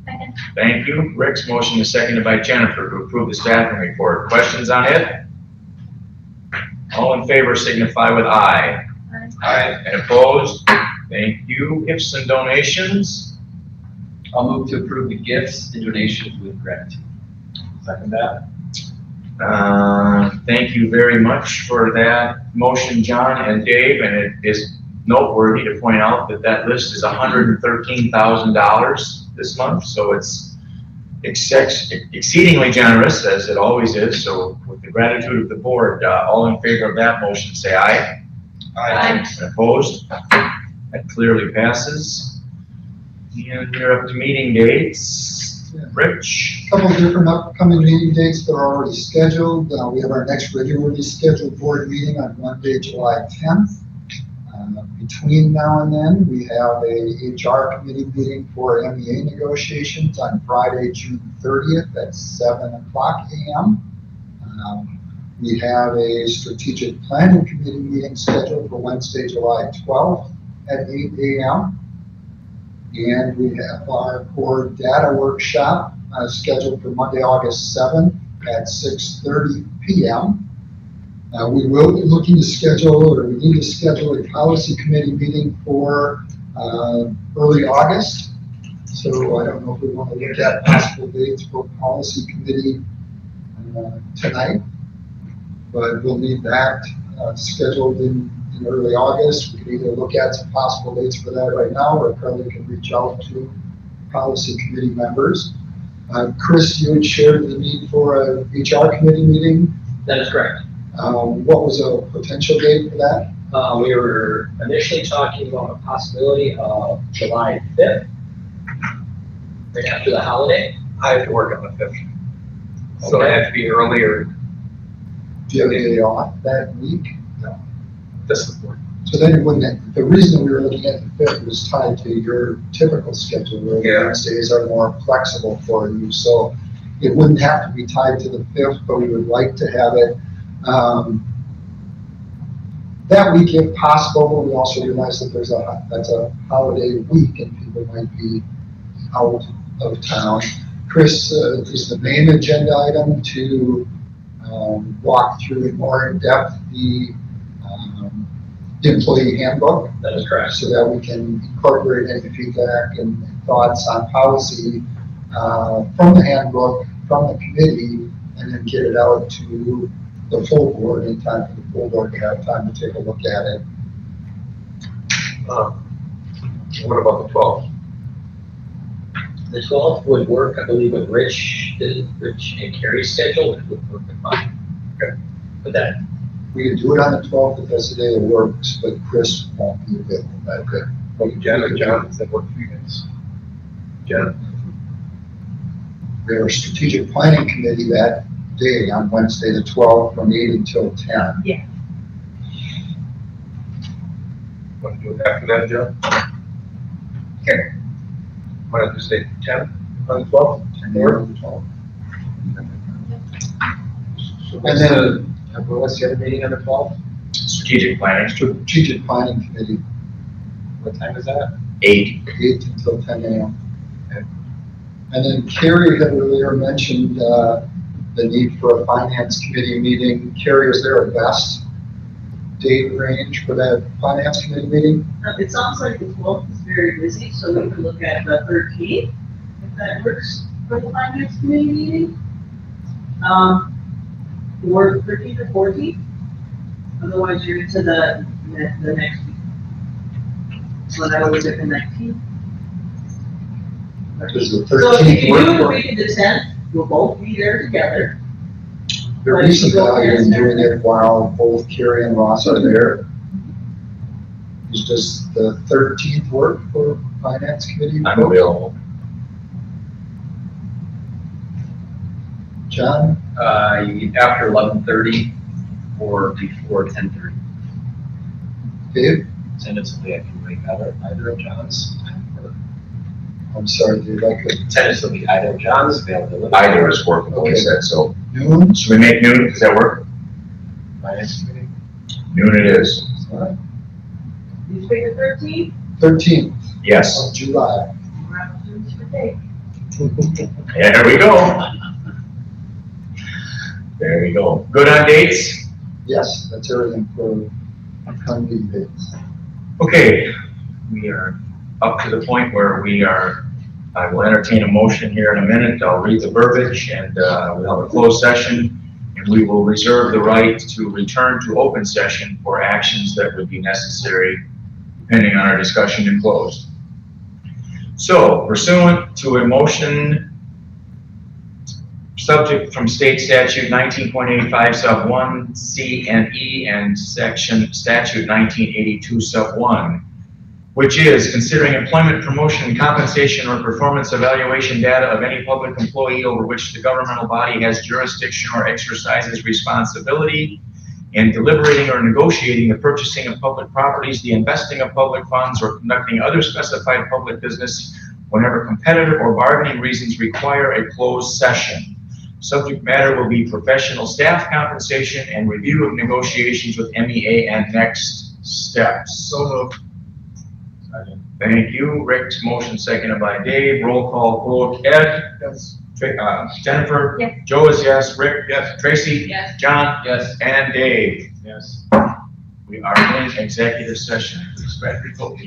Second. Thank you. Rick's motion is seconded by Jennifer to approve the staffing report. Questions on it? All in favor signify with aye. Aye. And opposed? Thank you. Gifts and donations. I'll move to approve the gifts and donations with gratitude. Second that. Thank you very much for that motion, John and Dave, and it is noteworthy to point out that that list is $113,000 this month, so it's exceedingly generous, as it always is. So with the gratitude of the board, all in favor of that motion say aye. Aye. And opposed? That clearly passes. And we're up to meeting dates. Rich? Couple of different upcoming meeting dates that are already scheduled. We have our next regularly scheduled board meeting on Monday, July 10th. Between now and then, we have a HR committee meeting for MEA negotiations on Friday, June 30th at 7 o'clock a.m. We have a strategic planning committee meeting scheduled for Wednesday, July 12th at 8 a.m. And we have our core data workshop scheduled for Monday, August 7th at 6:30 p.m. We will be looking to schedule, or we need to schedule a policy committee meeting for early August. So I don't know if we want to look at possible dates for policy committee tonight, but we'll need that scheduled in early August. We can either look at some possible dates for that right now, or Carly can reach out to policy committee members. Chris, you had shared the need for a HR committee meeting. That is correct. What was a potential date for that? We were initially talking about a possibility of July 5th, right after the holiday. I have to work on the 5th. So it had to be earlier. Do you have a day off that week? This is work. So then it wouldn't, the reason we were looking at the 5th was tied to your typical schedule, where the Wednesdays are more flexible for you. So it wouldn't have to be tied to the 5th, but we would like to have it that week if possible. But we also realize that that's a holiday week and people might be out of town. Chris, is the main agenda item to walk through more in depth the employee handbook? That is correct. So that we can incorporate any feedback and thoughts on policy from the handbook, from the committee, and then get it out to the full board in time for the full board to have time to take a look at it. What about the 12th? The 12th would work, I believe, with Rich and Carrie's schedule. It would work fine. Okay. But that, We can do it on the 12th if that's the day it works, but Chris won't be available that day. Well, Jen or John, does that work for you guys? Jen? We have a strategic planning committee that day on Wednesday, the 12th, from 8 until 10. Yeah. Want to do it after that, Jen? Sure. Want to say 10 on the 12th? 10 a.m. on the 12th. And then, what's the other meeting on the 12th? Strategic planning, strategic planning committee, What time is that? 8. 8 until 10 a.m. And then Carrie had earlier mentioned the need for a finance committee meeting. Carrie, is there a best date range for that finance committee meeting? It sounds like the 12th is very busy, so we could look at the 13th, if that works for the finance committee meeting. Or 13th or 14th, otherwise you're into the next week. So that would be the 19th. Does the So if 13th you work do the for? week of the 10th, we'll both be there together. There is some value in doing it while both Carrie and Ross are there. Does the 13th work for finance committee? I'm available. John? After 11:30 or before 10:30. Dave? Tentatively, I can make either of John's. I'm sorry, Dave, I could. Tentatively, either of John's availability. Either is workable, he Okay. said, so. Noon? Should we make noon? Does that work? Finance committee. Noon it is. You say the 13th? 13th Yes. of July. We're out to for day. Yeah, there we go. There we go. Good on dates? Yes, that's everything for upcoming meeting dates. Okay, we are up to the point where I will entertain a motion here in a minute. I'll read the verbiage and we'll have a closed session. And we will reserve the right to return to open session for actions that would be necessary depending on our discussion in closed. So pursuant to a motion subject from state statute 19.85 sub 1 C and E and section statute 1982 sub 1, which is considering employment, promotion, compensation, or performance evaluation data of any public employee over which the governmental body has jurisdiction or exercises responsibility, and deliberating or negotiating the purchasing of public properties, the investing of public funds, or conducting other specified public business whenever competitive or bargaining reasons require a closed session. Subject matter will be professional staff compensation and review of negotiations with MEA and next steps. So moved. Thank you. Rick's motion seconded by Dave. Roll call vote. Ed? Yes. Jennifer? Yes. Joe is yes. Rick? Yes. Tracy? Yes. John? Yes. And Dave? Yes. We are in executive session. Please, Patrick, vote.